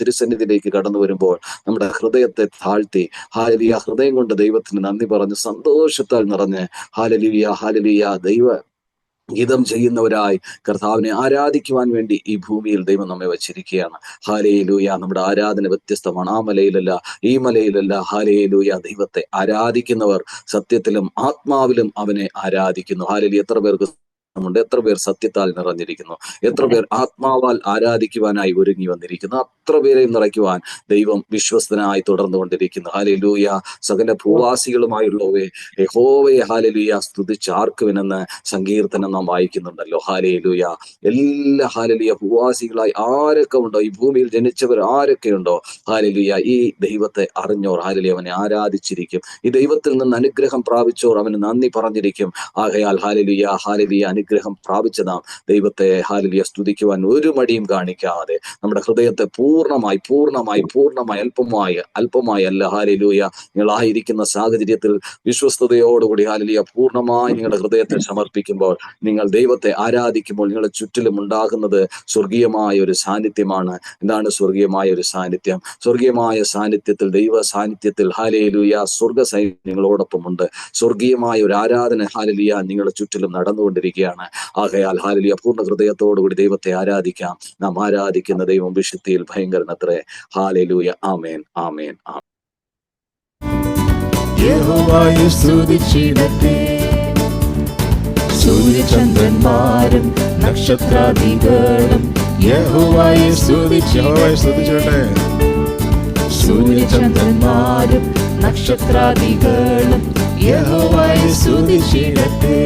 തിരുസന്നിധിയിലേക്ക് കടന്നു വരുമ്പോൾ നമ്മുടെ ഹൃദയത്തെ താഴ്ത്തി ഹാലലിയ ഹൃദയം കൊണ്ട് ദൈവത്തിന് നന്ദി പറഞ്ഞ് സന്തോഷത്താൽ നിറഞ്ഞ് ഹാലലിയ ഹാലലിയ ദൈവ ഗീതം ചെയ്യുന്നവരായി കർത്താവിനെ ആരാധിക്കുവാൻ വേണ്ടി ഈ ഭൂമിയിൽ ദൈവം നമ്മെ വച്ചിരിക്കുകയാണ്. ഹാലേലൂയ. നമ്മുടെ ആരാധന വ്യത്യസ്തമാണ്. ആ മലയിലല്ല, ഈ മലയിലല്ല. ഹാലേലൂയ. ദൈവത്തെ ആരാധിക്കുന്നവർ സത്യത്തിലും ആത്മാവിലും അവനെ ആരാധിക്കുന്നു. ഹാലേലൂയ. എത്ര പേർക്ക് ണ്ട്, എത്ര പേർ സത്യത്താൽ നിറഞ്ഞിരിക്കുന്നു, എത്ര പേർ ആത്മാവാൽ ആരാധിക്കുവാനായി ഒരുങ്ങി വന്നിരിക്കുന്നു. അത്ര പേരെയും നിറയ്ക്കുവാൻ ദൈവം വിശ്വസ്തനായി തുടർന്നുകൊണ്ടിരിക്കുന്നു. ഹാലലൂയ. സകല ഭൂവാസികളുമായുള്ളവയെ യഹോവയെ ഹാലലൂയ സ്തുതിച്ചാർക്കുവിനെന്ന് സങ്കീർത്തനം നാം വായിക്കുന്നുണ്ടല്ലോ. ഹാലലൂയ. എല്ലാ ഹാലലൂയ ഭൂവാസികളായി ആരൊക്കെ ഉണ്ടോ, ഈ ഭൂമിയിൽ ജനിച്ചവർ ആരൊക്കെ ഉണ്ടോ, ഹാലലൂയ ഈ ദൈവത്തെ അറിഞ്ഞോർ ഹാലലൂയ അവനെ ആരാധിച്ചിരിക്കും. ഈ ദൈവത്തിൽ നിന്ന് അനുഗ്രഹം പ്രാപിച്ചോർ അവന് നന്ദി പറഞ്ഞിരിക്കും. ആകയാൽ ഹാലലൂയ ഹാലലൂയ അനുഗ്രഹം പ്രാപിച്ച നാം ദൈവത്തെ ഹാലലിയ സ്തുതിക്കുവാൻ ഒരു മടിയും കാണിക്കാതെ നമ്മുടെ ഹൃദയത്തെ പൂർണ്ണമായി അല്പമായി അല്ല ഹാലലൂയ നിങ്ങളായിരിക്കുന്ന സാഹചര്യത്തിൽ വിശ്വസ്തയോടുകൂടി ഹാലലിയ പൂർണ്ണമായി നിങ്ങളുടെ ഹൃദയത്തെ സമർപ്പിക്കുമ്പോൾ, നിങ്ങൾ ദൈവത്തെ ആരാധിക്കുമ്പോൾ നിങ്ങളുടെ ചുറ്റിലും ഉണ്ടാകുന്നത് സ്വർഗീയമായ ഒരു സാന്നിധ്യമാണ്. എന്താണ് സ്വർഗീയമായ ഒരു സാന്നിധ്യം? സ്വർഗീയമായ സാന്നിധ്യത്തിൽ, ദൈവ സാന്നിധ്യത്തിൽ ഹാലലൂയ സ്വർഗ സൈന്യങ്ങളോടൊപ്പം ഉണ്ട്. സ്വർഗീയമായ ഒരു ആരാധന ഹാലലിയ നിങ്ങളുടെ ചുറ്റിലും നടന്നുകൊണ്ടിരിക്കുകയാണ്. ആകയാൽ ഹാലലിയ പൂർണ്ണ ഹൃദയത്തോടുകൂടി ദൈവത്തെ ആരാധിക്കാം. നാം ആരാധിക്കുന്ന ദൈവം വിശുദ്ധിയിൽ ഭയങ്കരനത്രേ. ഹാലലൂയ. ആമേൻ ആമേൻ. യഹോവയെ സ്തുതിച്ചിടട്ടെ സൂര്യചന്ദ്രന്മാരും നക്ഷത്രാദികളും. യഹോവയെ സ്തുതിച്ചിടട്ടെ സൂര്യചന്ദ്രന്മാരും നക്ഷത്രാദികളും. യഹോവയെ സ്തുതിച്ചിടട്ടെ.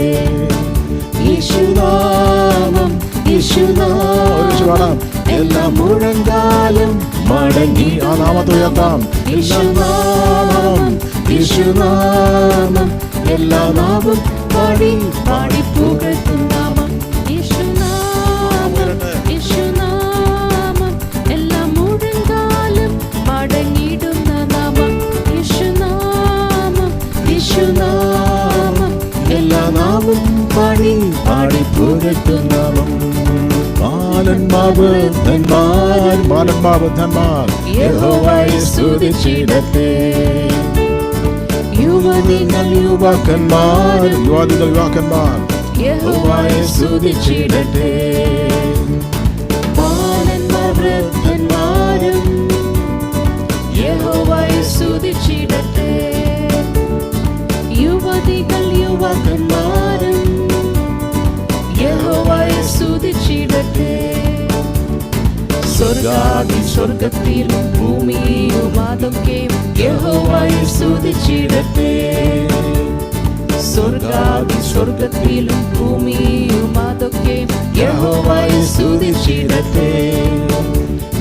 യേശുനാമം യേശുനാമം എല്ലാ മുഴങ്കാലും മടങ്ങി ആ നാമത്തെ ഉയർത്താം. യേശുനാമം യേശുനാമം എല്ലാ നാമം പാടി പാടി പുകഴ്ത്തും നാമം. യേശുനാമം യേശുനാമം എല്ലാ മുഴങ്കാലും മടങ്ങിയിടുന്ന നാമം. യേശുനാമം യേശുനാമം എല്ലാ നാമം പാടി പാടി പുകഴ്ത്തും നാമം. ബാലന്മാർ യഹോവയെ സ്തുതിച്ചിടട്ടെ. യുവതികൾ യുവാക്കന്മാർ യഹോവയെ സ്തുതിച്ചിടട്ടെ. ബാലന്മാർ വൃദ്ധന്മാരും യഹോവയെ സ്തുതിച്ചിടട്ടെ. യുവതികൾ യുവാക്കന്മാരും യഹോവയെ സ്തുതിച്ചിടട്ടെ. സ്വർഗത്തിലും ഭൂമിയും അതൊക്കെയും യഹോവയെ സ്തുതിച്ചിടട്ടെ. സ്വർഗത്തിലും ഭൂമിയും അതൊക്കെയും യഹോവയെ സ്തുതിച്ചിടട്ടെ.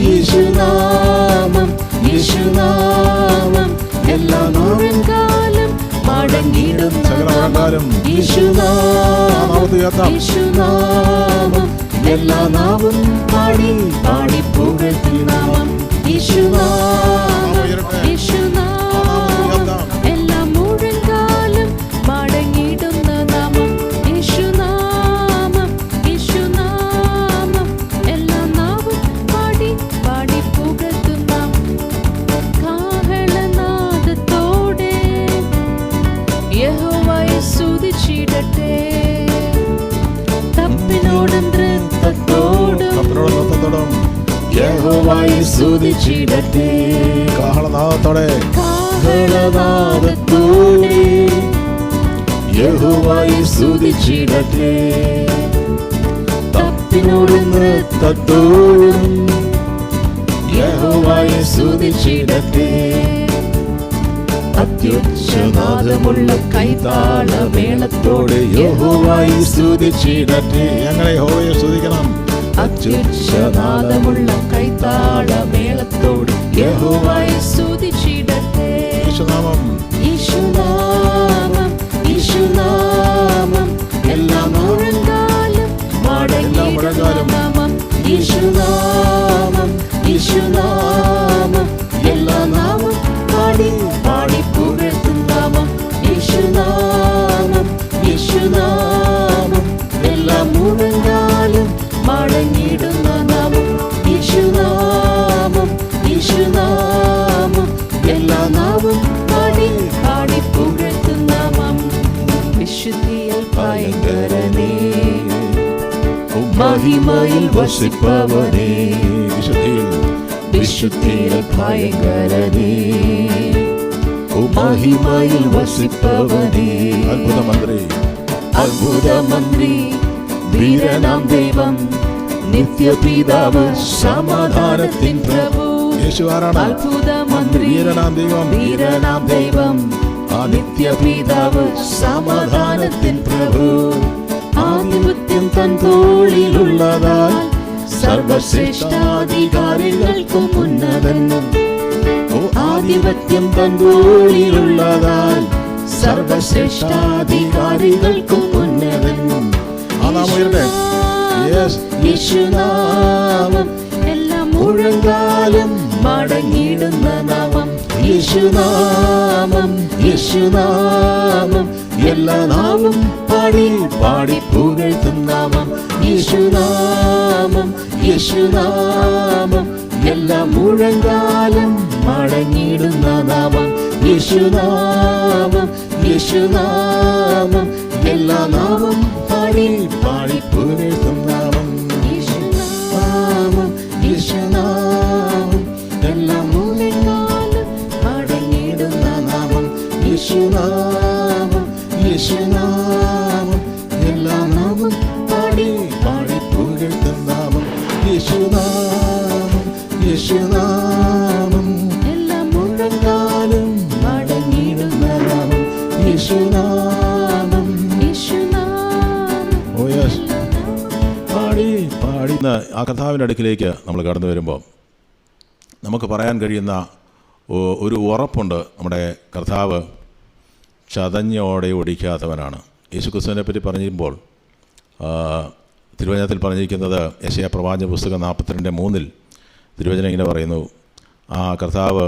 യേശുനാമം യേശുനാമം എല്ലാ മുഴങ്കാലും മടങ്ങിയിടുന്ന നാമം. യേശുനാമം യേശുനാമം എല്ലാ നാമം പാടി പാടി പുകഴ്ത്തും നാമം. യേശുനാമം യേശുനാമം എല്ലാ മുഴങ്കാലും മടങ്ങിയിടുന്ന നാമം. യേശുനാമം യേശുനാമം എല്ലാ നാമം പാടി പാടി പുകഴ്ത്തും നാമം. കാഹളനാദത്തോടെ യഹോവയെ സ്തുതിച്ചിടട്ടെ. തപ്പിനോടും നൃത്തത്തോടും യഹോവയെ സ്തുതിച്ചിടട്ടെ. കാഹളനാദത്തോടെ യഹോവയെ സ്തുതിച്ചിടട്ടെ. തപ്പിനോടും നൃത്തത്തോടും യഹോവയെ സ്തുതിച്ചിടട്ടെ. അത്യുച്ചനാദമുള്ള കൈതാളമേളത്തോടെ യഹോവയെ സ്തുതിച്ചിടട്ടെ. ഞങ്ങളെ യഹോവയെ സ്തുതിക്കണം. അത്യുച്ചനാദമുള്ള കൈതാളമേളത്തോടെ യഹോവയെ സ്തുതിച്ചിടട്ടെ. യേശുനാമം യേശുനാമം യേശുനാമം എല്ലാ മുഴങ്കാലും മടങ്ങിയിടുന്ന നാമം. യേശുനാമം യേശുനാമം എല്ലാ നാമം പാടി പാടി പുകഴ്ത്തും നാമം. യേശുനാമം യേശുനാമം എല്ലാ മുഴങ്കാലും മടങ്ങിയിടുന്ന നാമം. യേശുനാമം മഹിമയിൽ വസിപ്പവനേ, വിശുദ്ധിയിൽ വിശുദ്ധിയിൽ ഭയങ്കരനേ, മഹിമയിൽ വസിപ്പവനേ, അത്ഭുതമന്ത്രി, അത്ഭുതമന്ത്രി, വീരനാം ദൈവം, നിത്യപിതാവ്, സമാധാനത്തിൻ പ്രഭു. യേശു ആരാണ്? അത്ഭുതമന്ത്രി, വീരനാം ദൈവം, വീരനാം ദൈവം, നിത്യപിതാവ്, സമാധാനത്തിൻ പ്രഭു. ആധിപത്യം തൻ തോളിലുള്ളതാൽ സർവശ്രേഷ്ഠാധികാരികൾക്കും ഉന്നതൻ. ആധിപത്യം തൻ തോളിലുള്ളതാൽ സർവശ്രേഷ്ഠാധികാരികൾക്കും ഉന്നതൻ. യേശുനാമം എല്ലാ മുഴങ്കാലും മടങ്ങിയിടുന്ന നാമം. യേശുനാമം, യേശുനാമം, എല്ലാ നാമം പാടി പാടി പുകഴ്ത്തും നാമം. യേശുനാമം, യേശുനാമം, എല്ലാ മുഴങ്കാലും മടങ്ങിയിടുന്ന നാമം. യേശുനാമം, യേശുനാമം, എല്ലാ നാമം പാടി പാടി പുകഴ്ത്തും നാമം. യേശുനാമം, യേശുനാമം, എല്ലാ മുഴങ്കാലും മടങ്ങിയിടുന്ന നാമം. യേശുനാമം, യേശുനാമം, എല്ലാ നാമം പാടി പാടി പുകഴ്ത്തും നാമം. യേശുനാമം, യേശുനാമം, എല്ലാ മുഴങ്കാലും മടങ്ങിയിടുന്ന നാമം. യേശുനാമം, യേശുനാമം, പാടി പാടി. ആ കർത്താവിൻ്റെ അടുക്കിലേക്ക് നമ്മൾ കടന്നു വരുമ്പോൾ നമുക്ക് പറയാൻ കഴിയുന്ന ഒരു ഉറപ്പുണ്ട്. നമ്മുടെ കർത്താവ് ചതഞ്ഞോടെ ഓടിക്കാത്തവനാണ്. യേശുക്രിസ്തുവിനെ പറ്റി പറയുമ്പോൾ തിരുവചനത്തിൽ പറഞ്ഞിരിക്കുന്നത് യെശയ്യാ പ്രവാചക പുസ്തകം 42:3 തിരുവചനം ഇങ്ങനെ പറയുന്നു, ആ കർത്താവ്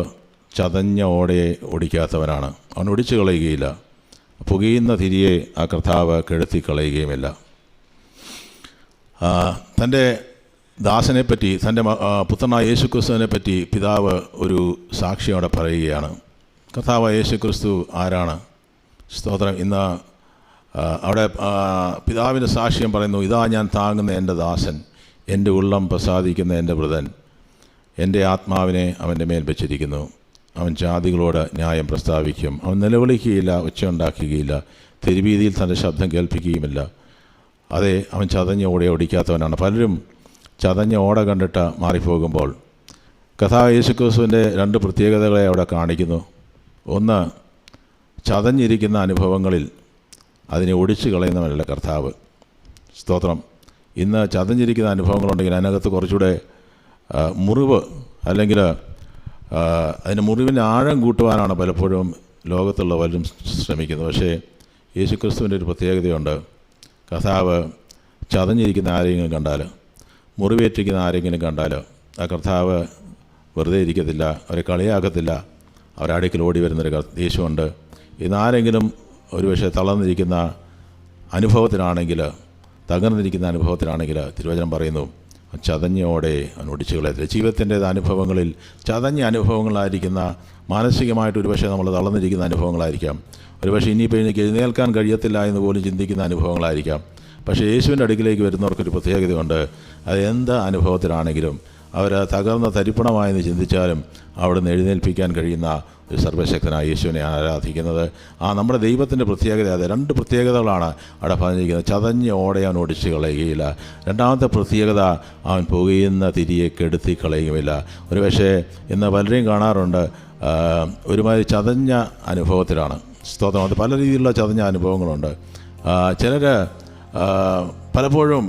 ചതഞ്ഞ ഓടയെ ഓടിക്കാത്തവനാണ്. അവൻ ഒടിച്ചു കളയുകയില്ല, പുകയുന്ന തിരിയെ ആ കർത്താവ് കെടുത്തി കളയുകയുമില്ല. തൻ്റെ ദാസനെപ്പറ്റി, തൻ്റെ പുത്രനായ യേശുക്രിസ്തുവിനെ പറ്റി പിതാവ് ഒരു സാക്ഷിയോടെ പറയുകയാണ്. കർത്താവ് യേശുക്രിസ്തു ആരാണ്? സ്തോത്രം. ഇന്ന് അവിടെ പിതാവിൻ്റെ സാക്ഷ്യം പറയുന്നു, ഇതാ ഞാൻ താങ്ങുന്ന എൻ്റെ ദാസൻ, എൻ്റെ ഉള്ളം പ്രസാദിക്കുന്ന എൻ്റെ വൃതൻ, എൻ്റെ ആത്മാവിനെ അവൻ്റെ മേൽ വെച്ചിരിക്കുന്നു. അവൻ ജാതികളോട് ന്യായം പ്രസ്താവിക്കും. അവൻ നിലവിളിക്കുകയില്ല, ഒച്ചയുണ്ടാക്കുകയില്ല, തെരുവീതിയിൽ തൻ്റെ ശബ്ദം കേൾപ്പിക്കുകയുമില്ല. അതെ, അവൻ ചതഞ്ഞ ഓടെ ഓടിക്കാത്തവനാണ്. പലരും ചതഞ്ഞ ഓട കണ്ടിട്ട് മാറിപ്പോകുമ്പോൾ കർത്താവ് യേശുക്രിസ്തുവിൻ്റെ 2 പ്രത്യേകതകളെ അവിടെ കാണിക്കുന്നു. ഒന്ന്, ചതഞ്ഞിരിക്കുന്ന അനുഭവങ്ങളിൽ അതിനെ ഒടിച്ചു കളയുന്നവനല്ല കർത്താവ്. സ്തോത്രം. ഇന്ന് ചതഞ്ഞിരിക്കുന്ന അനുഭവങ്ങളുണ്ടെങ്കിൽ അതിനകത്ത് കുറച്ചുകൂടെ മുറിവ്, അല്ലെങ്കിൽ അതിന് മുറിവിൻ്റെ ആഴം കൂട്ടുവാനാണ് പലപ്പോഴും ലോകത്തുള്ള പലരും ശ്രമിക്കുന്നത്. പക്ഷേ യേശുക്രിസ്തുവിൻ്റെ ഒരു പ്രത്യേകതയുണ്ട്. കർത്താവ് ചതഞ്ഞിരിക്കുന്ന ആരെങ്കിലും കണ്ടാൽ, മുറിവേറ്റിരിക്കുന്ന ആരെങ്കിലും കണ്ടാൽ ആ കർത്താവ് വെറുതെ ഇരിക്കത്തില്ല, അവരെ കളിയാക്കത്തില്ല, അവരെ അടുക്കൽ ഓടി വരുന്നൊരു യേശുവുണ്ട്. ഇന്നാരെങ്കിലും ഒരുപക്ഷെ തളർന്നിരിക്കുന്ന അനുഭവത്തിനാണെങ്കിൽ, തകർന്നിരിക്കുന്ന അനുഭവത്തിനാണെങ്കിൽ തിരുവചനം പറയുന്നു, ചതഞ്ഞോടെ അവൻ ഒടിച്ചു കളയത്തില്ല. ജീവിതത്തിൻ്റെ അനുഭവങ്ങളിൽ ചതഞ്ഞ അനുഭവങ്ങളായിരിക്കുന്ന, മാനസികമായിട്ട് ഒരുപക്ഷെ നമ്മൾ തളർന്നിരിക്കുന്ന അനുഭവങ്ങളായിരിക്കാം, ഒരുപക്ഷെ ഇനിയിപ്പോൾ എനിക്ക് എഴുന്നേൽക്കാൻ കഴിയത്തില്ല എന്ന് പോലും ചിന്തിക്കുന്ന അനുഭവങ്ങളായിരിക്കാം. പക്ഷേ യേശുവിൻ്റെ അടുക്കിലേക്ക് വരുന്നവർക്കൊരു പ്രത്യേകതയുണ്ട്. അത് എന്ത് അനുഭവത്തിലാണെങ്കിലും അവർ തകർന്ന തരിപ്പണമായെന്ന് ചിന്തിച്ചാലും അവിടെ നിന്ന് എഴുന്നേൽപ്പിക്കാൻ കഴിയുന്ന ഒരു സർവശക്തനായ യേശുവിനെ ആരാധിക്കുന്നത്. നമ്മുടെ ദൈവത്തിൻ്റെ പ്രത്യേകത അത്. 2 പ്രത്യേകതകളാണ് അവിടെ പറഞ്ഞിരിക്കുന്നത്. ചതഞ്ഞ ഓടയെ അവൻ ഒടിച്ചു കളയുകയില്ല. രണ്ടാമത്തെ പ്രത്യേകത, അവൻ പുകയുന്ന തിരിയെ കെടുത്തി കളയുകയില്ല. ഒരു പക്ഷേ ഇന്ന് പലരെയും കാണാറുണ്ട് ഒരുമാതിരി ചതഞ്ഞ അനുഭവത്തിലാണ്. സ്തോത്രം. അത് പല രീതിയിലുള്ള ചതഞ്ഞ അനുഭവങ്ങളുണ്ട്. ചിലർ പലപ്പോഴും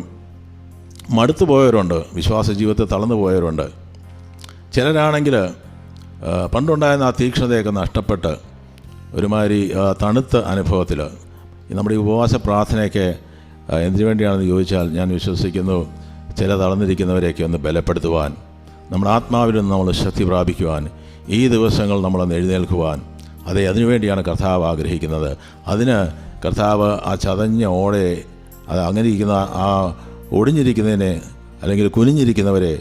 മടുത്തു പോയവരുണ്ട്, വിശ്വാസ ജീവിതത്തിൽ തളർന്നു പോയവരുണ്ട്. ചിലരാണെങ്കിൽ പണ്ടുണ്ടായിരുന്ന ആ തീക്ഷ്ണതയൊക്കെ നഷ്ടപ്പെട്ട് ഒരുമാതിരി തണുത്ത അനുഭവത്തിൽ. നമ്മുടെ ഈ ഉപവാസ പ്രാർത്ഥനയൊക്കെ എന്തിനു വേണ്ടിയാണെന്ന് ചോദിച്ചാൽ ഞാൻ വിശ്വസിക്കുന്നു ചില തളർന്നിരിക്കുന്നവരെയൊക്കെ ഒന്ന് ബലപ്പെടുത്തുവാൻ, നമ്മുടെ ആത്മാവിൽ നിന്ന് നമ്മൾ ശക്തി പ്രാപിക്കുവാൻ, ഈ ദിവസങ്ങൾ നമ്മളൊന്ന് എഴുന്നേൽക്കുവാൻ. അതെ, അതിനുവേണ്ടിയാണ് കർത്താവ് ആഗ്രഹിക്കുന്നത്. അതിന് കർത്താവ് ആ ചതഞ്ഞ ഓടെ, അത് അങ്ങനെ ഇരിക്കുന്ന ആ ഒടിഞ്ഞിരിക്കുന്നതിനെ അല്ലെങ്കിൽ കുനിഞ്ഞിരിക്കുന്നവരെ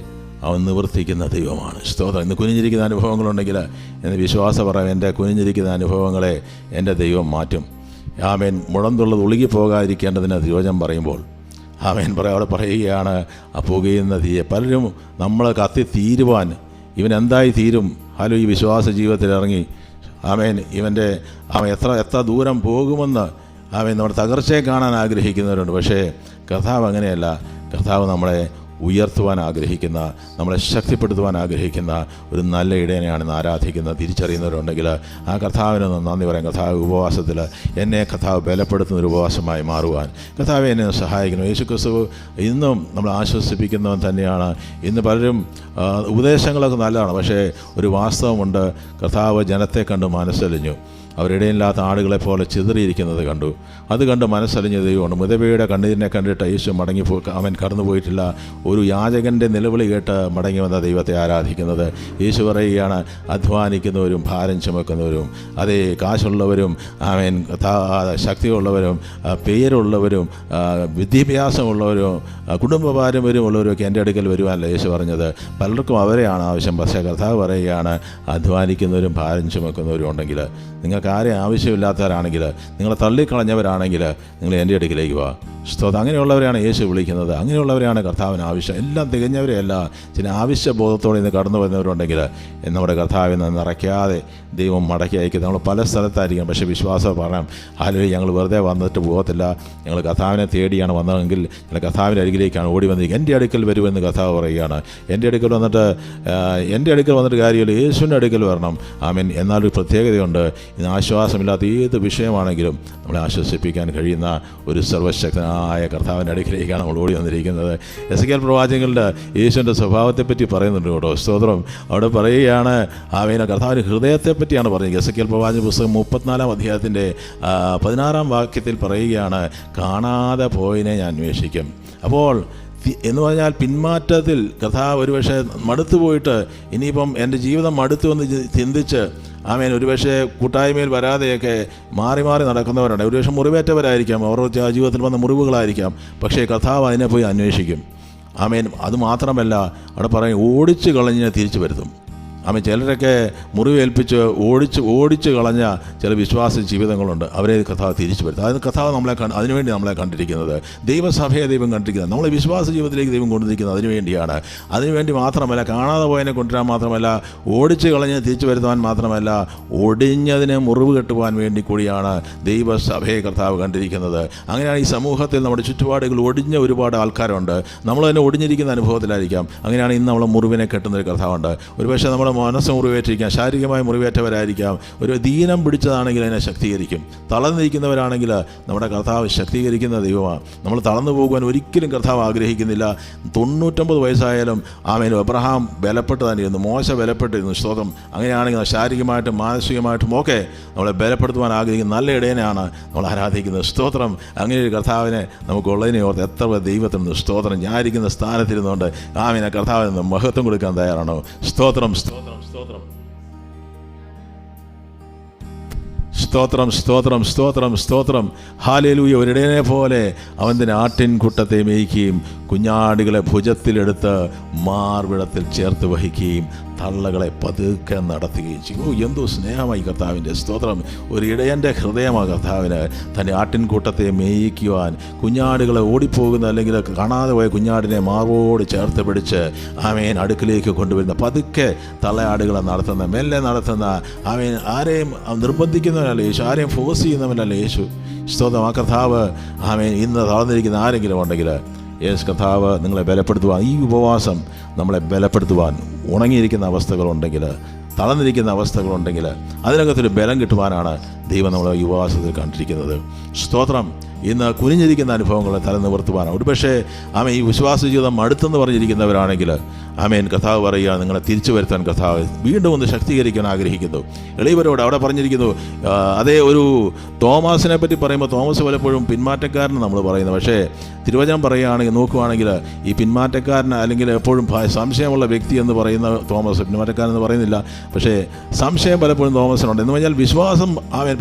അവൻ നിവർത്തിക്കുന്ന ദൈവമാണ്. സ്തോത്രം. ഇന്ന് കുനിഞ്ഞിരിക്കുന്ന അനുഭവങ്ങളുണ്ടെങ്കിൽ എന്ന് വിശ്വാസം പറയാം, എൻ്റെ കുനിഞ്ഞിരിക്കുന്ന അനുഭവങ്ങളെ എൻ്റെ ദൈവം മാറ്റും. ആമേൻ. മുഴന്തുള്ളത് ഒഴുകിപ്പോകാതിരിക്കേണ്ടതിന് തിരുവചനം പറയുമ്പോൾ അവിടെ പറയുകയാണ് ആ പുകയുന്ന തീയെ പലരും നമ്മൾ കത്തി തീരുവാൻ ഇവൻ എന്തായി തീരും ഈ വിശ്വാസ ജീവിതത്തിൽ ഇറങ്ങി അവൻ എത്ര ദൂരം പോകുമെന്ന് നമ്മുടെ തകർച്ചയെ കാണാൻ ആഗ്രഹിക്കുന്നവരുണ്ട്. പക്ഷേ കർത്താവ് അങ്ങനെയല്ല. കർത്താവ് നമ്മളെ ഉയർത്തുവാൻ ആഗ്രഹിക്കുന്ന, നമ്മളെ ശക്തിപ്പെടുത്തുവാൻ ആഗ്രഹിക്കുന്ന ഒരു നല്ല ഇടയനെയാണ് ഇന്ന് ആരാധിക്കുന്നത്. തിരിച്ചറിയുന്നവരുണ്ടെങ്കിൽ ആ കർത്താവിന് നന്ദി പറയാം. കർത്താവ് ഉപവാസത്തിൽ എന്നെ കർത്താവ് ബലപ്പെടുത്തുന്ന ഒരു ഉപവാസമായി മാറുവാൻ കർത്താവ് എന്നെ സഹായിക്കുന്നു. യേശുക്രിസ്തു ഇന്നും നമ്മളെ ആശ്വസിപ്പിക്കുന്നവൻ തന്നെയാണ്. ഇന്ന് പലരും ഉപദേശങ്ങളൊക്കെ നല്ലതാണ്, പക്ഷേ ഒരു വാസ്തവമുണ്ട്. കർത്താവ് ജനത്തെ കണ്ട് മനസ്സലിഞ്ഞു. അവരിടയില്ലാത്ത ആടുകളെ പോലെ ചിതറിയിരിക്കുന്നത് കണ്ടു. അത് കണ്ട് മനസ്സലിഞ്ഞ ദൈവമുണ്ട്. മിതവയുടെ കണ്ണീരിനെ കണ്ടിട്ട് യേശു അവൻ കടന്നുപോയിട്ടില്ല. ഒരു യാചകൻ്റെ നിലവിളി കേട്ട് മടങ്ങി വന്ന ദൈവത്തെ ആരാധിക്കുന്നത്. യേശു പറയുകയാണ്, അധ്വാനിക്കുന്നവരും ഭാരം ചുമക്കുന്നവരും, അതേ കാശുള്ളവരും ശക്തിയുള്ളവരും പേരുള്ളവരും വിദ്യാഭ്യാസമുള്ളവരും കുടുംബ പാരമ്പര്യമുള്ളവരൊക്കെ എൻ്റെ അടുക്കൽ വരുവാനല്ല യേശു പറഞ്ഞത്. പലർക്കും അവരെയാണ് ആവശ്യം. പക്ഷേ കർത്താവ് പറയുകയാണ്, അധ്വാനിക്കുന്നവരും ഭാരം ചുമക്കുന്നവരും ഉണ്ടെങ്കിൽ, നിങ്ങൾക്ക് ആരെയും ആവശ്യമില്ലാത്തവരാണെങ്കിൽ, നിങ്ങളെ തള്ളിക്കളഞ്ഞവരാണെങ്കിൽ നിങ്ങൾ എൻ്റെ അടുക്കിലേക്ക് വാ. അങ്ങനെയുള്ളവരെയാണ് യേശു വിളിക്കുന്നത്. അങ്ങനെയുള്ളവരെയാണ് കർത്താവിന് ആവശ്യം. എല്ലാം തികഞ്ഞവരെയല്ല, ചില ആവശ്യബോധത്തോടെ ഇന്ന് കടന്നു വരുന്നവരുണ്ടെങ്കിൽ നമ്മുടെ കർത്താവിനെ നിറയ്ക്കാതെ ദൈവം മടക്കി അയക്കും. നമ്മൾ പല സ്ഥലത്തായിരിക്കും, പക്ഷേ വിശ്വാസം പറയാം, അല്ലെങ്കിൽ ഞങ്ങൾ വെറുതെ വന്നിട്ട് പോകത്തില്ല, ഞങ്ങൾ കർത്താവിനെ തേടിയാണ് വന്നതെങ്കിൽ ഞങ്ങൾ കർത്താവിൻ്റെ അരികിലേക്കാണ് ഓടി വന്നിരിക്കുക. എൻ്റെ അടുക്കൽ വരുമെന്ന് കർത്താവ് പറയുകയാണ്. എൻ്റെ അടുക്കൽ വന്നിട്ട് കാര്യമില്ല, യേശുവിൻ്റെ അടുക്കൽ വരണം. ആമേൻ. എന്നാലൊരു പ്രത്യേകതയുണ്ട്. ഇന്ന് ആശ്വാസമില്ലാത്ത ഏത് വിഷയമാണെങ്കിലും നമ്മളെ ആശ്വസിപ്പിക്കാൻ കഴിയുന്ന ഒരു സർവശക്തനായ കർത്താവിൻ്റെ അടുക്കിലേക്കാണ് നമ്മൾ ഓടി വന്നിരിക്കുന്നത്. എസെക്കിയേൽ പ്രവാചകങ്ങളുടെ യേശുവിൻ്റെ സ്വഭാവത്തെപ്പറ്റി പറയുന്നുണ്ട് കേട്ടോ. സ്തോത്രം. അവിടെ പറയുകയാണ്, കർത്താവിൻ്റെ ഹൃദയത്തെപ്പറ്റിയാണ് പറയുന്നത്. എസെക്കിയേൽ പ്രവാചക പുസ്തകം 34-ാം അധ്യായത്തിൻ്റെ 16-ാം വാക്യത്തിൽ പറയുകയാണ്, കാണാതെ പോയതിനെ ഞാൻ അന്വേഷിക്കും. അപ്പോൾ എന്ന് പറഞ്ഞാൽ പിന്മാറ്റത്തിൽ കർത്താവ് ഒരുപക്ഷെ മടുത്തു പോയിട്ട് ഇനിയിപ്പം എൻ്റെ ജീവിതം മടുത്തു എന്ന് ചിന്തിച്ച് ഒരുപക്ഷെ കൂട്ടായ്മയിൽ വരാതെയൊക്കെ മാറി മാറി നടക്കുന്നവരുണ്ട്. ഒരുപക്ഷെ മുറിവേറ്റവരായിരിക്കാം, അവരുടെ ജീവിതത്തിൽ വന്ന മുറിവുകളായിരിക്കാം. പക്ഷേ കർത്താവ് അതിനെ പോയി അന്വേഷിക്കും. അതുമാത്രമല്ല, അവിടെ പറയും ഓടിച്ചു കളഞ്ഞ് തിരിച്ചു വരുത്തും. ചിലരൊക്കെ മുറിവേൽപ്പിച്ച് ഓടിച്ച് കളഞ്ഞ ചില വിശ്വാസ ജീവിതങ്ങളുണ്ട്. അവരെ കർത്താവ് തിരിച്ചു വരുത്തും. അതിന് കർത്താവ് അതിനുവേണ്ടി നമ്മളെ കണ്ടിരിക്കുന്നത്. ദൈവസഭയെ ദൈവം കണ്ടിരിക്കുന്നത്, നമ്മളെ വിശ്വാസ ജീവിതത്തിലേക്ക് ദൈവം കൊണ്ടുവന്നിരിക്കുന്നത് അതിനുവേണ്ടിയാണ്. അതിനുവേണ്ടി മാത്രമല്ല, കാണാതെ പോയതിനെ കൊണ്ടുവരാൻ മാത്രമല്ല, ഓടിച്ച് കളഞ്ഞ് തിരിച്ചു വരുത്തുവാൻ മാത്രമല്ല, ഒടിഞ്ഞതിനെ മുറിവ് കെട്ടുവാൻ വേണ്ടി കൂടിയാണ് ദൈവസഭയെ കർത്താവ് കണ്ടിരിക്കുന്നത്. അങ്ങനെയാണ് ഈ സമൂഹത്തിൽ നമ്മുടെ ചുറ്റുപാടുകൾ ഒടിഞ്ഞ ഒരുപാട് ആൾക്കാരുണ്ട്. നമ്മൾ തന്നെ ഒടിഞ്ഞിരിക്കുന്ന അനുഭവത്തിലായിരിക്കാം. അങ്ങനെയാണ് ഇന്ന് നമ്മളെ മുറിവിനെ കെട്ടുന്നൊരു കർത്താവുണ്ട്. ഒരുപക്ഷെ നമ്മുടെ മനസ്സ് മുറിവേറ്റിരിക്കാം, ശാരീരികമായി മുറിവേറ്റവരായിരിക്കാം. ഒരു ദീനം പിടിച്ചതാണെങ്കിൽ അതിനെ ശക്തീകരിക്കും. തളർന്നിരിക്കുന്നവരാണെങ്കിൽ നമ്മുടെ കർത്താവ് ശക്തീകരിക്കുന്ന ദൈവമാണ്. നമ്മൾ തളർന്നു പോകുവാൻ ഒരിക്കലും കർത്താവ് ആഗ്രഹിക്കുന്നില്ല. 99 വയസ്സായാലും അബ്രഹാം ബലപ്പെട്ട് തന്നെയിരുന്നു, മോശ ബലപ്പെട്ടിരുന്നു. സ്തോത്രം. അങ്ങനെയാണെങ്കിൽ ശാരീരികമായിട്ടും മാനസികമായിട്ടും ഒക്കെ നമ്മളെ ബലപ്പെടുത്തുവാൻ ആഗ്രഹിക്കുന്ന നല്ല ഇടയനെയാണ് നമ്മൾ ആരാധിക്കുന്നത്. സ്തോത്രം. അങ്ങനെ ഒരു കർത്താവിനെ നമുക്കുള്ളതിനെ ഓർത്ത് എത്ര ദൈവത്തിനുണ്ട്. സ്തോത്രം. ഞാനിരിക്കുന്ന സ്ഥാനത്തിരുന്നുകൊണ്ട് കർത്താവിന് മഹത്വം കൊടുക്കാൻ തയ്യാറാണോ? സ്തോത്രം, സ്തോത്രം, സ്തോത്രം, സ്തോത്രം, സ്തോത്രം, സ്തോത്രം, സ്തോത്രം. ഹല്ലേലൂയ. ഒരിടയനെ പോലെ അവൻ്റെ ആട്ടിൻകൂട്ടത്തെ മേയ്ക്കുകയും കുഞ്ഞാടുകളെ ഭുജത്തിലെടുത്ത് മാർവിടത്തിൽ ചേർത്ത് വഹിക്കുകയും തള്ളകളെ പതുക്കെ നടത്തുകയും ചെയ്യും. എന്തോ സ്നേഹമായി കർത്താവിൻ്റെ. സ്തോത്രം. ഒരു ഇടയൻ്റെ ഹൃദയമാണ് കർത്താവിന്. തൻ്റെ ആട്ടിൻകൂട്ടത്തെ മേയിക്കുവാൻ, കുഞ്ഞാടുകളെ ഓടിപ്പോകുന്ന അല്ലെങ്കിൽ കാണാതെ പോയ കുഞ്ഞാടിനെ മാർവോട് ചേർത്ത് പിടിച്ച് അടുക്കിലേക്ക് കൊണ്ടുവരുന്ന, പതുക്കെ തള്ളയാടുകളെ നടത്തുന്ന, മെല്ലെ നടത്തുന്ന, ആരെയും നിർബന്ധിക്കുന്നവനല്ല യേശു, ആരെയും ഫോഴ്സ് ചെയ്യുന്നവനല്ല യേശു. സ്തോത്രം. ആ കർത്താവ് ഇന്ന് തളർന്നിരിക്കുന്ന ആരെങ്കിലും ഉണ്ടെങ്കിൽ യേശു കർത്താവ് നിങ്ങളെ ബലപ്പെടുത്തുവാൻ, ഈ ഉപവാസം നമ്മളെ ബലപ്പെടുത്തുവാൻ, ഉണങ്ങിയിരിക്കുന്ന അവസ്ഥകളുണ്ടെങ്കിൽ, തളർന്നിരിക്കുന്ന അവസ്ഥകളുണ്ടെങ്കിൽ അതിനകത്തൊരു ബലം കിട്ടുവാനാണ് ദൈവം നമ്മളെ ഈ ഉപവാസത്തിൽ കണ്ടിരിക്കുന്നത്. സ്തോത്രം. ഇന്ന് കുനിഞ്ഞിരിക്കുന്ന അനുഭവങ്ങളെ തലനിവർത്തുവാനാണ്. ഒരുപക്ഷെ ഈ വിശ്വാസ ജീവിതം അടുത്തെന്ന് പറഞ്ഞിരിക്കുന്നവരാണെങ്കിൽ കർത്താവ് പറയുക, നിങ്ങളെ തിരിച്ചു വരുത്താൻ കർത്താവ് വീണ്ടും ഒന്ന് ശക്തീകരിക്കാൻ ആഗ്രഹിക്കുന്നു. എളിയവരോട് അവിടെ പറഞ്ഞിരിക്കുന്നു. അതേ ഒരു തോമാസിനെ പറ്റി പറയുമ്പോൾ തോമസ് പലപ്പോഴും പിന്മാറ്റക്കാരൻ നമ്മൾ പറയുന്നത്. പക്ഷേ തിരുവചനം പറയുകയാണെങ്കിൽ, നോക്കുകയാണെങ്കിൽ ഈ പിന്മാറ്റക്കാരന് അല്ലെങ്കിൽ എപ്പോഴും സംശയമുള്ള വ്യക്തി എന്ന് പറയുന്ന തോമസ്, പിന്മാറ്റക്കാരെന്ന് പറയുന്നില്ല, പക്ഷേ സംശയം പലപ്പോഴും തോമസിനുണ്ട്. എന്ന് പറഞ്ഞാൽ വിശ്വാസം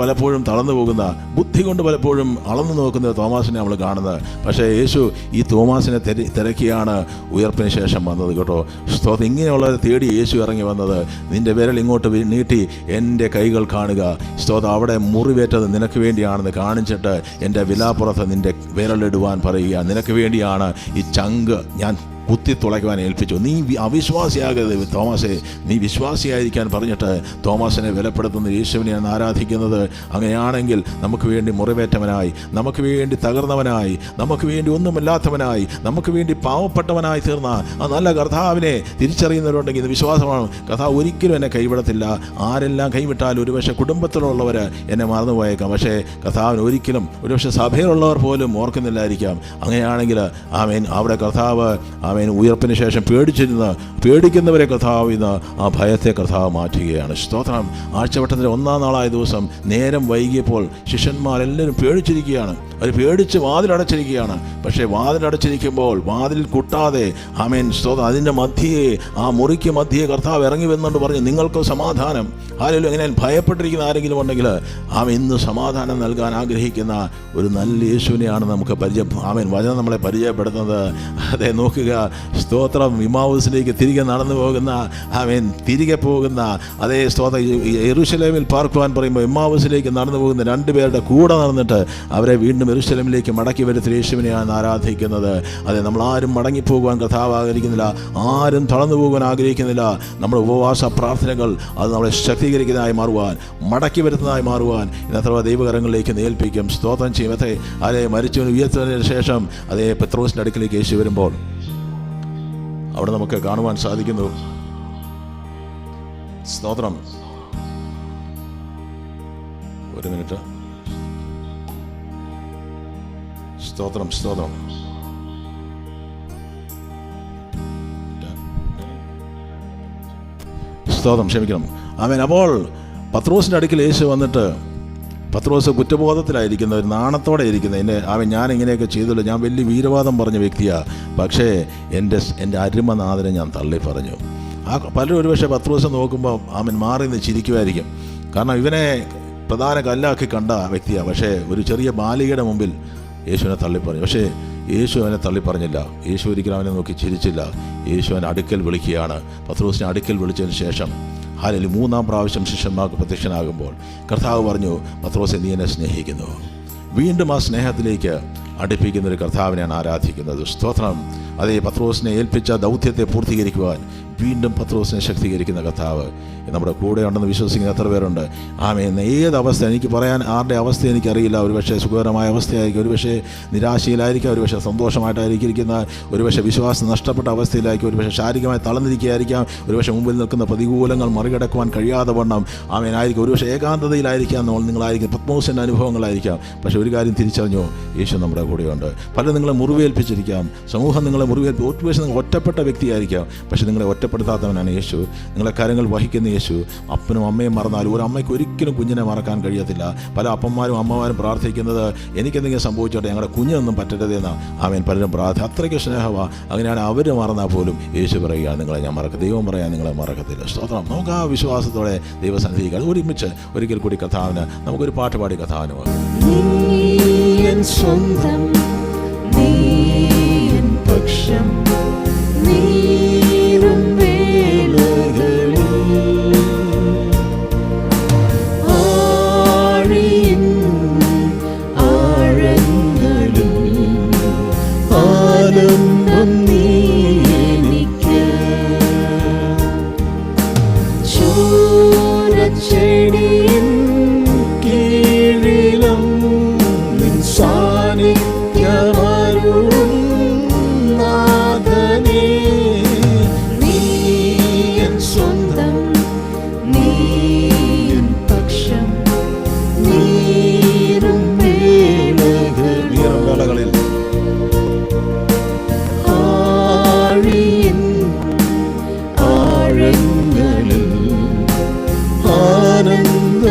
പലപ്പോഴും തളർന്നു പോകുന്ന, ബുദ്ധി കൊണ്ട് പലപ്പോഴും അളന്നു നോക്കുന്ന തോമാസിനെ നമ്മൾ കാണുന്നത്. പക്ഷേ യേശു ഈ തോമാസിനെ തിരക്കിയാണ് ഉയർപ്പിന് ശേഷം വന്നത് കേട്ടോ. സ്തോത്രം. ഇങ്ങനെയുള്ളവരെ തേടി യേശു ഇറങ്ങി വന്നത്. നിന്റെ വിരൽ ഇങ്ങോട്ട് നീട്ടി എൻ്റെ കൈകൾ കാണുക. സ്തോത്രം. അവിടെ മുറിവേറ്റത് നിനക്ക് വേണ്ടിയാണെന്ന് കാണിച്ചിട്ട് എൻ്റെ വിലാപ്പുറത്ത് നിൻ്റെ വിരലിടുവാൻ പറയുക. നിനക്ക് വേണ്ടിയാണ് ഈ ചങ്ക് ഞാൻ കുത്തിത്തുളയ്ക്കുവാൻ ഏൽപ്പിച്ചു. നീ അവിശ്വാസിയാകരുത് തോമാസെ, നീ വിശ്വാസിയായിരിക്കാൻ പറഞ്ഞിട്ട് തോമാസിനെ വിലപ്പെടുത്തുന്ന യേശുവിനെയാണ് ആരാധിക്കുന്നത്. അങ്ങനെയാണെങ്കിൽ നമുക്ക് വേണ്ടി മുറിവേറ്റവനായി, നമുക്ക് വേണ്ടി തകർന്നവനായി, നമുക്ക് വേണ്ടി ഒന്നുമില്ലാത്തവനായി, നമുക്ക് വേണ്ടി പാവപ്പെട്ടവനായി തീർന്ന ആ നല്ല കർത്താവിനെ തിരിച്ചറിയുന്നവരുണ്ടെങ്കിൽ ഇത് വിശ്വാസമാണ്. കർത്താവ് ഒരിക്കലും എന്നെ കൈവിടത്തില്ല. ആരെല്ലാം കൈവിട്ടാലും ഒരുപക്ഷെ കുടുംബത്തിലുള്ളവർ എന്നെ മറന്നുപോയേക്കാം, പക്ഷേ കർത്താവിന് ഒരിക്കലും ഒരുപക്ഷെ സഭയിലുള്ളവർ പോലും ഓർക്കുന്നില്ലായിരിക്കാം. അങ്ങനെയാണെങ്കിൽ ആമേൻ അവിടെ കർത്താവ് ഉയർപ്പിന് ശേഷം പേടിക്കുന്നവരെ കർത്താവ് ഇന്ന് ആ ഭയത്തെ കർത്താവ് മാറ്റുകയാണ്. സ്തോത്രം. ആഴ്ചവട്ടത്തിൻ്റെ 1-ാം നാളായ ദിവസം നേരം വൈകിയപ്പോൾ ശിഷ്യന്മാരെല്ലാവരും പേടിച്ചിരിക്കുകയാണ്. അവർ പേടിച്ച് വാതിലടച്ചിരിക്കുകയാണ്. പക്ഷേ വാതിലടച്ചിരിക്കുമ്പോൾ വാതിൽ കൂട്ടാതെ ആമേൻ സ്തോത്രം അതിൻ്റെ മധ്യേ ആ മുറിക്ക് മധ്യേ കർത്താവ് ഇറങ്ങി വന്നുകൊണ്ട് പറഞ്ഞു, നിങ്ങൾക്ക് സമാധാനം. ആരെങ്കിലും എങ്ങനെ ഭയപ്പെട്ടിരിക്കുന്ന ആരെങ്കിലും ഉണ്ടെങ്കിൽ ഇന്ന് സമാധാനം നൽകാൻ ആഗ്രഹിക്കുന്ന ഒരു നല്ല യേശുവിനെയാണ് നമുക്ക് ആമേൻ വചനം നമ്മളെ പരിചയപ്പെടുത്തുന്നത്. അതെ, നോക്കുക. സ്തോത്രം. ഇമ്മാവൂസിലേക്ക് തിരികെ നടന്നു പോകുന്ന തിരികെ പോകുന്ന അതേ സ്തോത്രം യെരൂശലേമിൽ പാർക്കുവാൻ പറയുമ്പോൾ ഇമ്മാവൂസിലേക്ക് നടന്നു പോകുന്ന 2 പേരുടെ കൂടെ നടന്നിട്ട് അവരെ വീണ്ടും യെരൂശലേമിലേക്ക് മടക്കി വരുത്തിയ യേശുവിനെയാണ് ആരാധിക്കുന്നത്. അതെ, നമ്മളാരും മടങ്ങിപ്പോകുവാൻ കർത്താവ് ആഗ്രഹിക്കുന്നില്ല. ആരും തളർന്നു പോകാൻ ആഗ്രഹിക്കുന്നില്ല. നമ്മുടെ ഉപവാസ പ്രാർത്ഥനകൾ അത് നമ്മളെ ശക്തീകരിക്കുന്നതായി മാറുവാൻ, മടക്കി വരുത്തുന്നതായി മാറുവാൻ ഇന്നത്ര ദൈവകരങ്ങളിലേക്ക് ഏൽപ്പിക്കും. സ്തോത്രം ചെയ്യും. അതേ മരിച്ചവന് ഉയർത്തതിന് ശേഷം അതേ പത്രോസിൻ്റെ അടുക്കിലേക്ക് യേശു വരുമ്പോൾ അവിടെ നമുക്ക് കാണുവാൻ സാധിക്കുന്നു. സ്തോത്രം. ഒരു മിനിറ്റ്. സ്തോത്രം. സ്തോത്രം. സ്തോത്രം. ക്ഷമിക്കണം. ആമേൻ. അപ്പോൾ പത്രോസിൻ്റെ അടുക്കൽ യേശു വന്നിട്ട്, പത്രോസ് കുറ്റബോധത്തിലായിരിക്കുന്ന ഒരു നാണത്തോടെ ഇരിക്കുന്ന ഞാൻ ഇങ്ങനെയൊക്കെ ചെയ്തുള്ളൂ, ഞാൻ വലിയ വീരവാദം പറഞ്ഞ വ്യക്തിയാണ്, പക്ഷേ എൻ്റെ അരുമനാഥനെ ഞാൻ തള്ളി പറഞ്ഞു. പലരും ഒരുപക്ഷെ പത്രോസ് നോക്കുമ്പോൾ മാറി നിന്ന് ചിരിക്കുമായിരിക്കും. കാരണം ഇവനെ പ്രധാന കല്ലാക്കി കണ്ട വ്യക്തിയാണ്. പക്ഷേ ഒരു ചെറിയ ബാലികയുടെ മുമ്പിൽ യേശുവിനെ തള്ളിപ്പറഞ്ഞു. പക്ഷേ യേശു അവനെ തള്ളിപ്പറഞ്ഞില്ല. യേശു ഒരിക്കലും അവനെ നോക്കി ചിരിച്ചില്ല. യേശു അവനെ അടുക്കൽ വിളിക്കുകയാണ്. പത്രോസിനെ അടുക്കൽ വിളിച്ചതിന് ശേഷം 3-ാം പ്രാവശ്യം ശിഷ്യന്മാർക്ക് പ്രത്യക്ഷനാകുമ്പോൾ കർത്താവ് പറഞ്ഞു, പത്രോസെ, നീ എന്നെ സ്നേഹിക്കുന്നു. വീണ്ടും ആ സ്നേഹത്തിലേക്ക് അടുപ്പിക്കുന്ന ഒരു കർത്താവിനെയാണ് ആരാധിക്കുന്നത്. സ്തോത്രം. അതേ പത്രോസിനെ ഏൽപ്പിച്ച ദൗത്യത്തെ പൂർത്തീകരിക്കുവാൻ വീണ്ടും പത്രോസിനെ ശക്തീകരിക്കുന്ന കർത്താവ് നമ്മുടെ കൂടെ ഉണ്ടെന്ന് വിശ്വസിക്കുന്ന എത്ര പേരുണ്ട്? ഏത് അവസ്ഥ, എനിക്ക് പറയാൻ ആരുടെ അവസ്ഥ എനിക്കറിയില്ല. ഒരുപക്ഷെ സുഖകരമായ അവസ്ഥയായിരിക്കും, ഒരുപക്ഷെ നിരാശയിലായിരിക്കാം, ഒരുപക്ഷെ സന്തോഷമായിട്ടായിരിക്കും ഇരിക്കുന്ന, ഒരുപക്ഷെ വിശ്വാസം നഷ്ടപ്പെട്ട അവസ്ഥയിലായിരിക്കും, ഒരുപക്ഷെ ശാരീരികമായി തളർന്നിരിക്കുകയായിരിക്കാം, ഒരുപക്ഷെ മുമ്പിൽ നിൽക്കുന്ന പ്രതികൂലങ്ങൾ മറികടക്കുവാൻ കഴിയാതെ വണ്ണം ആയിരിക്കും, ഒരുപക്ഷെ ഏകാന്തതയിലായിരിക്കാം നിങ്ങളായിരിക്കും, പത്മോസിൻ്റെ അനുഭവങ്ങളായിരിക്കാം. പക്ഷേ ഒരു കാര്യം തിരിച്ചറിഞ്ഞു, യേശു നമ്മുടെ കൂടെയുണ്ട്. പലരും നിങ്ങളെ മുറിവേൽപ്പിച്ചിരിക്കാം, സമൂഹം നിങ്ങളെ ഒരുപക്ഷെ നിങ്ങൾ ഒറ്റപ്പെട്ട വ്യക്തിയായിരിക്കാം, പക്ഷേ നിങ്ങളെ ഒറ്റപ്പെടുത്താത്തവനാണ് യേശു. നിങ്ങളെ കാര്യങ്ങൾ വഹിക്കുന്ന യേശു. അപ്പനും അമ്മയും മറന്നാലും ഒരു അമ്മയ്ക്ക് ഒരിക്കലും കുഞ്ഞിനെ മറക്കാൻ കഴിയത്തില്ല. പല അപ്പന്മാരും അമ്മമാരും പ്രാർത്ഥിക്കുന്നത് എനിക്കെന്തെങ്കിലും സംഭവിച്ചോട്ടെ, ഞങ്ങളുടെ കുഞ്ഞിനൊന്നും പറ്റരുതെന്ന് പലരും അത്രയ്ക്ക് സ്നേഹമാണ്. അങ്ങനെയാണ് അവർ മറന്നാൽ പോലും യേശു പറയുക, നിങ്ങളെ ഞാൻ മറക്കും, ദൈവം പറയാൻ നിങ്ങളെ മറക്കത്തില്ല. സ്തോത്രം. നമുക്ക് ആ വിശ്വാസത്തോടെ ദൈവസന്നിധിയിൽ ഒരുമിച്ച് ഒരിക്കൽ കൂടി കഥാവിന് നമുക്കൊരു പാട്ട് പാടി കഥാവിന് സ്വന്തം പക്ഷം ആനന്ദ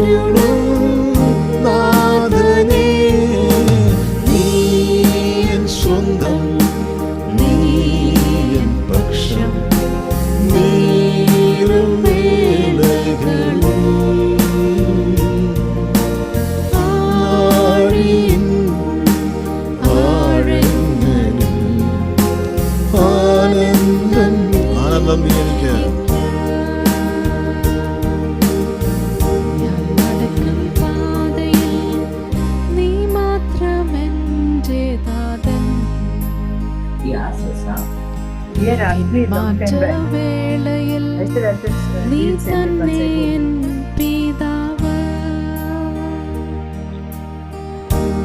അരുളും നാഥനേ, നീ എൻ സ്വന്തം, നീ എൻ പക്ഷം, നീരും വേളകളും ആഴിയും ആഴങ്ങളിൽ ആനന്ദം. ആനന്ദം നീ എനിക്ക്. ഞാൻ നടക്കും പാതയിൽ നീ മാത്രം എൻ്റെ നാഥൻ. മാറ്റവേളയിൽ നീ തന്നെ എൻ പിതാവ്.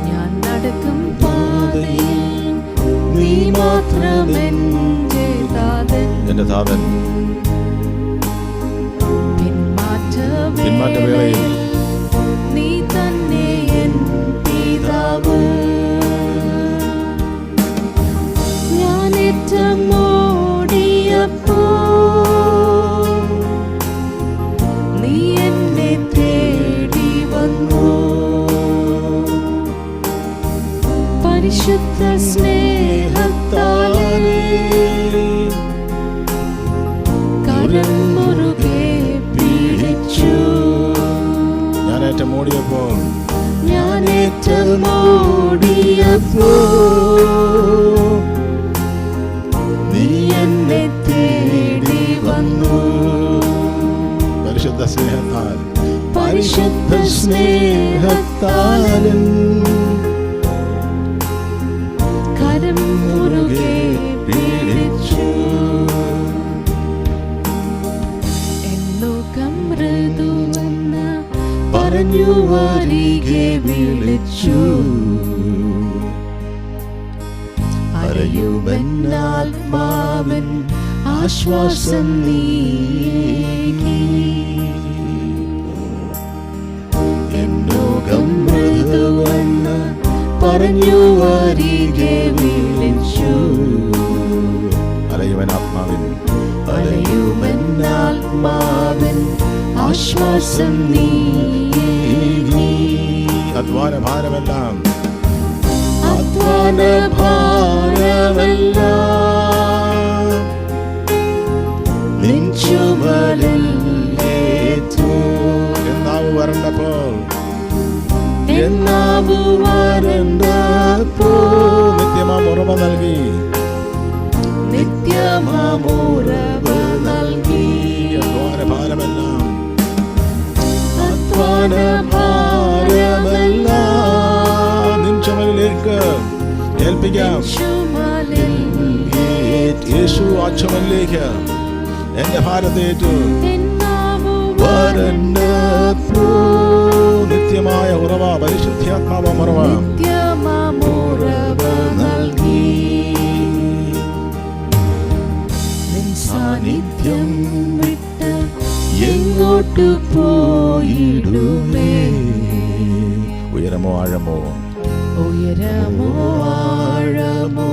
ഞാൻ നടക്കും പാതയിൽ നീ മാത്രം എൻ്റെ നാഥൻ. എൻ്റെ താതൻ പിന്മാറ്റവേളയിൽ നീ തന്നെ എൻ പിതാവ്. ഞാൻ ഏറ്റവും ഓടിയപ്പോ നീ എന്നെ തേടി വന്നു. പരിശുദ്ധ സ്നേഹത്താലേ കരം മുറുകെ പിടിച്ചു. ഞാനേറ്റം ഓടിയപ്പോൾ ഞാനേറ്റം ഓടിയപ്പോ നീ എന്നെ തേടി വന്നു. പരിശുദ്ധ സ്നേഹത്താൽ, പരിശുദ്ധ സ്നേഹത്താലും കരം മുറുകെ പിടിച്ചു. എന്നോകം മൃദുവെന്ന് പറഞ്ഞു അരികെ വിളിച്ചു. അരയുമെന്നാത്മാവൻ ആശ്വാസം നീക്കി. എന്നോകം മൃദുവെന്ന് പറഞ്ഞു അരികെ വിളിച്ചു. അലയുവനാത്മാവിൻ, അലയുമെന്നാത്മാവൻ ആശ്വാസം നീക്കി. അധ്വാന ഭാരമെല്ലാം, അധ്വാന ഭാരമെല്ലാം നിൻ ചുമലിൽ ഏറ്റു. എന്നാവ് വരണ്ടപ്പോൾ, എന്നാവു വരണ്ടപ്പോ നിത്യമാം ഉറവ നൽകി, നിത്യമാമുറവ് നൽകി. അധ്വാന ഭാരമെല്ലാം, അധ്വാന ഭാരമെല്ലാം നിൻ ചുമലിലേക്ക് ഏൽപ്പിക്കാം. ചുമലിൽ യേശു ആ ചുമലിലേക്ക് എന്റെ ഭാരത്തേറ്റു. എന്നാവു വരണ്ടപ്പോ നിത്യമായ ഉറവ, പരിശുദ്ധാത്മാവ ഉറവ, നിത്യമാമുറവ് നൽകി. നിൻ സാന്നിധ്യം വിട്ട് എങ്ങോട്ടു പോയിടുമേ. ഉയരമോ ആഴമോ, ഉയരമോ ആഴമോ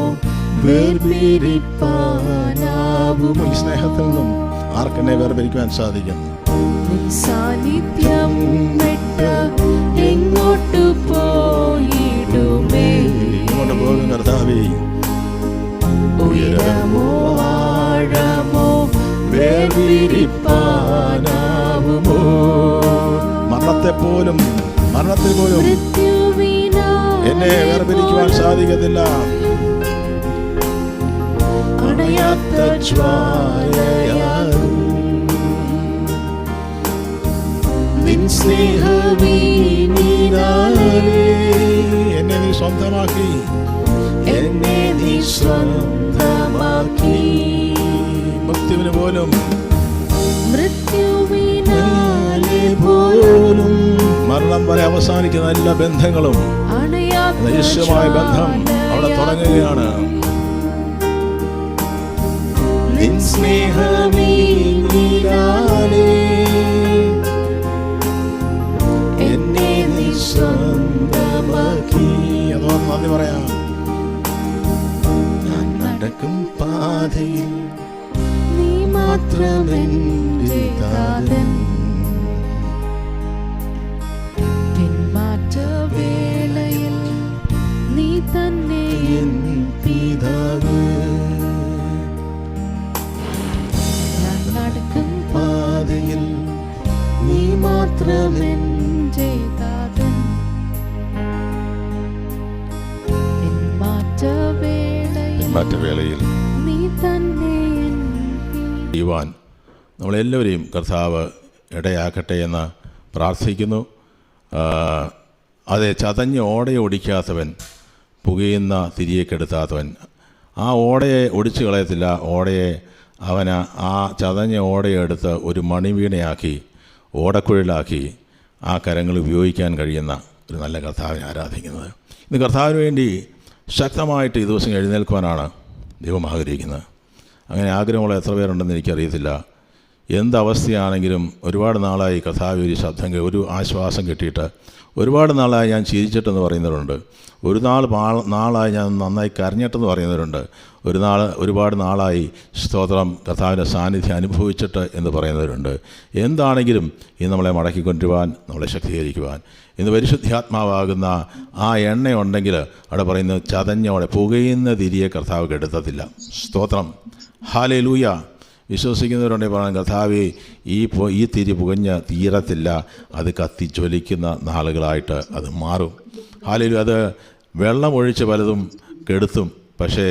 വേർപിരിപ്പാനാവുമോ. ഈ സ്നേഹത്തിൽ നിന്നും ആർക്കെന്നെ വേർപിരിക്കുവാൻ സാധിക്കും? നിൻ സാന്നിധ്യം വിട്ട് എങ്ങോട്ടു പോയിടുമേ. ഇങ്ങോട്ട് പോകും കർത്താവേ. ഉയരമോ ആഴമോ വേർപിരിപ്പാനാവുമോ. മരണത്തിൽ പോലും എന്നെ വേർപിരിക്കുവാൻ സാധിക്കത്തില്ല. അണയാത്ത ജ്വാലയാകും നിൻ സ്നേഹവീനാലേ എന്നെ നീ സ്വന്തമാക്കി, എന്നെ നീ സ്വന്തമാക്കി. മൃത്യുവിന് പോലും, മൃത്യുവിനാലെ പോലും മരണം വരെ അവസാനിക്കുന്ന എല്ലാ ബന്ധങ്ങളും, അണയാത്ത യേശുവുമായ ബന്ധം അവിടെ തുടങ്ങുകയാണ്. നിൻ സ്നേഹവീനാലേ എന്നെ നീ സ്വന്തമാക്കി. അതോ നന്ദി പറയാം. ഞാൻ നടക്കും പാതയിൽ നീ മാത്രം എൻ്റെ താതൻ. പിതാവ്. ഞാൻ നടക്കും പാതയിൽ നീ മാത്രമെൻ ചെയ്താതൻ മാറ്റവേളയിൽ നീ തന്നെ ചെയ്യുവാൻ നമ്മളെല്ലാവരെയും കർത്താവ് ഇടയാക്കട്ടെ എന്ന് പ്രാർത്ഥിക്കുന്നു. അതെ, ചതഞ്ഞ ഓടയെ ഒടിക്കാത്തവൻ, പുകയുന്ന തിരിയെ കെടുത്താത്തവൻ. ആ ഓടയെ ഒടിച്ചു കളയത്തില്ല. ഓടയെ അവന് ആ ചതഞ്ഞ ഓടയെ എടുത്ത് ഒരു മണിവീണയാക്കി ഓടക്കുഴലാക്കി ആ കരങ്ങൾ ഉപയോഗിക്കാൻ കഴിയുന്ന ഒരു നല്ല കർത്താവിനെ ആരാധിക്കുന്നത്. ഇന്ന് കർത്താവിന് വേണ്ടി ശക്തമായിട്ട് ഈ ദിവസം എഴുന്നേൽക്കുവാനാണ് ദൈവം ആഗ്രഹിക്കുന്നത്. അങ്ങനെ ആഗ്രഹമുള്ള എത്ര പേരുണ്ടെന്ന് എനിക്കറിയത്തില്ല. എന്തവസ്ഥയാണെങ്കിലും ഒരുപാട് നാളായി കർത്താവ് ഒരു ശബ്ദം, ഒരു ആശ്വാസം കിട്ടിയിട്ട് ഒരുപാട് നാളായി ഞാൻ ചിരിച്ചിട്ടെന്ന് പറയുന്നവരുണ്ട്. നാളായി ഞാൻ നന്നായി കരഞ്ഞിട്ടെന്ന് പറയുന്നവരുണ്ട്. ഒരുപാട് നാളായി സ്തോത്രം കർത്താവിൻ്റെ സാന്നിധ്യം അനുഭവിച്ചിട്ട് എന്ന് പറയുന്നവരുണ്ട്. എന്താണെങ്കിലും ഇന്ന് നമ്മളെ മടക്കിക്കൊണ്ടുവരുവാൻ, നമ്മളെ ശക്തീകരിക്കുവാൻ ഇന്ന് പരിശുദ്ധാത്മാവാകുന്ന ആ എണ്ണയുണ്ടെങ്കിൽ അവിടെ പറയുന്നത് ചതഞ്ഞോടെ പുകയുന്ന തിരിയെ കർത്താവ് കെടുത്തത്തില്ല. സ്തോത്രം, ഹല്ലേലൂയ. വിശ്വസിക്കുന്നവരുണ്ടെങ്കിൽ പറയാൻ, കർത്താവേ ഈ തിരി പുകഞ്ഞ് തീരത്തില്ല, അത് കത്തിജ്വലിക്കുന്ന നാളുകളായിട്ട് അത് മാറും. ഹല്ലേലൂയ. അത് വെള്ളമൊഴിച്ച് പലതും കെടുത്തും, പക്ഷേ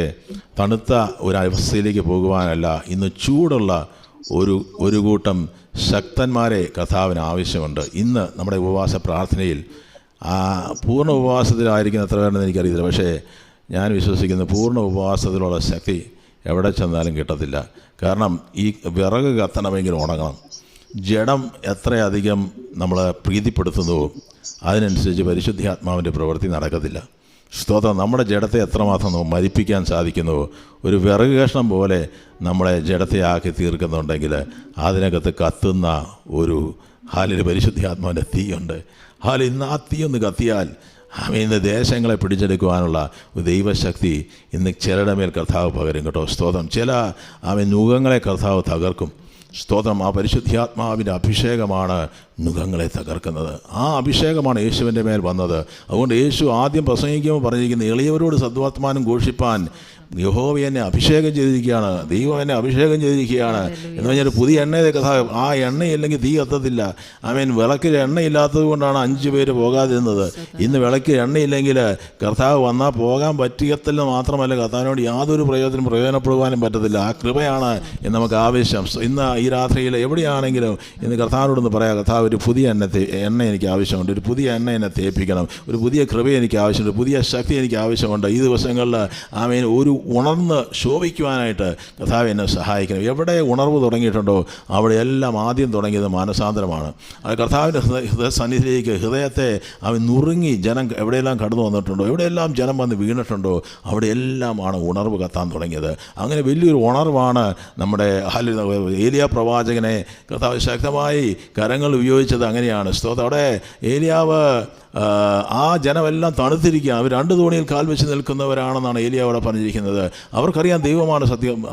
തണുത്ത ഒരവസ്ഥയിലേക്ക് പോകുവാനല്ല, ഇന്ന് ചൂടുള്ള ഒരു കൂട്ടം ശക്തന്മാരെ കർത്താവിന് ആവശ്യമുണ്ട്. ഇന്ന് നമ്മുടെ ഉപവാസ പ്രാർത്ഥനയിൽ പൂർണ്ണ ഉപവാസത്തിലായിരിക്കുന്ന എത്ര പേരെന്ന് എനിക്കറിയില്ല, പക്ഷേ ഞാൻ വിശ്വസിക്കുന്ന പൂർണ്ണ ഉപവാസത്തിലുള്ള ശക്തി എവിടെ ചെന്നാലും കിട്ടത്തില്ല. കാരണം ഈ വിറക് കത്തണമെങ്കിൽ ഉണങ്ങണം. ജഡം എത്രയധികം നമ്മൾ പ്രീതിപ്പെടുത്തുന്നുവോ അതിനനുസരിച്ച് പരിശുദ്ധാത്മാവിൻ്റെ പ്രവൃത്തി നടക്കത്തില്ല. സ്തോത്രം. നമ്മുടെ ജഡത്തെ എത്രമാത്രം മരിപ്പിക്കാൻ സാധിക്കുന്നുവോ, ഒരു വിറക് കഷ്ണം പോലെ നമ്മളെ ജഡത്തെ ആക്കി തീർക്കുന്നുണ്ടെങ്കിൽ അതിനകത്ത് കത്തുന്ന ഒരു പരിശുദ്ധാത്മാവിൻ്റെ തീയുണ്ട്. ഇന്ന് ആ തീയൊന്ന് കത്തിയാൽ ഇന്ന് ദേശങ്ങളെ പിടിച്ചെടുക്കുവാനുള്ള ദൈവശക്തി ഇന്ന് ചിലരുടെ മേൽ കർത്താവ് പകരും കേട്ടോ. സ്തോത്രം. ചില നുഖങ്ങളെ കർത്താവ് തകർക്കും. സ്തോത്രം. ആ പരിശുദ്ധാത്മാവിൻ്റെ അഭിഷേകമാണ് നുഖങ്ങളെ തകർക്കുന്നത്. ആ അഭിഷേകമാണ് യേശുവിൻ്റെ മേൽ വന്നത്. അതുകൊണ്ട് യേശു ആദ്യം പ്രസംഗിക്കുമ്പോൾ പറഞ്ഞിരിക്കുന്നത്, എളിയവരോട് സദ്വർത്തമാനം ഘോഷിപ്പാൻ യഹോവ എന്നെ അഭിഷേകം ചെയ്തിരിക്കുകയാണ്, ദൈവം എന്നെ അഭിഷേകം ചെയ്തിരിക്കുകയാണ് എന്ന് പറഞ്ഞാൽ പുതിയ എണ്ണയുടെ കഥ. ആ എണ്ണയില്ലെങ്കിൽ തീ കത്തത്തില്ല. വിളക്കിൽ എണ്ണയില്ലാത്തത് കൊണ്ടാണ് 5 പേര് പോകാതിരുന്നത്. ഇന്ന് വിളക്കിൽ എണ്ണയില്ലെങ്കിൽ കർത്താവ് വന്നാൽ പോകാൻ പറ്റിയത്തില്ല. മാത്രമല്ല കർത്താവിനോട് യാതൊരു പ്രയോജനപ്പെടുവാനും പറ്റത്തില്ല. ആ കൃപയാണ് ഇന്ന് നമുക്ക് ആവശ്യം. ഇന്ന് ഈ രാത്രിയിൽ എവിടെയാണെങ്കിലും ഇന്ന് കർത്താവിനോടൊന്ന് പറയാം, കർത്താവ് ഒരു പുതിയ എണ്ണ എനിക്ക് ആവശ്യമുണ്ട്, ഒരു പുതിയ എണ്ണ എന്നെ തേപ്പിക്കണം, ഒരു പുതിയ കൃപ എനിക്ക് ആവശ്യമുണ്ട്, പുതിയ ശക്തി എനിക്ക് ആവശ്യമുണ്ട്. ഈ ദിവസങ്ങളിൽ ഒരു ഉണർന്ന് ശോഭിക്കുവാനായിട്ട് കർത്താവ് എന്നെ സഹായിക്കണം. എവിടെ ഉണർവ് തുടങ്ങിയിട്ടുണ്ടോ അവിടെയെല്ലാം ആദ്യം തുടങ്ങിയത് മാനസാന്തരമാണ്. അത് കർത്താവിൻ്റെ സന്നിധിയിലേക്ക് ഹൃദയത്തെ നുറുങ്ങി ജനം എവിടെയെല്ലാം കടന്നു വന്നിട്ടുണ്ടോ, എവിടെയെല്ലാം ജനം വന്ന് വീണിട്ടുണ്ടോ അവിടെയെല്ലാമാണ് ഉണർവ് കത്താൻ തുടങ്ങിയത്. അങ്ങനെ വലിയൊരു ഉണർവാണ് നമ്മുടെ ഏലിയ പ്രവാചകനെ കർത്താവ് ശക്തമായി കരങ്ങൾ ഉപയോഗിച്ചത്. അങ്ങനെയാണ്. സ്തോത്രം. അവിടെ ഏലിയാവ് ആ ജനമെല്ലാം തണുത്തിരിക്കുക. അവർ 2 തോണിയിൽ കാൽ വെച്ച് നിൽക്കുന്നവരാണെന്നാണ് ഏലിയ അവിടെ പറഞ്ഞിരിക്കുന്നത്. അവർക്കറിയാം ദൈവമാണ്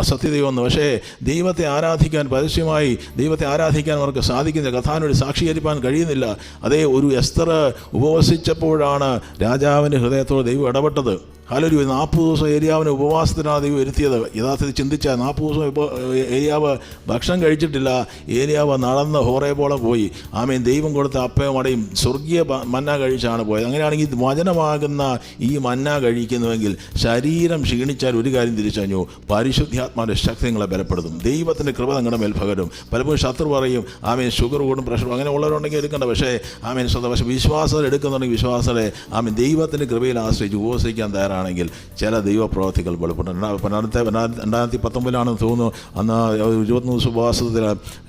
സത്യദൈവം എന്ന്. പക്ഷേ ദൈവത്തെ ആരാധിക്കാൻ, പരസ്യമായി ദൈവത്തെ ആരാധിക്കാൻ അവർക്ക് സാധിക്കുന്നില്ല. കർത്താവിനോട് സാക്ഷീകരിക്കാൻ കഴിയുന്നില്ല. അതേ, ഒരു എസ്തർ ഉപവസിച്ചപ്പോഴാണ് രാജാവിൻ്റെ ഹൃദയത്തോട് ദൈവം ഇടപെട്ടത്. 40 ദിവസം ഏലിയാവിന് ഉപവാസത്തിനാണ് ദൈവം ഇരുത്തിയത്. യഥാർത്ഥത്തിൽ ചിന്തിച്ച 40 ദിവസം ഏലിയാവ് ഭക്ഷണം കഴിച്ചിട്ടില്ല. ഏലിയാവ് നടന്ന് ഹോറേബോളം പോയി. ദൈവം കൊടുത്ത അപ്പയും അടയും സ്വർഗീയ മന്ന കഴിച്ചാണ് പോയത്. അങ്ങനെയാണെങ്കിൽ വചനമാകുന്ന ഈ മന്ന കഴിക്കുന്നുവെങ്കിൽ ശരീരം ക്ഷീണിച്ചാൽ ഒരു കാര്യം തിരിച്ചറിഞ്ഞു, പരിശുദ്ധാത്മാവിൻ്റെ ശക്തി നിങ്ങളെ ബലപ്പെടുത്തും. ദൈവത്തിൻ്റെ കൃപ നിങ്ങളുടെ മേൽ പകരും. പലപ്പോഴും ശത്രു പറയും ഷുഗർ കൂടും, പ്രഷർ അങ്ങനെ ഉള്ളവരുണ്ടെങ്കിൽ എടുക്കേണ്ട. പക്ഷേ പക്ഷേ വിശ്വാസം എടുക്കുന്നുണ്ടെങ്കിൽ വിശ്വാസത്തെ ദൈവത്തിൻ്റെ കൃപയിൽ ആശ്രയിച്ച് ഉപവസിക്കാൻ തയ്യാറാണെങ്കിൽ ചില ദൈവപ്രവർത്തികൾ വെളിപ്പെടും. 2019 തോന്നുന്നു, അന്ന് 21 ദിവസം ഉപവാസത്തിൽ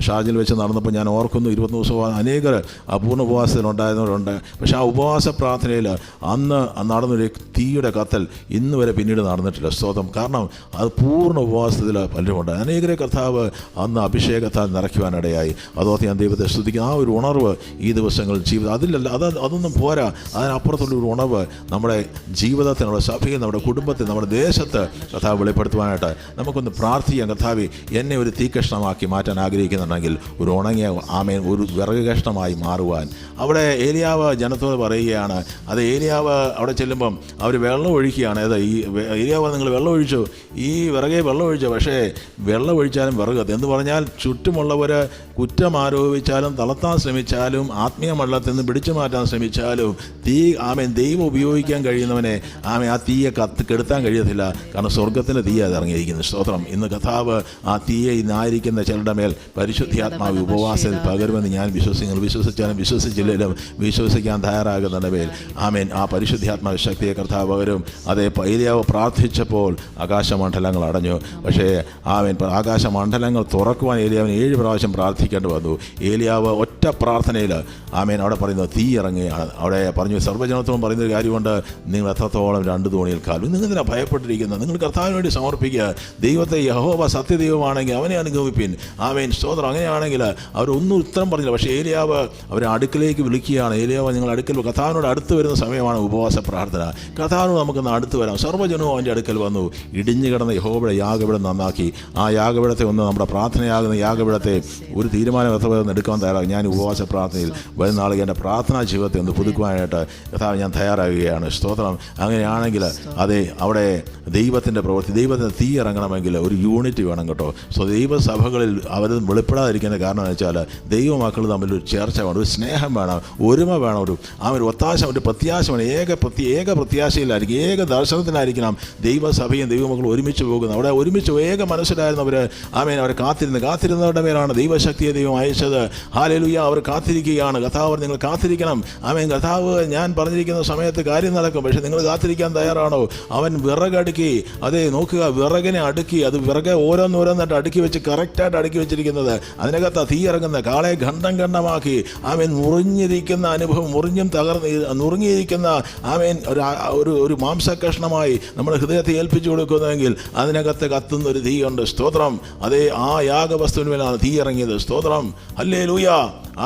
ഷാർജയിൽ വെച്ച് നടന്നപ്പോൾ ഞാൻ ഓർക്കുന്നു, 21 ദിവസം അനേകർ അപൂർണ്ണ ഉപവാസത്തിലുണ്ടായിരുന്നവരുണ്ട്. പക്ഷേ ആ ഉപവാസ പ്രാർത്ഥനയിൽ അന്ന് നടന്നൊരു തീയുടെ കത്തൽ ഇന്ന് വരെ പിന്നീട് നടന്നിട്ടില്ല. സ്തോത്രം. കാരണം അത് പൂർണ്ണ ഉപവാസത്തിൽ പലരുമുണ്ട്. അനേകരെ കർത്താവ് അന്ന് അഭിഷേകത്താൽ നിറയ്ക്കുവാനിടയായി. അതോർത്ത് ഞാൻ ദൈവത്തെ സ്തുതിക്കുന്ന ആ ഒരു ഉണർവ് ഈ ദിവസങ്ങളിൽ ജീവിതം അതൊന്നും പോരാ. അതിനപ്പുറത്തുള്ള ഒരു ഉണർവ് നമ്മുടെ ജീവിതത്തിനുള്ള സഭയിൽ, നമ്മുടെ കുടുംബത്തിൽ, നമ്മുടെ ദേശത്ത് കർത്താവ് വെളിപ്പെടുത്തുവാനായിട്ട് നമുക്കൊന്ന് പ്രാർത്ഥിക്കാം. കർത്താവ് എന്നെ ഒരു തീക്കഷ്ണമാക്കി മാറ്റാൻ ആഗ്രഹിക്കുന്നുണ്ടെങ്കിൽ ഒരു ഉണങ്ങിയ ആമേൻ ഒരു വിറക് കഷ്ണമായി മാറുവാൻ. അവിടെ ഏലിയാവ് ജനത്തോട് പറയുകയാണ്. അത് ഏലിയാവ് അവിടെ ചെല്ലുമ്പം അവർ വെള്ളം ഒഴിക്കുകയാണ്. ഈ ഏലിയാവ് നിങ്ങൾ വെള്ളം ഒഴിച്ചു, ഈ വിറകെ വെള്ളം ഒഴിച്ചു, പക്ഷേ വെള്ളം ഒഴിച്ചാലും വിറക് എന്ന് പറഞ്ഞാൽ ചുറ്റുമുള്ളവർ കുറ്റം ആരോപിച്ചാലും തളർത്താൻ ശ്രമിച്ചാലും ആത്മീയ മണ്ഡലത്തിൽ നിന്ന് പിടിച്ചു മാറ്റാൻ ശ്രമിച്ചാലും ആമേൻ ദൈവം ഉപയോഗിക്കാൻ കഴിയുന്നവനെ ആമേൻ ആ തീയെ കെടുത്താൻ കഴിയത്തില്ല. കാരണം സ്വർഗത്തിൻ്റെ തീ അത് ഇറങ്ങിയിരിക്കുന്നു. സ്തോത്രം. ഇന്ന് കർത്താവ് ആ തീയെ ഇന്നായിരിക്കുന്ന ചിലരുടെ മേൽ പരിശുദ്ധാത്മാവ് ഉപവാസത്തിൽ പകരുമെന്ന് ഞാൻ വിശ്വസിച്ചാലും വിശ്വസിച്ചില്ലെങ്കിലും വിശ്വസിക്കാൻ തയ്യാറാകുന്നതിൻ്റെ മേൽ ആമേൻ ആ പരിശുദ്ധാത്മാവ് ശക്തിയെ കർത്താവ് പകരും. അതേ ഏലിയാവ് പ്രാർത്ഥിച്ചപ്പോൾ ആകാശമണ്ഡലങ്ങൾ അടഞ്ഞു. പക്ഷേ ആമേൻ ആകാശമണ്ഡലങ്ങൾ തുറക്കുവാൻ ഏലിയാവിന് 7 പ്രാവശ്യം പ്രാർത്ഥിക്കേണ്ടി വന്നു. ഏലിയാവ് ഒറ്റ പ്രാർത്ഥനയിൽ ആമേൻ അവിടെ പറയുന്നത് തീ ഇറങ്ങുകയാണ്. അവിടെ പറഞ്ഞു സർവ്വജനത്തോളം പറയുന്നൊരു കാര്യമുണ്ട്, നിങ്ങൾ എത്രത്തോളം 2 തോണിയിൽ കാലും. നിങ്ങൾ എന്തിനാണ് ഭയപ്പെട്ടിരിക്കുന്നത്? നിങ്ങൾ കർത്താവിന് വേണ്ടി സമർപ്പിക്കുക. ദൈവത്തെ യഹോവ സത്യദൈവമാണെങ്കിൽ അവനെ അനുഗമിപ്പിൻ. ആമേൻ സ്തോത്രം. അങ്ങനെയാണെങ്കിൽ അവരൊന്നും ഉത്തരം പറഞ്ഞില്ല. പക്ഷേ ഏലിയാവ് അവരെ അടുക്കിലേക്ക് വിളിക്കുകയാണ്. ഏലിയാവ് നിങ്ങൾ അടുക്കൽ കർത്താവിനോട് അടുത്ത് വരുന്ന സമയമാണ് ഉപവാസ പ്രാർത്ഥന. കർത്താവിനോട് നമുക്കൊന്ന് അടുത്ത് വരാം. സർവ്വജനവും അവൻ്റെ അടുക്കൽ വന്നു. ഇടിഞ്ഞു കിടന്ന യഹോവയുടെ യാഗപീഠം നന്നാക്കി ആ യാഗപീഠത്തെ ഒന്ന് നമ്മുടെ പ്രാർത്ഥനയാകുന്ന യാഗപീഠത്തെ ഒരു തീരുമാനം എത്ര എടുക്കാൻ തയ്യാറാകും. ഞാൻ ഉപവാസ പ്രാർത്ഥനയിൽ വരുന്ന നാളുകൾ എൻ്റെ പ്രാർത്ഥനാ ജീവിതത്തെ ഒന്ന് പുതുക്കുവാനായിട്ട് കർത്താവ് ഞാൻ തയ്യാറാകുകയാണ്. സ്തോത്രം. അങ്ങനെയാണെങ്കിൽ അതെ അവിടെ ദൈവത്തിൻ്റെ പ്രവൃത്തി, ദൈവത്തിൻ്റെ തീ ഇറങ്ങണമെങ്കിൽ ഒരു യൂണിറ്റ് വേണം കേട്ടോ. സോ ദൈവസഭകളിൽ അവർ വെളിപ്പെടാതിരിക്കുന്ന കാരണം എന്ന് വെച്ചാൽ ദൈവമക്കൾ തമ്മിൽ ഒരു ചേർച്ച വേണം, ഒരു സ്നേഹം വേണം, ഒരുമ വേണം, ഒരു ഒത്താശ, ഒരു പ്രത്യാശ വേണം. ഏക പ്രത്യാശയിലായിരിക്കും, ഏക ദർശനത്തിലായിരിക്കണം ദൈവസഭയും ദൈവമക്കളും ഒരുമിച്ച് പോകുന്നത്. അവിടെ ഒരുമിച്ച് ഏക മനസ്സിലായിരുന്നവർ ആമേൻ അവരെ കാത്തിരുന്നവരുടെ മേലാണ് ദൈവശക്തിയെ ദൈവം അയച്ചത്. ഹല്ലേലൂയ. അവർ കാത്തിരിക്കുകയാണ്. കർത്താവ് നിങ്ങൾ കാത്തിരിക്കണം. ആമേൻ. കർത്താവ് ഞാൻ പറഞ്ഞിരിക്കുന്ന സമയത്ത് കാര്യം നടക്കും. പക്ഷേ നിങ്ങൾ കാത്തിരിക്കാൻ തയ്യാറാണോ? അവൻ വിറകടുക്കി, അതെ നോക്കുക, വിറകിനെ അടുക്കി, അത് വിറകെ ഓരോന്നോരോന്നായിട്ട് അടുക്കി വെച്ച് കറക്റ്റായിട്ട് അടുക്കി വെച്ചിരിക്കുന്നത്. അതിനകത്ത് തീ ഇറങ്ങുന്ന കാളെ ഖണ്ഡമാക്കി ആമേൻ മുറിഞ്ഞിരിക്കുന്ന അനുഭവം, നുറുങ്ങിയിരിക്കുന്ന ആമേൻ ഒരു മാംസകഷ്ണമായി നമ്മുടെ ഹൃദയത്തെ ഏൽപ്പിച്ചു കൊടുക്കുന്നുവെങ്കിൽ അതിനകത്ത് കത്തുന്ന ഒരു തീയുണ്ട്. സ്തോത്രം. അതേ ആ യാഗവസ്തുവിന് മേലാണ് തീ ഇറങ്ങിയത്. സ്തോത്രം. ഹല്ലേലൂയ.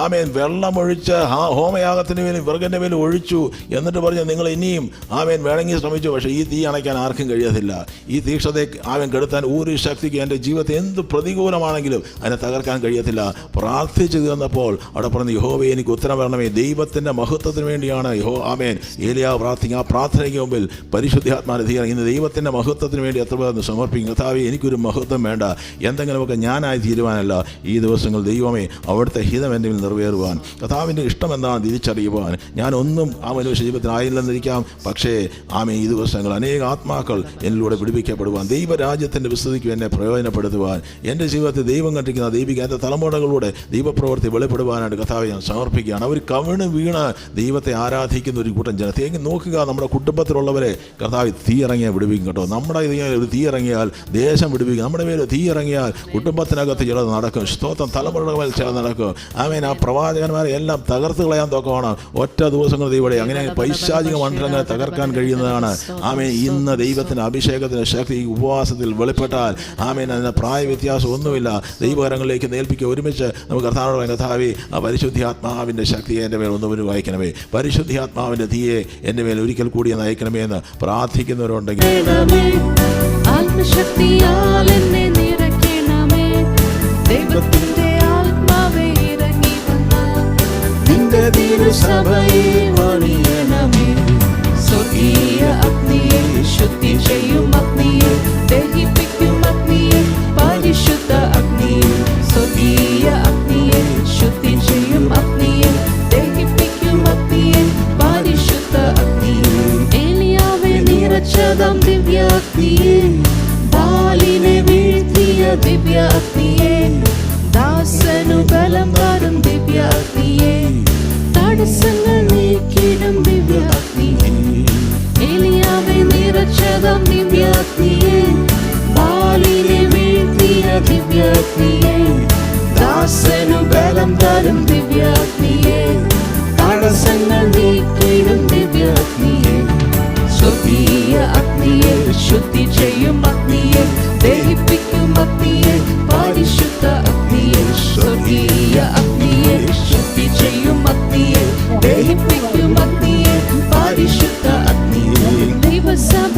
ആമേൻ. വെള്ളമൊഴിച്ച് ഹോമയാഗത്തിന് മേലും വിറകിൻ്റെ മേലും ഒഴിച്ചു. എന്നിട്ട് പറഞ്ഞു നിങ്ങൾ ഇനിയും ആമേൻ വേണമെങ്കിൽ ശ്രമിച്ചു, പക്ഷേ ഈ തീ അണയ്ക്കാൻ ആർക്കും കഴിയത്തില്ല. ഈ തീക്ഷണത്തെ ആമേൻ കെടുത്താൻ ഒരു ശക്തിക്ക് എൻ്റെ ജീവിതത്തെ എന്ത് പ്രതികൂലമാണെങ്കിലും അതിനെ തകർക്കാൻ കഴിയത്തില്ല. പ്രാർത്ഥിച്ചു തീർന്നപ്പോൾ അവിടെ പറഞ്ഞു യഹോവേ എനിക്ക് ഉത്തരം വരണമേ. ദൈവത്തിൻ്റെ മഹത്വത്തിന് വേണ്ടിയാണ് ആമേൻ ഏലിയാവ് പ്രാർത്ഥിക്കുക. ആ പ്രാർത്ഥനയ്ക്ക് മുമ്പിൽ പരിശുദ്ധാത്മാവിനെ തീ ഇറങ്ങി. ഇന്ന് ദൈവത്തിൻ്റെ മഹത്വത്തിന് വേണ്ടി എത്ര പേർ സമർപ്പിക്കും. കർത്താവേ എനിക്കൊരു മഹത്വം വേണ്ട, എന്തെങ്കിലുമൊക്കെ ഞാനായി തീരുവാനല്ല. ഈ ദിവസങ്ങൾ ദൈവമേ അവിടുത്തെ ഹിതം എൻ്റെ നിറവേറുവാൻ, കർത്താവിൻ്റെ ഇഷ്ടം എന്താണെന്ന് തിരിച്ചറിയുവാൻ. ഞാനൊന്നും ആ മനുഷ്യ ജീവിതത്തിനായില്ലെന്നിരിക്കാം, പക്ഷേ ആമേ ഈ ദിവസങ്ങൾ അനേക ആത്മാക്കൾ എന്നിലൂടെ പിടിപ്പിക്കപ്പെടുവാൻ, ദൈവരാജ്യത്തിൻ്റെ വിസ്തൃതിക്ക് എന്നെ പ്രയോജനപ്പെടുത്തുവാൻ, എൻ്റെ ജീവിതത്തിൽ ദൈവം കണ്ടിരിക്കുന്ന ദൈവിക എൻ്റെ തലമുറകളിലൂടെ ദൈവപ്രവൃത്തി വെളിപ്പെടുവാനായിട്ട് കർത്താവെ ഞാൻ സമർപ്പിക്കുകയാണ്. അവർ കവിണ് വീണ് ദൈവത്തെ ആരാധിക്കുന്ന ഒരു കൂട്ടം ജനത്തെ നോക്കുക. നമ്മുടെ കുടുംബത്തിലുള്ളവരെ കർത്താവ് തീ ഇറങ്ങിയാൽ വിടുവിക്കും കേട്ടോ. നമ്മുടെ ഒരു തീ ഇറങ്ങിയാൽ ദേശം വിടുവിക്കും. നമ്മുടെ മേൽ തീ ഇറങ്ങിയാൽ കുടുംബത്തിനകത്ത് ചിലത് നടക്കും. സ്തോത്രം. തലമുറകളുടെ മേൽ ചിലത് നടക്കും. ആമേൻ. ആ പ്രവാചകന്മാരെ എല്ലാം തകർത്ത് കളയാൻ തൊക്കമാണ് ഒറ്റ ദിവസങ്ങൾ ദൈവം. അങ്ങനെ പൈശാചിക മണ്ഡലങ്ങളെ തകർക്കാൻ കഴിയുന്നതാണ്. ആമേൻ. ഇന്ന് ദൈവത്തിൻ്റെ അഭിഷേകത്തിൻ്റെ ശക്തി ഈ ഉപവാസത്തിൽ വെളിപ്പെട്ടാൽ ആമേൻ അതിന് പ്രായ വ്യത്യാസം ഒന്നുമില്ല. ദൈവകരങ്ങളിലേക്ക് നേൽപ്പിക്കുക. ഒരുമിച്ച് നമുക്ക് കർത്താവിനോട് കർത്താവേ ആ പരിശുദ്ധാത്മാവിൻ്റെ ശക്തിയെ എൻ്റെ മേൽ ഒന്നുപോലും വായിക്കണമേ. പരിശുദ്ധാത്മാവിൻ്റെ തീയെ എൻ്റെ മേൽ ഒരിക്കൽ കൂടി നയിക്കണമേ എന്ന് പ്രാർത്ഥിക്കുന്നവരുണ്ടെങ്കിൽ ആത്മശക്തിയാൽ എന്നെ നിറയ്ക്കണമേ. ദൈവത്തിന്റെ ആത്മാവേ ഇറങ്ങി വന്ന് നിന്റെ തിരുസഭയെ പണിയണമേ. സ്വർഗീയ അഗ്നിയെ ശുദ്ധി ചെയ്യും അഗ്നിയെ ദഹിപ്പിക്കും അഗ്നിയെ പരിശുദ്ധ അഗ്നിയെ സ്വർഗീയ അഗ്നിയെ ശുദ്ധി ചെയ്യും അഗ്നിയെ ദഹിപ്പിക്കും അഗ്നിയെ പരിശുദ്ധ അഗ്നിയെ ഏലിയാവെ നിറച്ചതാം ദിവ്യ അഗ്നിയെ ബാലിനെ വീഴ്ത്തിയ ദിവ്യ അഗ്നിയെ ദാസനു ബലം തരും ദിവ്യ അഗ്നിയെ തടസ്സങ്ങൾ നീക്കിടും ദിവ്യ അഗ്നിയെ ഏലിയാവെ നിറച്ചതാം ദിവ്യ അഗ്നിയെ ബാലിനെ വീഴ്ത്തിയ ദിവ്യ അഗ്നിയെ ദാസനു ബലം തരും ദിവ്യ അഗ്നിയെ തടസ്സങ്ങൾ നീക്കിടും ദിവ്യ അഗ്നിയെ സ്വർഗീയ അഗ്നിയെ ശുദ്ധി ചെയ്യും അഗ്നിയെ ദഹിപ്പിക്കും അഗ്നിയെ പരിശുദ്ധ അഗ്നിയെ സ്വർഗീയ അഗ്നിയെ ശുദ്ധി ചെയ്യും അഗ്നിയെ ദഹിപ്പിക്കും അഗ്നിയെ പരിശുദ്ധ അഗ്നിയെ ദൈവസഭ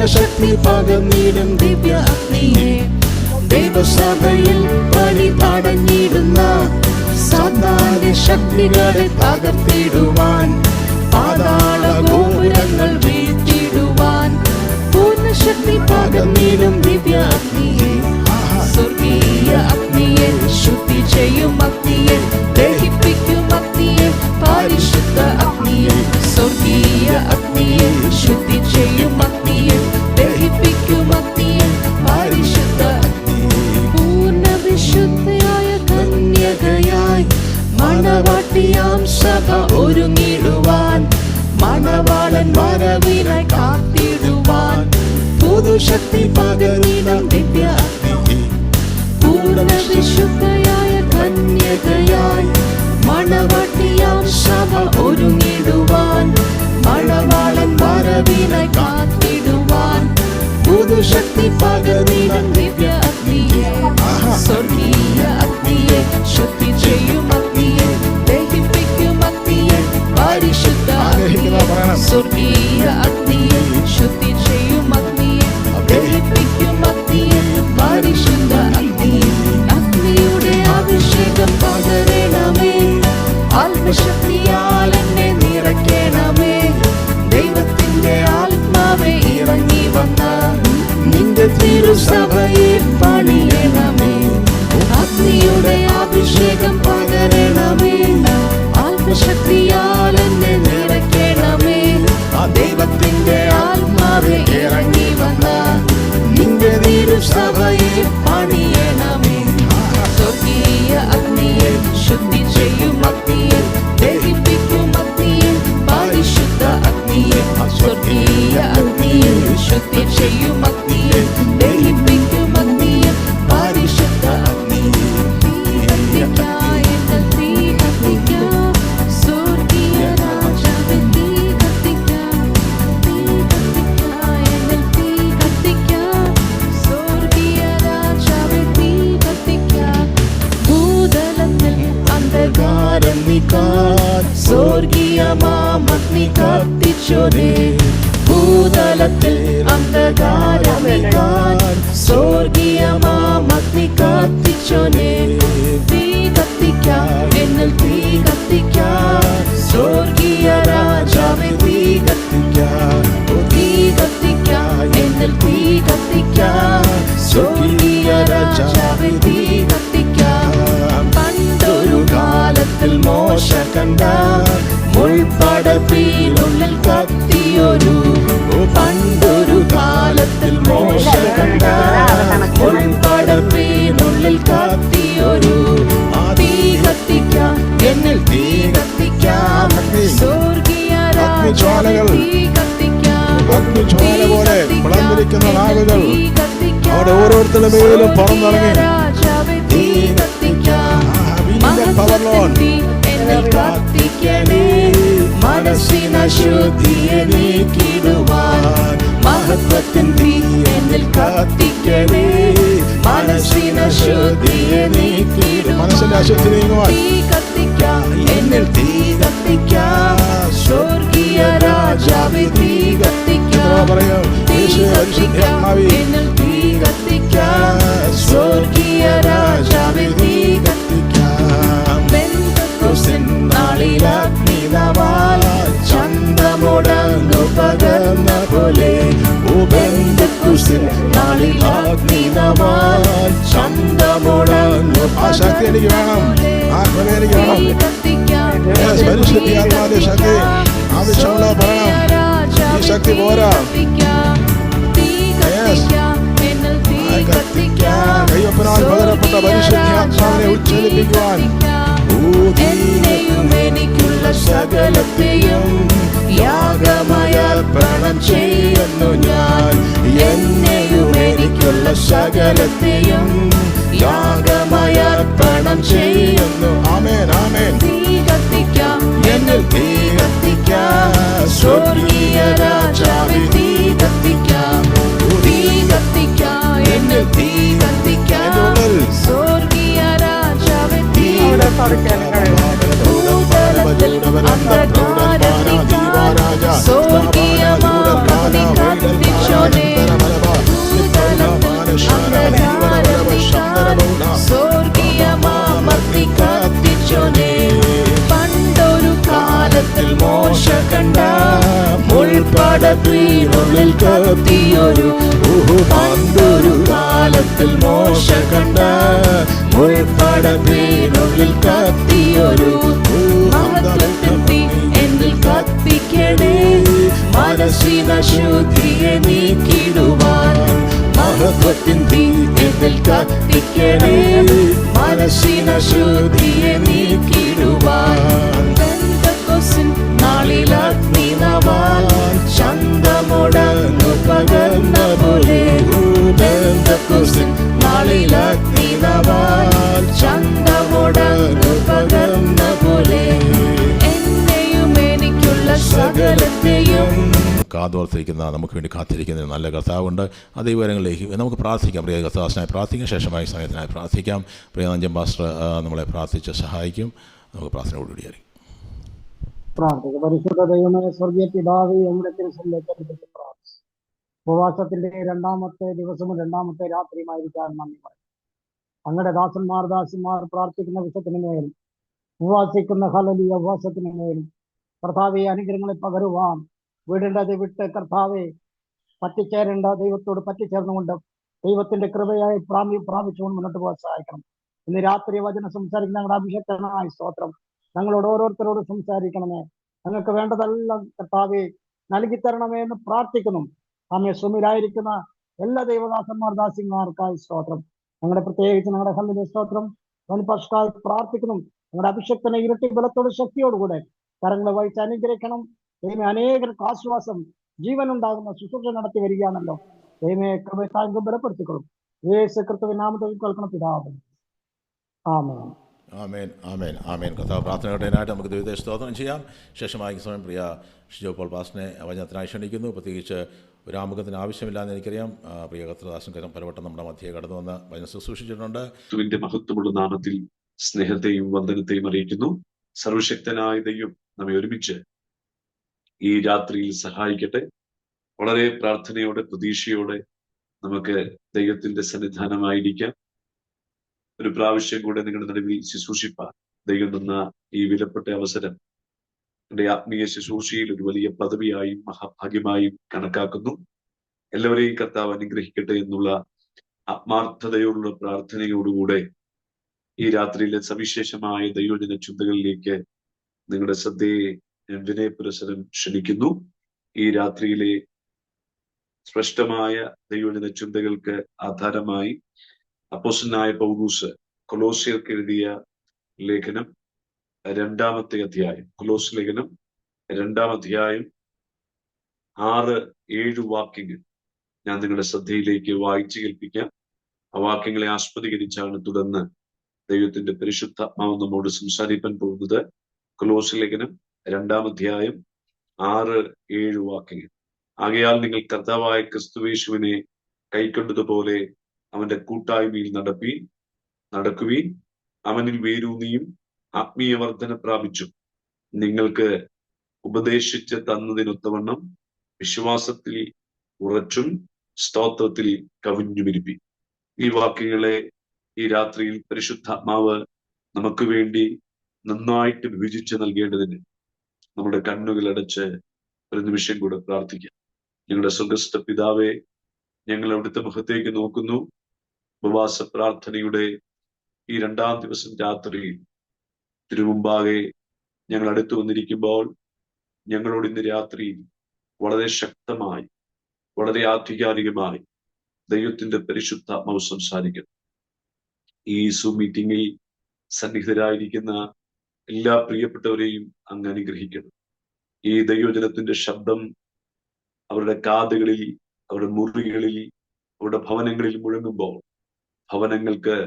പൂർണ്ണശക്തി പകർന്നിടും ദിവ്യ അഗ്നിയെ ദൈവസഭയിൽ പണി തടഞ്ഞിടുന്ന സാത്താന്യ ശക്തികളെ തകർത്തിടുവാൻ പാതാള ഗോപുരങ്ങൾ വീഴ്ത്തിടുവാൻ പൂർണ്ണശക്തി പകർന്നിടും ദിവ്യ അഗ്നിയെ സ്വർഗീയ അഗ്നിയെ ശുദ്ധി ചെയ്യും അഗ്നിയെ ദഹിപ്പിക്കും അഗ്നിയെ പരിശുദ്ധ അഗ്നിയെ സ്വർഗീയ അഗ്നിയെ ശുദ്ധി ചെയ്യും അഗ്നിയെ ദഹിപ്പിക്കും അഗ്നിയെ പരിശുദ്ധ അഗ്നിയെ പൂർണ്ണ വിശുദ്ധയായ കന്യകയായി മണവാട്ടിയാം സഭ ഒരുങ്ങിടുവാൻ മണവാളൻ വരവിനായി കാത്തിടുവാൻ പുതുശക്തി പകർന്നിടും ദിവ്യ അഗ്നിയെ പൂർണ്ണ വിശുദ്ധയായ കന്യകയായി മണവാട്ടിയാം സഭ ഒരുങ്ങിടുവാൻ മണവാളൻ വരവിനായി കാത്തിടുവാൻ പുതുശക്തി പകർന്നിടും ദിവ്യ അഗ്നിയെ സ്വർഗീയ അഗ്നിയെ ശുദ്ധി ചെയ്യും അഗ്നിയെ ദഹിപ്പിക്കും അഗ്നിയെ പരിശുദ്ധ അഗ്നിയെ സ്വർഗീയ അഗ്നിയെ ശുദ്ധി ചെയ്യും അഗ്നിയെ ദഹിപ്പിക്കും അഗ്നിയെ പരിശുദ്ധ അഗ്നിയെ അഗ്നിയുടെ അഭിഷേകം പകരണമേ ആത്മശക്തിയാൽ എന്നെ നിറയ്ക്കണമേ ദൈവത്തിന്റെ ആത്മാവെ ഇറങ്ങി വന്ന നിന്റെ തിരുസഭയെ പണിയണമേ അഗ്നിയുടെ അഭിഷേകം പകരണമേ ആത്മശക്തിയാൽ എന്നെ നിറയ്ക്കണമേ ദൈവത്തിന്റെ ആത്മാവെ ഇറങ്ങി വന്ന നിന്റെ തിരുസഭയെ പണിയണമേ സ്വർഗീയ അഗ്നിയെ ശുദ്ധി ചെയ്യും അഗ്നിയെ ദഹിപ്പിക്കും അഗ്നിയെ പരിശുദ്ധ അഗ്നിയെ സ്വർഗീയ അഗ്നിയെ ശുദ്ധി ചെയ്യും അഗ്നിയെ ദഹിപ്പിക്കും അഗ്നിയെ പരിശുദ്ധ അഗ്നിയെ തീ കത്തിക്കാം സ്വർഗീയ രാജാവേ തീ കത്തിക്കാം തീ കത്തിക്കാം സ്വർഗീയ രാജാവേ തീ കത്തിക്കാം ഭൂതലത്തിൽ അന്ധകാരം നീക്കാൻ സ്വർഗീയമാം അഗ്നി കത്തിച്ചോരേ ഭൂതലത്തിൽ അന്ധകാരം നീക്കാൻ സ്വർഗീയമാം അഗ്നി കത്തിച്ചോരേ തീ കത്തിക്കാം എന്നിൽ തീ കത്തിക്കാം സ്വർഗീയ രാജാവേ തീ കത്തിക്കാം തീ കത്തിക്കാം എന്നിൽ തീ കത്തിക്കാം സ്വർഗീയ രാജാവേ തീ കത്തിക്കാം പണ്ടൊരു കാലത്തിൽ മോശ കണ്ട മുൾപ്പടപ്പിനുള്ളിൽ കത്തിയൊരു പണ്ടൊരു കാലത്തിൽ മോശ കണ്ട മുൾപ്പടപ്പിനുള്ളിൽ കത്തിയൊരു തീ കത്തിക്കാം എന്നിൽ തീ കത്തിക്കാം സ്വർഗീയ രാജാവേ തീ കത്തിക്കാം അഗ്നിജ്വാല പോലെ പിളർന്നിരിക്കുന്ന നാവുകൾ അവിടെ ഓരോരുത്തരുടെ മേലും പറന്നിറങ്ങി രാജാവേ തീ കത്തിക്കാം കത്തിക്കണേ മനസ്സിന ശുദ്ധിയെ നീക്കിടുവാൻ മഹത്വത്തിൻ തീ എന്നിൽ കത്തിക്കണേ മനസ്സിന ശുദ്ധിയെ നീക്കിടുവാൻ മനസ്സിന്റെ അശുദ്ധി നീങ്ങുവാൻ തീ കത്തിക്കാം എന്നിൽ തീ കത്തിക്കാം സ്വർഗീയ രാജാവേ തീ കത്തിക്കാം പറയാം തീ കത്തിക്കാം എന്നിൽ തീ കത്തിക്കാം സ്വർഗീയ രാജാവേ തീ കത്തിക്കാം പെന്തക്കോസ്തിൻ നാളിൽ അഗ്നിനാവാൽ ചന്തമുടങ്ങു പകർന്ന പോലെ പെന്തക്കോസ്തിൻ നാളിൽ അഗ്നിനാവാൽ ചന്തമുടങ്ങു ആ ശക്തി എനിക്ക് വേണം ആ കൃപ എനിക്ക് വേണം കത്തിക്കാം പരിശുദ്ധി ആത്മാവിന്റെ ശക്തി ആവശ്യമുള്ള പറയണം ഈ ശക്തി പോരാ കയ്യൊപ്പനാൽ പകരപ്പെട്ട പരിശുദ്ധി ആത്മാവിനെ ഉച്ചരിപ്പിക്കുവാൻ എന്നെയും എനിക്കുള്ള സകലത്തെയും യാഗമായ അർപ്പണം ചെയ്യുന്നു ഞാൻ എന്നെയും എനിക്കുള്ള സകലത്തെയും യാഗമായ അർപ്പണം ചെയ്യുന്നു ആമേൻ ആമേൻ തീ കത്തിക്കാം എന്നിൽ തീ കത്തിക്കാം സ്വർഗീയ രാജാവേ തീ കത്തിക്കാം തീ കത്തിക്കാം എന്നിൽ തീ കത്തിക്കാം സ്വർഗീയ രാജാവേ തീ ഭൂതലത്തിൽ അന്ധകാരം നീക്കാൻ സ്വർഗീയമാം അഗ്നി കത്തിച്ചോനേ മുൾപടപ്പിനുള്ളിൽ കത്തിയൊരു പണ്ടൊരു കാലത്തിൽ മോശ കണ്ട മുൾപടപ്പിനുള്ളിൽ കത്തിയൊരു മഹത്വത്തിൻ തീ എന്നിൽ കത്തിക്കണേ, മനസ്സിന ശുദ്ധിയെ നീക്കിടുവാൻ. മഹത്വത്തിൻ തീ എന്നിൽ കത്തിക്കണേ, മനസ്സിന ശുദ്ധിയെ നീക്കിടുവാൻ. പെന്തക്കോസ്തിൻ നാളിൽ അഗ്നിനാവാൻ ശബ്ദമുടങ്ങു പകർന്ന പോലെ, പെന്തക്കോസ്തിൻ നാളിൽ അഗ്നിനാവാൻ ശബ്ദമുടങ്ങു പകർന്ന പോലെ, എന്നെയും എനിക്കുള്ള സകലത്തെയും കാതോർത്തിരിക്കുന്ന നമുക്ക് വേണ്ടി കാത്തിരിക്കുന്ന നല്ല കർത്താവുണ്ട്. ആ ദൈവകരങ്ങളിലേക്ക് നമുക്ക് പ്രാർത്ഥിക്കാം. പ്രിയ കർത്താവിനായി പ്രാർത്ഥിക്കാം. ശേഷമായി സമയത്തിനായി പ്രാർത്ഥിക്കാം. പ്രിയ നഞ്ചൻ പാസ്റ്റർ നമ്മളെ പ്രാർത്ഥിച്ച് സഹായിക്കും. നമുക്ക് പ്രാർത്ഥനയോടുകൂടിയായിരിക്കും. പ്രാർത്ഥിക്കുക. പരിശുദ്ധ ദൈവമേ, സ്വർഗീയ പിതാവേ, നമ്മുടെ തിരുസന്നിധിയിലേക്ക് പ്രാർത്ഥിച്ചു. ഉപവാസത്തിന്റെ രണ്ടാമത്തെ ദിവസവും രണ്ടാമത്തെ രാത്രിയുമായിരിക്കാൻ നന്ദി പറയും. അങ്ങയുടെ ദാസന്മാർ പ്രാർത്ഥിക്കുന്ന വിഷയത്തിന് മേലും ഉപവാസിക്കുന്ന ഹല്ലേലൂയ ഉപവാസത്തിന് മേലും കർത്താവെ അനുഗ്രഹങ്ങളെ പകരുവാൻ വീടേണ്ടത് വിട്ട് കർത്താവെ പറ്റിച്ചേരേണ്ട ദൈവത്തോട് പറ്റിച്ചേർന്നുകൊണ്ട് ദൈവത്തിന്റെ കൃപയായി പ്രാപിച്ചുകൊണ്ട് മുന്നോട്ട് പോകാൻ സഹായിക്കണം. ഇന്ന് രാത്രി വചനം സംസാരിക്കുന്ന ഞങ്ങളുടെ അഭിഷേകനായ സ്തോത്രം. ഞങ്ങളോട് ഓരോരുത്തരോട് സംസാരിക്കണമേ. ഞങ്ങൾക്ക് വേണ്ടതെല്ലാം കർത്താവെ നൽകി തരണമേ എന്ന് പ്രാർത്ഥിക്കുന്നു. ആമേ. സുമിരായിരിക്കുന്ന എല്ലാ ദാസിമാർക്കായി സ്തോത്രം. ഞങ്ങളുടെ പ്രത്യേകിച്ച് ഞങ്ങളുടെ ഹല്ലേലൂയ സ്തോത്രം പരിഷ്കായി പ്രാർത്ഥിക്കുന്നു. ഞങ്ങളുടെ അഭിഷേകത്തിനെ ഇരട്ടി ബലത്തോട് ശക്തിയോടുകൂടെ കരങ്ങളെ വഹിച്ച് അനുഗ്രഹിക്കണം. ദൈവമേ, അനേകർക്ക് ആശ്വാസം ജീവനുണ്ടാകുന്ന ശുശ്രൂഷ നടത്തി വരികയാണല്ലോ. ദൈവമേ, കൃപ ബലപ്പെടുത്തിക്കൊള്ളും. യേശു ക്രിസ്തുവിൻ നാമത്തിൽ കേൾക്കണം പിതാവേ. ആമേൻ. ആമേൻ, ആമേൻ, ആമേൻ. കർത്താവ് പ്രാർത്ഥനയോടായിട്ട് നമുക്ക് ദൈവത്തെ സ്തോത്രം ചെയ്യാം. ശേഷമായി സമയം പ്രിയ ഷിജോ പോൾ പാസ്റ്ററിനെ വചനത്തിനായി ക്ഷണിക്കുന്നു. പ്രത്യേകിച്ച് ഒരു ആമുഖത്തിന് ആവശ്യമില്ലാന്ന് എനിക്കറിയാം. പ്രിയ കർത്തദാസൻ പലവട്ടം നമ്മുടെ മധ്യയെ കടന്നു വന്ന് വചനം ശുശ്രൂഷിച്ചിട്ടുണ്ട്. ക്രിസ്തുവിന്റെ മഹത്വമുള്ള നാമത്തിൽ സ്നേഹത്തെയും വന്ദനത്തെയും അറിയിക്കുന്നു. സർവശക്തനായ ദൈവം നമ്മെ ഒരുമിച്ച് ഈ രാത്രിയിൽ സഹായിക്കട്ടെ. വളരെ പ്രാർത്ഥനയോടെ പ്രതീക്ഷയോടെ നമുക്ക് ദൈവത്തിന്റെ സന്നിധാനമായിരിക്കാം. ഒരു പ്രാവശ്യം കൂടെ നിങ്ങളുടെ നടുവിൽ ശുശ്രൂഷിപ്പാൻ ദൈവം തന്ന ഈ വിലപ്പെട്ട അവസരം എന്റെ ആത്മീയ ശുശ്രൂഷയിൽ ഒരു വലിയ പദവിയായും മഹാഭാഗ്യമായും കണക്കാക്കുന്നു. എല്ലാവരെയും കർത്താവ് അനുഗ്രഹിക്കട്ടെ എന്നുള്ള ആത്മാർത്ഥതയോടുള്ള പ്രാർത്ഥനയോടുകൂടെ ഈ രാത്രിയിലെ സവിശേഷമായ ദൈവജന ചിന്തകളിലേക്ക് നിങ്ങളുടെ ശ്രദ്ധയെ ഞാൻ വിനയപുരസരം ക്ഷണിക്കുന്നു. ഈ രാത്രിയിലെ സ്പഷ്ടമായ ദൈവജന ചിന്തകൾക്ക് ആധാരമായി അപ്പോസ്തലനായ പൗലോസ് കൊലോസ്യർക്ക് എഴുതിയ ലേഖനം 2-ാമത്തെ അധ്യായം, കൊലോസ് ലേഖനം 2-ാം അധ്യായം 6-7 വാക്യങ്ങൾ ഞാൻ നിങ്ങളുടെ ശ്രദ്ധയിലേക്ക് വായിച്ചു കേൾപ്പിക്കാം. ആ വാക്യങ്ങളെ ആസ്പദീകരിച്ചാണ് തുടർന്ന് ദൈവത്തിന്റെ പരിശുദ്ധാത്മാവ് നമ്മോട് സംസാരിക്കാൻ പോകുന്നത്. കൊലോസ് ലേഖനം 2-ാം അധ്യായം 6-7 വാക്യങ്ങൾ. ആകയാൽ നിങ്ങൾ കർത്താവായ ക്രിസ്തുയേശുവിനെ കൈക്കൊണ്ടതുപോലെ അവന്റെ കൂട്ടായ്മയിൽ നടക്കുവീൻ. അവനിൽ വേരൂന്നിയും ആത്മീയ വർധന പ്രാപിച്ചും നിങ്ങൾക്ക് ഉപദേശിച്ച് തന്നതിനൊത്തവണ്ണം വിശ്വാസത്തിൽ ഉറച്ചും സ്തോത്രത്തിൽ കവിഞ്ഞുമിരിപ്പി. ഈ വാക്യങ്ങളെ ഈ രാത്രിയിൽ പരിശുദ്ധാത്മാവ് നമുക്ക് വേണ്ടി നന്നായിട്ട് വിഭജിച്ച് നൽകേണ്ടതിന് നമ്മുടെ കണ്ണുകളടച്ച് ഒരു നിമിഷം കൂടെ പ്രാർത്ഥിക്കാം. ഞങ്ങളുടെ സ്വർഗ്ഗസ്ഥ പിതാവേ, ഞങ്ങൾ അവിടുത്തെ മുഖത്തേക്ക് നോക്കുന്നു. ഉപവാസ പ്രാർത്ഥനയുടെ ഈ 2-ാം ദിവസം രാത്രിയിൽ തിരുമുമ്പാകെ ഞങ്ങൾ അടുത്തു വന്നിരിക്കുമ്പോൾ ഞങ്ങളോട് ഇന്ന് രാത്രിയിൽ വളരെ ശക്തമായി, വളരെ ആധികാരികമായി ദൈവത്തിന്റെ പരിശുദ്ധാത്മാവ് സംസാരിക്കുന്നു. ഈ സൂം മീറ്റിംഗിൽ സന്നിഹിതരായിരിക്കുന്ന എല്ലാ പ്രിയപ്പെട്ടവരെയും അങ്ങ് അനുഗ്രഹിക്കണം. ഈ ദൈവജനത്തിന്റെ ശബ്ദം അവരുടെ കാതുകളിൽ, അവരുടെ മുറികളിൽ, അവരുടെ ഭവനങ്ങളിൽ മുഴങ്ങുമ്പോൾ ഭവനങ്ങൾക്ക്,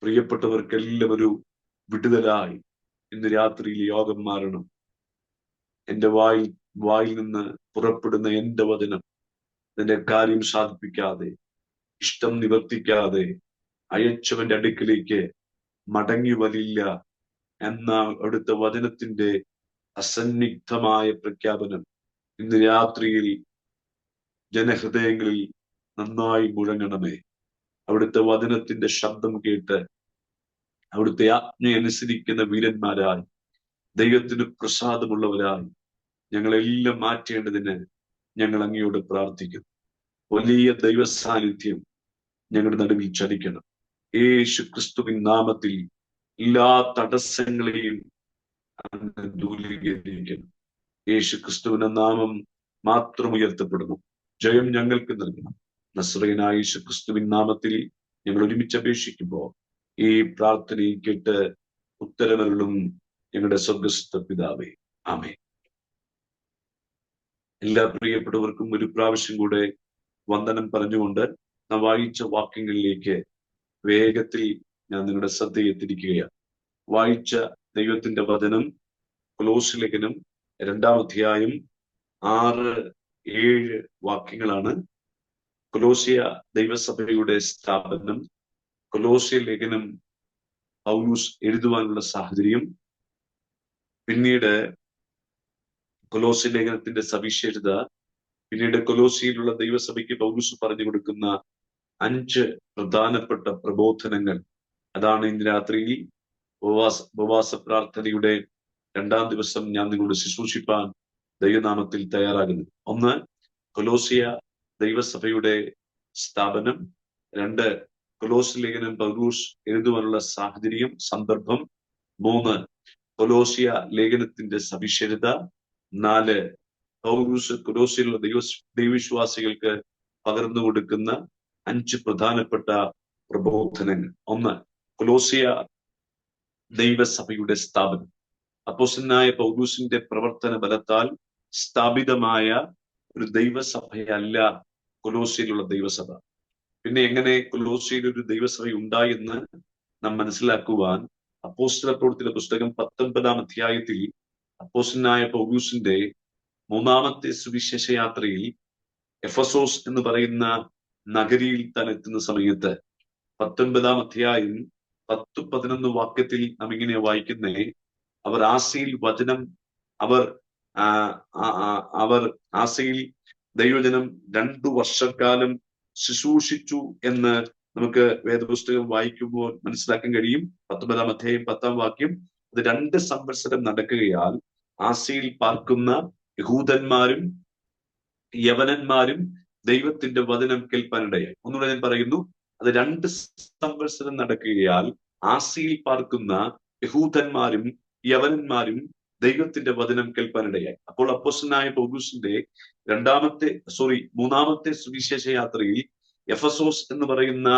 പ്രിയപ്പെട്ടവർക്കെല്ലാം ഒരു വിടുതലായി ഇന്ന് രാത്രിയിൽ യോഗം മാറണം. എന്റെ വായിൽ നിന്ന് പുറപ്പെടുന്ന എന്റെ വചനം നിന്റെ കാര്യം സാധിപ്പിക്കാതെ, ഇഷ്ടം നിവർത്തിക്കാതെ അയച്ചവന്റെ അടുക്കിലേക്ക് മടങ്ങി വരില്ല എന്ന അവിടുത്തെ വചനത്തിന്റെ അസന്നിഗ്ധമായ പ്രഖ്യാപനം ഇന്ന് രാത്രിയിൽ ജനഹൃദയങ്ങളിൽ നന്നായി മുഴങ്ങണമേ. അവിടുത്തെ വചനത്തിന്റെ ശബ്ദം കേട്ട് അവിടുത്തെ ആജ്ഞയനുസരിക്കുന്ന വീരന്മാരായി, ദൈവത്തിന് പ്രസാദമുള്ളവരായി ഞങ്ങളെല്ലാം മാറ്റേണ്ടതിന് ഞങ്ങൾ അങ്ങയോട് പ്രാർത്ഥിക്കുന്നു. വലിയ ദൈവ സാന്നിധ്യം ഞങ്ങളുടെ നടുവിൽ ചലിക്കണം. യേശു ക്രിസ്തുവിൻ നാമത്തിൽ എല്ലാ തടസ്സങ്ങളെയും ദൂരീകരിക്കണം. യേശു ക്രിസ്തുവിന്റെ നാമം മാത്രം ഉയർത്തപ്പെടുന്നു. ജയം ഞങ്ങൾക്ക് നൽകണം. നസ്രയനായ യേശു ക്രിസ്തുവിൻ നാമത്തിൽ ഞങ്ങൾ ഒരുമിച്ച് അപേക്ഷിക്കുമ്പോൾ ഈ പ്രാർത്ഥനയും കേട്ട് ഉത്തരവരുളും ഞങ്ങളുടെ സ്വർഗ്ഗസ്ഥ പിതാവേ, ആമേൻ. എല്ലാ പ്രിയപ്പെട്ടവർക്കും ഒരു പ്രാവശ്യം കൂടെ വന്ദനം പറഞ്ഞുകൊണ്ട് നാം വായിച്ച വാക്യങ്ങളിലേക്ക് വേഗത്തിൽ ഞാൻ നിങ്ങളുടെ ശ്രദ്ധയെ തിരിക്കുകയാണ്. വായിച്ച ദൈവത്തിന്റെ വചനം കൊലോസ്യ ലേഖനം 2-ാം അധ്യായം 6-7 വാക്യങ്ങളാണ്. കൊലോസ്യ ദൈവസഭയുടെ സ്ഥാപനം, കൊലോസ്യ ലേഖനം പൗലോസ് എഴുതുവാനുള്ള സാഹചര്യം, പിന്നീട് കൊലോസ്യ ലേഖനത്തിന്റെ സവിശേഷത, പിന്നീട് കൊലോസ്യയിലുള്ള ദൈവസഭയ്ക്ക് പൗലോസ് പറഞ്ഞു കൊടുക്കുന്ന 5 പ്രധാനപ്പെട്ട പ്രബോധനങ്ങൾ. അതാണ് ഇന്ന് രാത്രിയിൽ ഉപവാസ പ്രാർത്ഥനയുടെ 2-ാം ദിവസം ഞാൻ നിങ്ങളോട് ശുശ്രൂഷിപ്പാൻ ദൈവനാമത്തിൽ തയ്യാറാകുന്നു. 1, കൊലോസ്യ ദൈവസഭയുടെ സ്ഥാപനം. 2, കൊലോസ്യ ലേഖനം പൗലോസ് എഴുതുവാനുള്ള സാഹചര്യം, സന്ദർഭം. 3, കൊലോസ്യ ലേഖനത്തിന്റെ സവിശേഷത. 4, പൗലോസ് കൊലോസ്യയിലുള്ള ദൈവവിശ്വാസികൾക്ക് പകർന്നു കൊടുക്കുന്ന 5 പ്രധാനപ്പെട്ട പ്രബോധനങ്ങൾ. 1, കൊലോസ്യ ദൈവസഭയുടെ സ്ഥാപനം. അപ്പോസ്തലനായ പൗലോസിന്റെ പ്രവർത്തന ബലത്താൽ സ്ഥാപിതമായ ഒരു ദൈവസഭയല്ല കൊലോസ്യയിലുള്ള ദൈവസഭ. പിന്നെ എങ്ങനെ കൊലോസ്യയിൽ ഒരു ദൈവസഭ ഉണ്ടായെന്ന് നാം മനസ്സിലാക്കുവാൻ അപ്പോസ്തല പ്രവൃത്തിയുടെ പുസ്തകം 19-ാം അധ്യായത്തിൽ അപ്പോസ്തലനായ പൗലോസിന്റെ 3-ാമത്തെ സുവിശേഷ യാത്രയിൽ എഫസോസ് എന്ന് പറയുന്ന നഗരിയിൽ താൻ എത്തുന്ന സമയത്ത് 19-ാം അധ്യായം 10-11 വാക്യത്തിൽ നാം ഇങ്ങനെ വായിക്കുന്നേ, അവർ ആസയിൽ വചനം അവർ ആസയിൽ ദൈവജനം 2 വർഷക്കാലം ശുശ്രൂഷിച്ചു എന്ന് നമുക്ക് വേദപുസ്തകം വായിക്കുമ്പോൾ മനസ്സിലാക്കാൻ കഴിയും. 19-ാം അധ്യായം 10-ാം വാക്യം, അത് 2 സംവത്സരം നടക്കുകയാൽ ആസയിൽ പാർക്കുന്ന യഹൂദന്മാരും യവനന്മാരും ദൈവത്തിന്റെ വചനം കേൾപ്പാനിടയായി. ഒന്നുകൂടെ ഞാൻ പറയുന്നു, അത് 2 സംവത്സരം നടക്കുകയാൽ ആസയിൽ പാർക്കുന്ന യഹൂദന്മാരും യവനന്മാരും ദൈവത്തിന്റെ വചനം കേൾപ്പാനിടയായി. അപ്പോൾ അപ്പോസ്തലനായ പൗലോസിന്റെ 3-ാമത്തെ സുവിശേഷ യാത്രയിൽ എഫസോസ് എന്ന് പറയുന്ന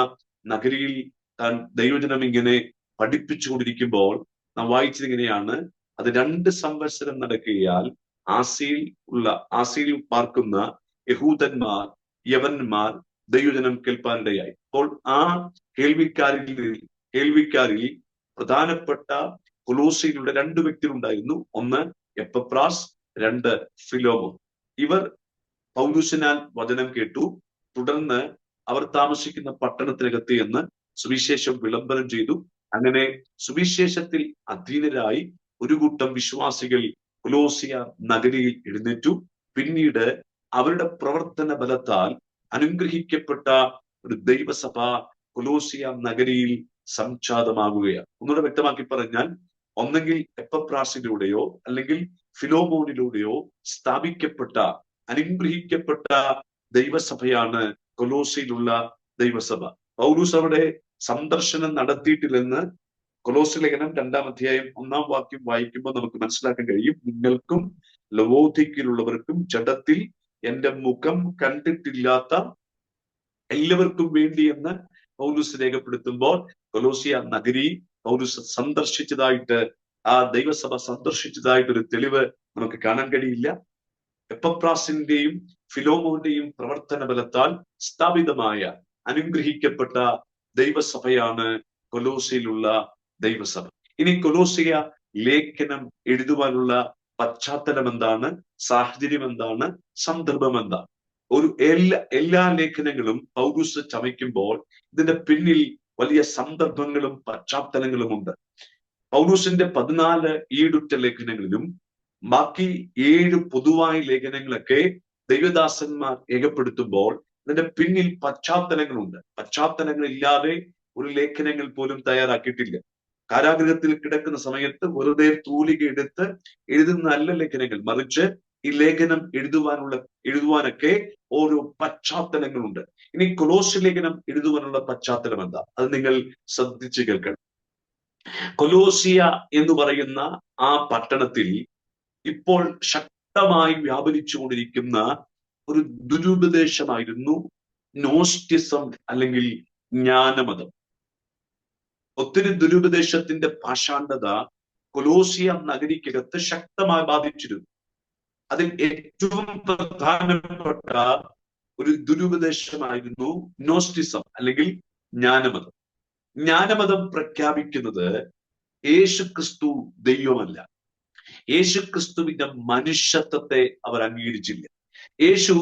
നഗരിയിൽ താൻ ദൈവജനം ഇങ്ങനെ പഠിപ്പിച്ചുകൊണ്ടിരിക്കുമ്പോൾ നാം വായിച്ചത് ഇങ്ങനെയാണ്, അത് 2 സംവത്സരം നടക്കുകയാൽ ആസയിൽ പാർക്കുന്ന യഹൂദന്മാർ യവന്മാർ ദൈവജനം കേൾപ്പാനിടയായി. അപ്പോൾ ആ കേൾവിക്കാരിൽ പ്രധാനപ്പെട്ട കൊലോസ്യയിലുള്ള 2 വ്യക്തികളുണ്ടായിരുന്നു. 1 എപ്പഫ്രാസ്, 2 ഫിലോമോൻ. ഇവർ പൗലോസിനാൽ വചനം കേട്ടു. തുടർന്ന് അവർ താമസിക്കുന്ന പട്ടണത്തിനകത്ത് എന്ന് സുവിശേഷം വിളംബരം ചെയ്തു. അങ്ങനെ സുവിശേഷത്തിൽ അധീനരായി ഒരു കൂട്ടം വിശ്വാസികൾ കൊലോസ്യ നഗരിയിൽ എഴുന്നേറ്റു. പിന്നീട് അവരുടെ പ്രവർത്തന ബലത്താൽ അനുഗ്രഹിക്കപ്പെട്ട ഒരു ദൈവസഭ കൊലോസ്യ നഗരിയിൽ സംജാതമാകുകയാണ്. ഒന്നുകൂടെ വ്യക്തമാക്കി പറഞ്ഞാൽ, ഒന്നെങ്കിൽ എപ്പഫ്രാസിലൂടെയോ അല്ലെങ്കിൽ ഫിലോമോനിലൂടെയോ സ്ഥാപിക്കപ്പെട്ട അനുഗ്രഹിക്കപ്പെട്ട ദൈവസഭയാണ് കൊലോസ്യയിലുള്ള ദൈവസഭ. പൗലോസ് അവിടെ സന്ദർശനം നടത്തിയിട്ടില്ലെന്ന് കൊലോസ്യ ലേഖനം 2-ാം അധ്യായം 1-ാം വാക്യം വായിക്കുമ്പോൾ നമുക്ക് മനസ്സിലാക്കാൻ കഴിയും. നിങ്ങൾക്കും ലവോദിക്കയിലുള്ളവർക്കും ജഡത്തിൽ എന്റെ മുഖം കണ്ടിട്ടില്ലാത്ത എല്ലാവർക്കും വേണ്ടി എന്ന് പൗലോസ് രേഖപ്പെടുത്തുമ്പോൾ കൊലോസ്യ നഗരി പൗലോസ് സന്ദർശിച്ചതായിട്ട്, ആ ദൈവസഭ സന്ദർശിച്ചതായിട്ട് ഒരു തെളിവ് നമുക്ക് കാണാൻ കഴിയില്ല. എപ്പഫ്രാസിന്റെയും ഫിലോമോന്റെയും പ്രവർത്തന ബലത്താൽ സ്ഥാപിതമായ അനുഗ്രഹിക്കപ്പെട്ട ദൈവസഭയാണ് കൊലോസ്യയിലുള്ള ദൈവസഭ. ഇനി കൊലോസ്യ ലേഖനം എഴുതുവാനുള്ള പശ്ചാത്തലം എന്താണ്, സാഹചര്യം എന്താണ്, സന്ദർഭം എന്താണ്? എല്ലാ ലേഖനങ്ങളും പൗലോസ് ചമയ്ക്കുമ്പോൾ ഇതിന്റെ പിന്നിൽ വലിയ സന്ദർഭങ്ങളും പശ്ചാത്തലങ്ങളും ഉണ്ട്. പൗലോസിന്റെ 14 ഈടുറ്റ ലേഖനങ്ങളിലും ബാക്കി 7 പൊതുവായ ലേഖനങ്ങളൊക്കെ ദൈവദാസന്മാർ രേഖപ്പെടുത്തുമ്പോൾ ഇതിന്റെ പിന്നിൽ പശ്ചാത്തലങ്ങളുണ്ട്. പശ്ചാത്തലങ്ങൾ ഇല്ലാതെ ഒരു ലേഖനങ്ങൾ പോലും തയ്യാറാക്കിയിട്ടില്ല. കാരാഗൃഹത്തിൽ കിടക്കുന്ന സമയത്ത് വെറുതെ തൂലിക എടുത്ത് എഴുതുന്ന അല്ല ലേഖനങ്ങൾ, മറിച്ച് ഈ ലേഖനം എഴുതുവാനൊക്കെ ഓരോ പശ്ചാത്തലങ്ങളുണ്ട്. ഇനി കൊലോസ്യ ലേഖനം എഴുതുവാനുള്ള പശ്ചാത്തലം എന്താ? അത് നിങ്ങൾ ശ്രദ്ധിച്ചു കേൾക്കണം. കൊലോസിയ എന്ന് പറയുന്ന ആ പട്ടണത്തിൽ ഇപ്പോൾ ശക്തമായി വ്യാപരിച്ചുകൊണ്ടിരിക്കുന്ന ഒരു ദുരുപദേശമായിരുന്നു നോസ്റ്റിസം, അല്ലെങ്കിൽ ജ്ഞാനമതം. ഒത്തിരി ദുരുപദേശത്തിന്റെ പാഷാണ്ഡത കൊലോസിയ നഗരിക്കകത്ത് ശക്തമായി ബാധിച്ചിരുന്നു. അതിൽ ഏറ്റവും പ്രധാനപ്പെട്ട ഒരു ദുരുപദേശമായിരുന്നു നോസ്റ്റിസം, അല്ലെങ്കിൽ ജ്ഞാനമതം. ജ്ഞാനമതം പ്രഖ്യാപിക്കുന്നത് യേശുക്രിസ്തു ദൈവമല്ല, യേശുക്രിസ്തുവിന്റെ മനുഷ്യത്വത്തെ അവർ അംഗീകരിച്ചില്ല. യേശു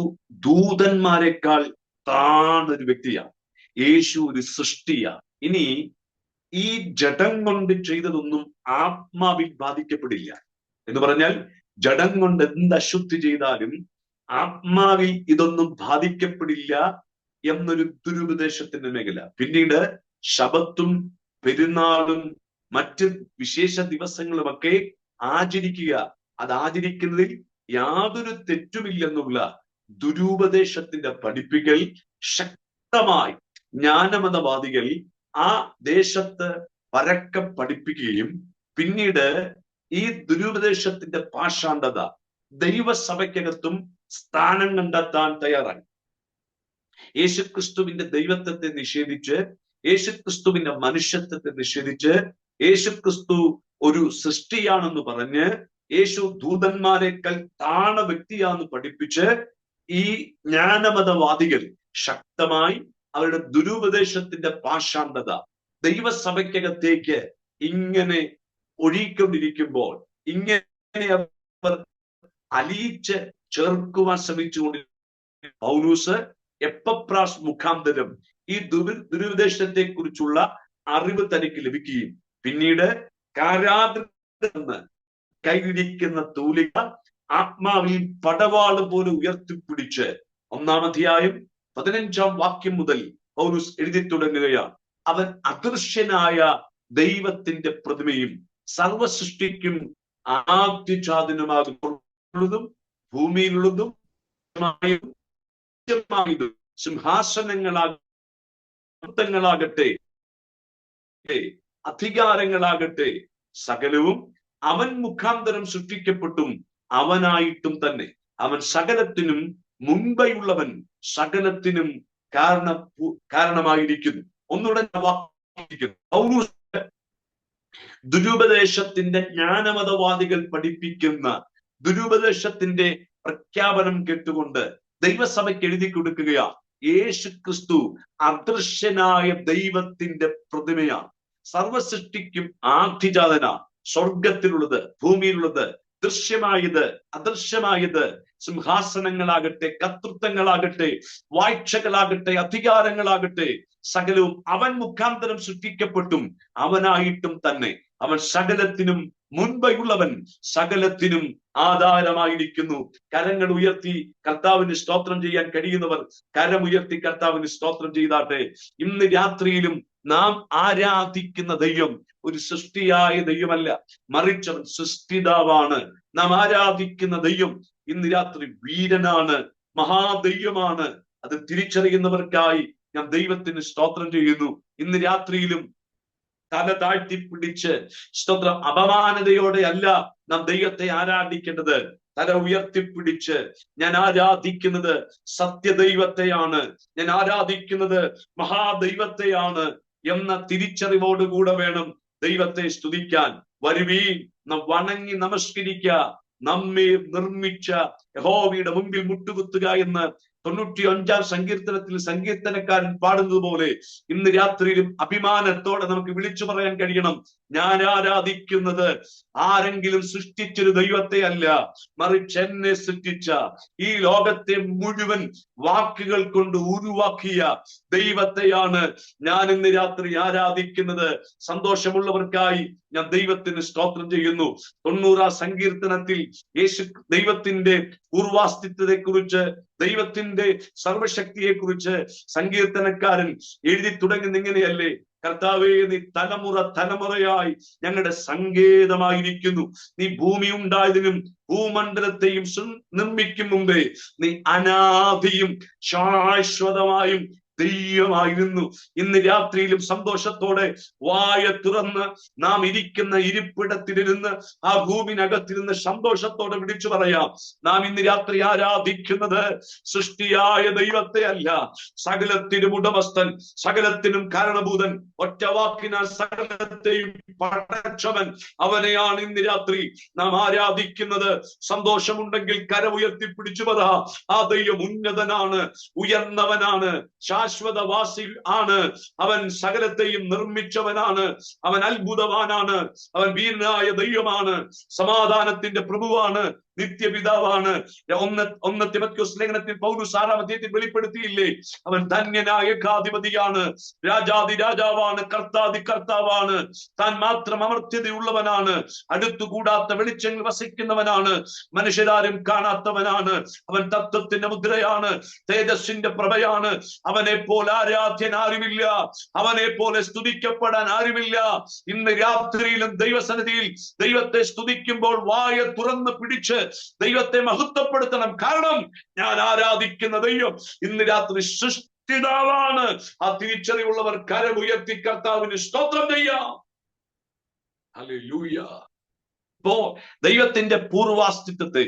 ദൂതന്മാരെക്കാൾ താണൊരു വ്യക്തിയാണ്, യേശു ഒരു സൃഷ്ടിയാണ്. ഇനി ഈ ജഡം കൊണ്ട് ചെയ്തതൊന്നും ആത്മാവിൽ ബാധിക്കപ്പെടില്ല എന്ന് പറഞ്ഞാൽ, ജഡം കൊണ്ട് എന്ത് അശുദ്ധി ചെയ്താലും ആത്മാവിൽ ഇതൊന്നും ബാധിക്കപ്പെടില്ല എന്നൊരു ദുരുപദേശത്തിന്റെ മേഖല. പിന്നീട് ശബത്തും പെരുന്നാളും മറ്റ് വിശേഷ ദിവസങ്ങളുമൊക്കെ ആചരിക്കുക, അത് ആചരിക്കുന്നതിൽ യാതൊരു തെറ്റുമില്ലെന്നുള്ള ദുരുപദേശത്തിന്റെ പഠിപ്പിക്കൽ ശക്തമായി ജ്ഞാനമതവാദികൾ ആ ദേശത്ത് പരക്കെ പഠിപ്പിക്കുകയും പിന്നീട് ഈ ദുരുപദേശത്തിന്റെ പാഷാണ്ഡത ദൈവസഭയ്ക്കകത്തും സ്ഥാനം കണ്ടെത്താൻ തയ്യാറായി. യേശുക്രിസ്തുവിന്റെ ദൈവത്വത്തെ നിഷേധിച്ച്, യേശുക്രിസ്തുവിന്റെ മനുഷ്യത്വത്തെ നിഷേധിച്ച്, യേശുക്രിസ്തു ഒരു സൃഷ്ടിയാണെന്ന് പറഞ്ഞ്, യേശു ദൂതന്മാരെക്കാൾ താണ വ്യക്തിയാണെന്ന് പഠിപ്പിച്ച് ഈ ജ്ഞാനമതവാദികൾ ശക്തമായി അവരുടെ ദുരുപദേശത്തിന്റെ പാഷാണ്ഡത ദൈവസഭയ്ക്കകത്തേക്ക് ഇങ്ങനെ ഒഴുകിക്കൊണ്ടിരിക്കുമ്പോൾ, ഇങ്ങനെ അവർ അലിയിച്ച് ചേർക്കുവാൻ ശ്രമിച്ചുകൊണ്ടിരിക്കുന്ന പൗലൂസ് എപ്പപ്രാസ് മുഖാന്തരം ഈ ദുരുപദേശത്തെ കുറിച്ചുള്ള അറിവ് തനിക്ക് ലഭിക്കുകയും പിന്നീട് കാരാഗ്രഹമെന്ന് കയ്യിലിരിക്കുന്ന തൂലിക ആത്മാവിൽ പടവാള് പോലെ ഉയർത്തിപ്പിടിച്ച് 1-ാം അധ്യായം 15-ാം വാക്യം മുതൽ പൗലൂസ് എഴുതി തുടങ്ങുകയാണ്. അവൻ അദൃശ്യനായ ദൈവത്തിന്റെ പ്രതിമയും സർവസൃഷ്ടിക്കും ആദ്യജാതനുമാകുന്നതും ഭൂമിയിലുള്ളതും സിംഹാസനങ്ങളാകട്ടെ അധികാരങ്ങളാകട്ടെ സകലവും അവൻ മുഖാന്തരം സൃഷ്ടിക്കപ്പെട്ടും അവനായിട്ടും തന്നെ. അവൻ സകലത്തിനും മുൻപെയുള്ളവൻ, സകലത്തിനും കാരണമായിരിക്കുന്നു. ഒന്നുകൂടെ പൗലൂസ് ദുരുപദേശത്തിന്റെ ജ്ഞാനമതവാദികൾ പഠിപ്പിക്കുന്ന ദുരുപദേശത്തിന്റെ പ്രഖ്യാപനം കേട്ടുകൊണ്ട് ദൈവസഭയ്ക്ക് എഴുതി കൊടുക്കുകയാ, യേശുക്രിസ്തു അദൃശ്യനായ ദൈവത്തിന്റെ പ്രതിമയാണ്, സർവസൃഷ്ടിക്കും ആദ്യജാതന, സ്വർഗത്തിലുള്ളത് ഭൂമിയിലുള്ളത്, ദൃശ്യമായത് അദൃശ്യമായത്, സിംഹാസനങ്ങളാകട്ടെ കർത്തൃത്വങ്ങളാകട്ടെ വാഴ്ചകളാകട്ടെ അധികാരങ്ങളാകട്ടെ സകലവും അവൻ മുഖാന്തരം സൃഷ്ടിക്കപ്പെട്ടും അവനായിട്ടും തന്നെ. അവൻ സകലത്തിനും മുൻപെയുള്ളവൻ, സകലത്തിനും ആധാരമായിരിക്കുന്നു. കരങ്ങൾ ഉയർത്തി കർത്താവിന് സ്തോത്രം ചെയ്യാൻ കഴിയുന്നവർ കരമുയർത്തി കർത്താവിന് സ്തോത്രം ചെയ്താട്ടെ. ഇന്ന് രാത്രിയിലും നാം ആരാധിക്കുന്ന ദൈവം ഒരു സൃഷ്ടിയായ ദൈവമല്ല, മറിച്ച് അവൻ സൃഷ്ടിതാവാണ്. നാം ആരാധിക്കുന്ന ദൈവം ഇന്ന് രാത്രി വീരനാണ്, മഹാദൈവമാണ്. അത് തിരിച്ചറിയുന്നവർക്കായി ഞാൻ ദൈവത്തിന് സ്തോത്രം ചെയ്യുന്നു. ഇന്ന് രാത്രിയിലും തല താഴ്ത്തിപ്പിടിച്ച് സ്തോത്രം അപമാനതയോടെ അല്ല നാം ദൈവത്തെ ആരാധിക്കേണ്ടത്. തല ഉയർത്തിപ്പിടിച്ച് ഞാൻ ആരാധിക്കുന്നത് സത്യദൈവത്തെയാണ്, ഞാൻ ആരാധിക്കുന്നത് മഹാദൈവത്തെയാണ് എന്ന തിരിച്ചറിവോടുകൂടെ വേണം ദൈവത്തെ സ്തുതിക്കാൻ. വരുവീൻ, നാം വണങ്ങി നമസ്കരിക്കുക, നമ്മെ നിർമ്മിച്ച യഹോവയുടെ മുമ്പിൽ മുട്ടുകുത്തുക എന്ന് 95-ാം സങ്കീർത്തനത്തിൽ സങ്കീർത്തനക്കാരൻ പാടുന്നത് പോലെ ഇന്ന് രാത്രിയിലും അഭിമാനത്തോടെ നമുക്ക് വിളിച്ചു പറയാൻ കഴിയണം, ഞാൻ ആരാധിക്കുന്നത് ആരെങ്കിലും സൃഷ്ടിച്ചൊരു ദൈവത്തെ അല്ല, മറിച്ച് എന്നെ സൃഷ്ടിച്ച ഈ ലോകത്തെ മുഴുവൻ വാക്കുകൾ കൊണ്ട് ഉരുവാക്കിയ ദൈവത്തെയാണ് ഞാൻ ഇന്ന് രാത്രി ആരാധിക്കുന്നത്. സന്തോഷമുള്ളവർക്കായി ഞാൻ ദൈവത്തിന് സ്തോത്രം ചെയ്യുന്നു. 90-ാം സങ്കീർത്തനത്തിൽ ദൈവത്തിന്റെ പൂർവാസ്തിത്വത്തെ കുറിച്ച്, ദൈവത്തിന്റെ സർവശക്തിയെ കുറിച്ച് സങ്കീർത്തനക്കാരൻ എഴുതി തുടങ്ങുന്ന ഇങ്ങനെയല്ലേ, കർത്താവേ, നീ തലമുറയായി ഞങ്ങളുടെ സങ്കേതമായിരിക്കുന്നു. നീ ഭൂമി ഉണ്ടായതിനും ഭൂമണ്ഡലത്തെയും നിർമ്മിക്കും മുമ്പേ നീ അനാദിയും ശാശ്വതമായും ദൈവമായിരുന്നു. ഇന്ന് രാത്രിയിലും സന്തോഷത്തോടെ വായ തുറന്ന് നാം ഇരിക്കുന്ന ഇരിപ്പിടത്തിലിരുന്ന് ആ ഭൂമിനകത്തിരുന്ന് സന്തോഷത്തോടെ വിളിച്ചു പറയാം, നാം ഇന്ന് രാത്രി ആരാധിക്കുന്നത് സൃഷ്ടിയായ ദൈവത്തെ അല്ല, സകലത്തിനും ഉടമസ്ഥൻ, സകലത്തിനും കാരണഭൂതൻ, ഒറ്റ വാക്കിനാൽ സകലത്തെയും പടച്ചവൻ, അവനെയാണ് ഇന്ന് രാത്രി നാം ആരാധിക്കുന്നത്. സന്തോഷമുണ്ടെങ്കിൽ കരമുയർത്തി പിടിച്ചു പറ, ആ ദൈവം ഉന്നതനാണ്, ഉയർന്നവനാണ്, ശാശ്വതവാസി ആണ്. അവൻ സകലത്തെയും നിർമ്മിച്ചവനാണ്. അവൻ അത്ഭുതവാനാണ്. അവൻ വീരനായ ദൈവമാണ്. സമാധാനത്തിന്റെ പ്രഭുവാണ്. നിത്യപിതാവാണ്. ഒന്ന് തിമോഥെയോസ് ലേഖനത്തിൽ പൗലോസ് 6-ാം അധ്യായത്തിൽ വെളിപ്പെടുത്തിയില്ലേ, അവൻ ധന്യനായ ഏകാധിപതിയാണ്, രാജാതി രാജാവാണ്, കർത്താതി കർത്താവാണ്, താൻ മാത്രം അമർത്യതയുള്ളവനാണ്, അടുത്തുകൂടാത്ത വെളിച്ചങ്ങൾ വസിക്കുന്നവനാണ്, മനുഷ്യരാരും കാണാത്തവനാണ്. അവൻ തത്വത്തിന്റെ മുദ്രയാണ്, തേജസ്സിന്റെ പ്രഭയാണ്. അവനെ പോലെ ആരാധ്യൻ ആരുമില്ല, അവനെ പോലെ സ്തുതിക്കപ്പെടാൻ ആരുമില്ല. ഇന്ന് രാത്രിയിലും ദൈവസന്നിധിയിൽ ദൈവത്തെ സ്തുതിക്കുമ്പോൾ വായ തുറന്ന് പിടിച്ച് ദൈവത്തെ മഹത്വപ്പെടുത്തണം. കാരണം ഞാൻ ആരാധിക്കുന്ന ദൈവം ഇന്ന് രാത്രി സൃഷ്ടിതാവാണ്. ആ തിരിച്ചറിവുള്ളവർ കരമുയർത്തി കർത്താവിന് സ്തോത്രം ചെയ്യാം. ഹല്ലേലൂയ. ഇപ്പോ ദൈവത്തിന്റെ പൂർവാസ്തിത്വത്തെ,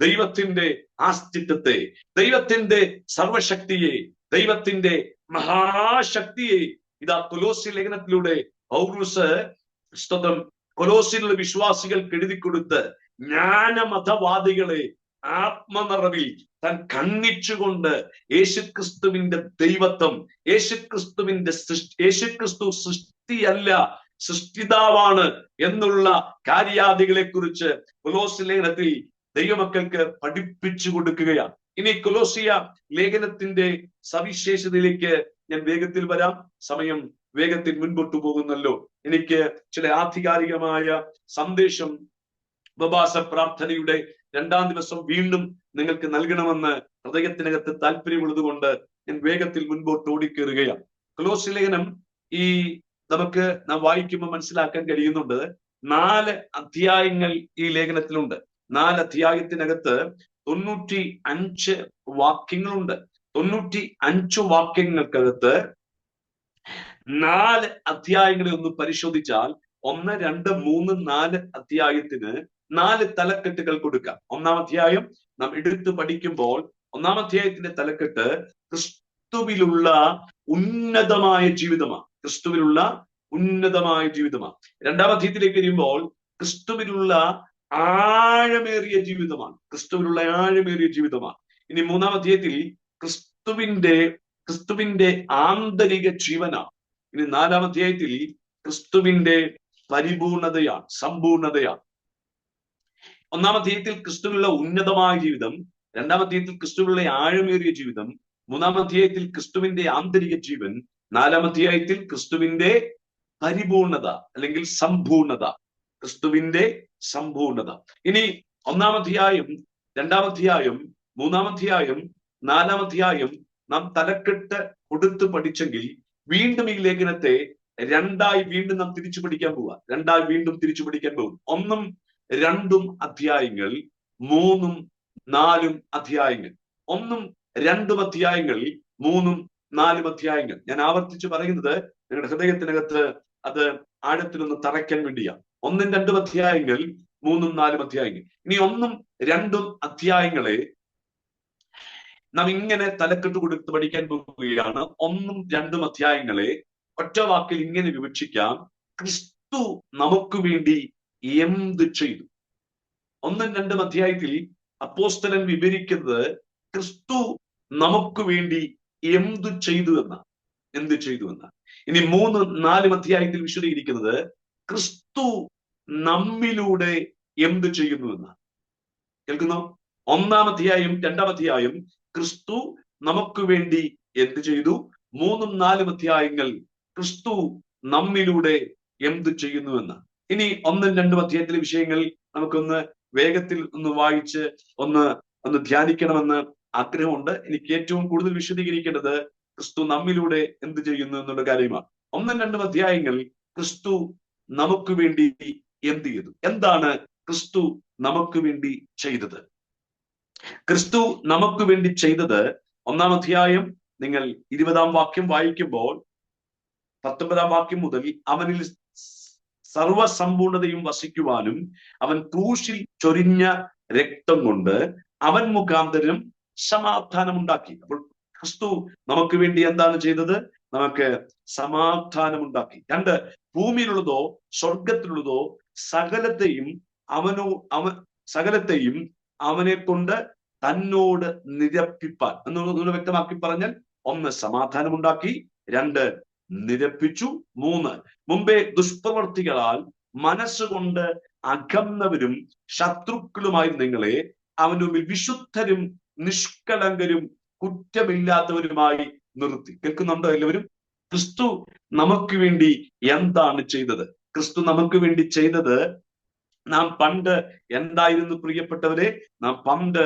ദൈവത്തിന്റെ ആസ്തിത്വത്തെ, ദൈവത്തിന്റെ സർവശക്തിയെ, ദൈവത്തിന്റെ മഹാശക്തിയെ ഇതാ കൊലോസ്യ ലേഖനത്തിലൂടെ പൗലോസ് സ്തോത്രം കൊലോസ്യയിലുള്ള വിശ്വാസികൾക്ക് എഴുതി കൊടുത്ത് ജ്ഞാനമതവാദികളെ ആത്മനിറവിൽ താൻ ഖണ്ഡിച്ചുകൊണ്ട് യേശുക്രിസ്തുവിന്റെ ദൈവത്വം, യേശുക്രിസ്തു സൃഷ്ടിയല്ല, സൃഷ്ടിതാവാണ് എന്നുള്ള കാര്യാദികളെ കുറിച്ച് കൊലോസ്യ ലേഖനത്തിൽ ദൈവമക്കൾക്ക് പഠിപ്പിച്ചു കൊടുക്കുകയാണ്. ഇനി കൊലോസിയ ലേഖനത്തിന്റെ സവിശേഷതയിലേക്ക് ഞാൻ വേഗത്തിൽ വരാം. സമയം വേഗത്തിൽ മുൻപോട്ടു പോകുന്നല്ലോ. എനിക്ക് ചില ആധികാരികമായ സന്ദേശം ഉപവാസ പ്രാർത്ഥനയുടെ 2-ാം ദിവസം വീണ്ടും നിങ്ങൾക്ക് നൽകണമെന്ന് ഹൃദയത്തിനകത്ത് താല്പര്യമുള്ളത് കൊണ്ട് ഞാൻ വേഗത്തിൽ മുൻപോട്ട് ഓടിക്കേറുകയാണ്. കൊലോസ്യ ലേഖനം നമുക്ക് നാം വായിക്കുമ്പോൾ മനസ്സിലാക്കാൻ കഴിയുന്നുണ്ട്. 4 അധ്യായങ്ങൾ ഈ ലേഖനത്തിലുണ്ട്. 4 അധ്യായത്തിനകത്ത് 95 വാക്യങ്ങളുണ്ട്. 95 വാക്യങ്ങൾക്കകത്ത് 4 അധ്യായങ്ങളെ ഒന്ന് പരിശോധിച്ചാൽ 1, 2, 3, 4 അധ്യായത്തിന് 4 തലക്കെട്ടുകൾ കൊടുക്കാം. 1-ാം അധ്യായം നാം എടുത്തു പഠിക്കുമ്പോൾ 1-ാം അധ്യായത്തിന്റെ തലക്കെട്ട് ക്രിസ്തുവിലുള്ള ഉന്നതമായ ജീവിതമാണ്. ക്രിസ്തുവിലുള്ള ഉന്നതമായ ജീവിതമാണ്. 2-ാം അധ്യായത്തിലേക്ക് വരുമ്പോൾ ക്രിസ്തുവിലുള്ള ആഴമേറിയ ജീവിതമാണ്. ക്രിസ്തുവിനുള്ള ആഴമേറിയ ജീവിതമാണ്. ഇനി 3-ാം അധ്യായത്തിൽ ക്രിസ്തുവിന്റെ ആന്തരിക ജീവനാണ്. ഇനി 4-ാം അധ്യായത്തിൽ ക്രിസ്തുവിന്റെ പരിപൂർണതയാണ്, സമ്പൂർണതയാണ്. 1-ാം അധ്യായത്തിൽ ക്രിസ്തുവിലുള്ള ഉന്നതമായ ജീവിതം, 2-ാം അധ്യായത്തിൽ ക്രിസ്തുവിലുള്ള ആഴമേറിയ ജീവിതം, 3-ാം അധ്യായത്തിൽ ക്രിസ്തുവിന്റെ ആന്തരിക ജീവൻ, 4-ാം അധ്യായത്തിൽ ക്രിസ്തുവിന്റെ പരിപൂർണത അല്ലെങ്കിൽ സമ്പൂർണത, ക്രിസ്തുവിന്റെ സമ്പൂർണത. ഇനി 1-ാം അധ്യായം, 2-ാം അധ്യായം, 3-ാം അധ്യായം, 4-ാം അധ്യായം നാം തലക്കെട്ട് കൊടുത്ത് പഠിച്ചെങ്കിൽ വീണ്ടും ഈ ലേഖനത്തെ 2ആയി വീണ്ടും നാം തിരിച്ചു പഠിക്കാൻ പോവുക. 2ആയി വീണ്ടും തിരിച്ചു പഠിക്കാൻ പോകും. 1ഉം 2ഉം അധ്യായങ്ങൾ, 3ഉം 4ഉം അധ്യായങ്ങൾ. 1ഉം 2ഉം അധ്യായങ്ങൾ, 3ഉം 4ഉം അധ്യായങ്ങൾ. ഞാൻ ആവർത്തിച്ച് പറയുന്നത് നിങ്ങളുടെ ഹൃദയത്തിനകത്ത് അത് ആഴത്തിലൊന്ന് തറയ്ക്കാൻ വേണ്ടിയാണ്. 1ഉം 2ഉം അധ്യായങ്ങൾ, 3ഉം 4ഉം അധ്യായങ്ങൾ. ഇനി 1ഉം 2ഉം അധ്യായങ്ങളെ നാം ഇങ്ങനെ തലക്കെട്ട് കൊടുത്ത് പഠിക്കാൻ പോവുകയാണ്. 1ഉം 2ഉം അധ്യായങ്ങളെ ഒറ്റ വാക്കിൽ ഇങ്ങനെ വിവക്ഷിക്കാം: ക്രിസ്തു നമുക്ക് വേണ്ടി എന്ത് ചെയ്തു. 1ഉം 2ഉം അധ്യായത്തിൽ അപ്പോസ്തലൻ വിവരിക്കുന്നത് ക്രിസ്തു നമുക്ക് വേണ്ടി എന്തു ചെയ്തു എന്നാണ്. എന്ത് ചെയ്തു എന്നാണ്. ഇനി 3ഉം 4ഉം അധ്യായത്തിൽ വിശദീകരിക്കുന്നത് ക്രിസ്തു നമ്മിലൂടെ എന്ത് ചെയ്യുന്നു എന്നാണ്. കേൾക്കുന്നോ? 1ആം അധ്യായം 2ആം അധ്യായം ക്രിസ്തു നമുക്ക് വേണ്ടി എന്ത് ചെയ്തു. 3ഉം 4ഉം അധ്യായങ്ങൾ ക്രിസ്തു നമ്മിലൂടെ എന്ത് ചെയ്യുന്നു എന്നാണ്. ഇനി 1ഉം 2ഉം അധ്യായത്തിലെ വിഷയങ്ങൾ നമുക്കൊന്ന് വേഗത്തിൽ ഒന്ന് വായിച്ച് ഒന്ന് ധ്യാനിക്കണമെന്ന് ആഗ്രഹമുണ്ട്. എനിക്ക് ഏറ്റവും കൂടുതൽ വിശദീകരിക്കേണ്ടത് ക്രിസ്തു നമ്മിലൂടെ എന്ത് ചെയ്യുന്നു എന്നുള്ള കാര്യമാണ്. 1-2 അധ്യായങ്ങൾ ക്രിസ്തു നമുക്ക് വേണ്ടി എന്ത് ചെയ്തു? എന്താണ് ക്രിസ്തു നമുക്ക് വേണ്ടി ചെയ്തത്? ക്രിസ്തു നമുക്ക് വേണ്ടി ചെയ്തത് 1-ാം അധ്യായം നിങ്ങൾ 20-ാം വാക്യം വായിക്കുമ്പോൾ 19-ാം വാക്യം മുതൽ അവനിൽ സർവസമ്പൂർണതയും വസിക്കുവാനും അവൻ ക്രൂശിൽ ചൊരിഞ്ഞ രക്തം കൊണ്ട് അവൻ മുഖാന്തരം സമാധാനം ഉണ്ടാക്കി. അപ്പോൾ ക്രിസ്തു നമുക്ക് വേണ്ടി എന്താണ് ചെയ്തത്? നമുക്ക് സമാധാനം ഉണ്ടാക്കി. 2, ഭൂമിയിലുള്ളതോ സ്വർഗത്തിലുള്ളതോ സകലത്തെയും സകലത്തെയും അവനെ കൊണ്ട് തന്നോട് നിരപ്പിപ്പാൻ എന്നുള്ളത് വ്യക്തമാക്കി പറഞ്ഞാൽ 1, സമാധാനം ഉണ്ടാക്കി, 2, നിരപ്പിച്ചു, 3, മുമ്പേ ദുഷ്പ്രവർത്തികളാൽ മനസ്സുകൊണ്ട് അകന്നവരും ശത്രുക്കളുമായി നിങ്ങളെ അവന്റെ മുമ്പിൽ വിശുദ്ധരും നിഷ്കളങ്കരും കുറ്റമില്ലാത്തവരുമായി നിർത്തി. കേൾക്കുന്നുണ്ടോ എല്ലാവരും? ക്രിസ്തു നമുക്ക് വേണ്ടി എന്താണ് ചെയ്തത്? ക്രിസ്തു നമുക്ക് വേണ്ടി ചെയ്തത്, നാം പണ്ട് എന്തായിരുന്നു പ്രിയപ്പെട്ടവരെ? നാം പണ്ട്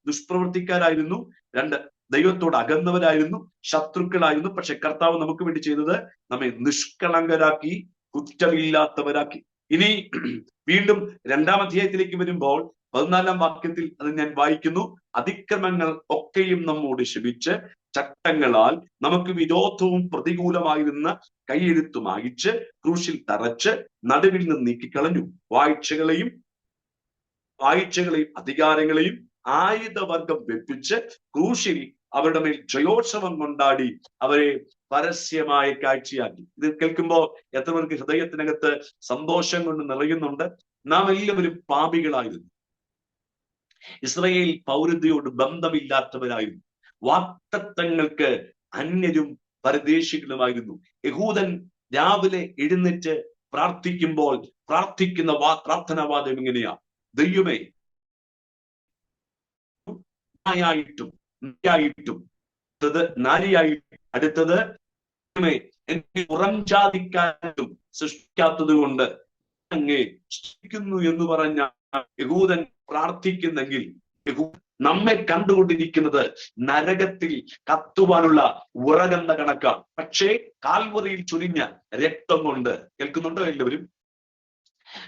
ദുഷ്പ്രവർത്തിക്കാരായിരുന്നു, 2, ദൈവത്തോട് അകന്നവരായിരുന്നു, ശത്രുക്കളായിരുന്നു. പക്ഷെ കർത്താവ് നമുക്ക് വേണ്ടി ചെയ്തത് നമ്മെ നിഷ്കളങ്കരാക്കി, കുറ്റമില്ലാത്തവരാക്കി. ഇനി വീണ്ടും 2-ാം അധ്യായത്തിലേക്ക് വരുമ്പോൾ 14-ാം വാക്യത്തിൽ അത് ഞാൻ വായിക്കുന്നു. അതിക്രമങ്ങൾ ഒക്കെയും നമ്മോട് ക്ഷമിച്ച് ചട്ടങ്ങളാൽ നമുക്ക് വിരോധവും പ്രതികൂലമായിരുന്ന കൈയെഴുത്തു മായിച്ച് ക്രൂശിൽ തറച്ച് നടുവിൽ നിന്ന് നീക്കിക്കളഞ്ഞു. വാഴ്ചകളെയും അധികാരങ്ങളെയും ആയുധവർഗം വെപ്പിച്ച് ക്രൂശിൽ അവരുടെ മേൽ ജയോത്സവം കൊണ്ടാടി അവരെ പരസ്യമായ കാഴ്ചയാക്കി. ഇത് കേൾക്കുമ്പോൾ എത്ര പേർക്ക് ഹൃദയത്തിനകത്ത് സന്തോഷം കൊണ്ട് നിറയുന്നുണ്ട്? നാം എല്ലാവരും പാപികളായിരുന്നു. ഇസ്രായേൽ പൗരതയോട് ബന്ധമില്ലാത്തവരായിരുന്നു. വാഗ്ദത്തങ്ങൾക്ക് അന്യരും പരദേശികളുമായിരുന്നു. യഹൂദൻ രാവിലെ എഴുന്നേറ്റ് പ്രാർത്ഥിക്കുമ്പോൾ പ്രാർത്ഥിക്കുന്ന പ്രാർത്ഥനാവാദം എങ്ങനെയാ? ദൈവമേ, നാരിയായിട്ടും അടുത്തത് എനിക്ക് പുറം ജാതിക്കാരും സൃഷ്ടിക്കാത്തത് കൊണ്ട് അങ്ങേ സൃഷ്ടിക്കുന്നു എന്ന് പറഞ്ഞ യഹൂദൻ പ്രാർത്ഥിക്കുന്നെങ്കിൽ നമ്മെ കണ്ടുകൊണ്ടിരിക്കുന്നത് നരകത്തിൽ കത്തുവാനുള്ള ഉറകെന്ന കണക്കാണ്. പക്ഷേ കാൽവറിയിൽ ചൊരിഞ്ഞ രക്തം കൊണ്ട്, കേൾക്കുന്നുണ്ടോ എല്ലാവരും?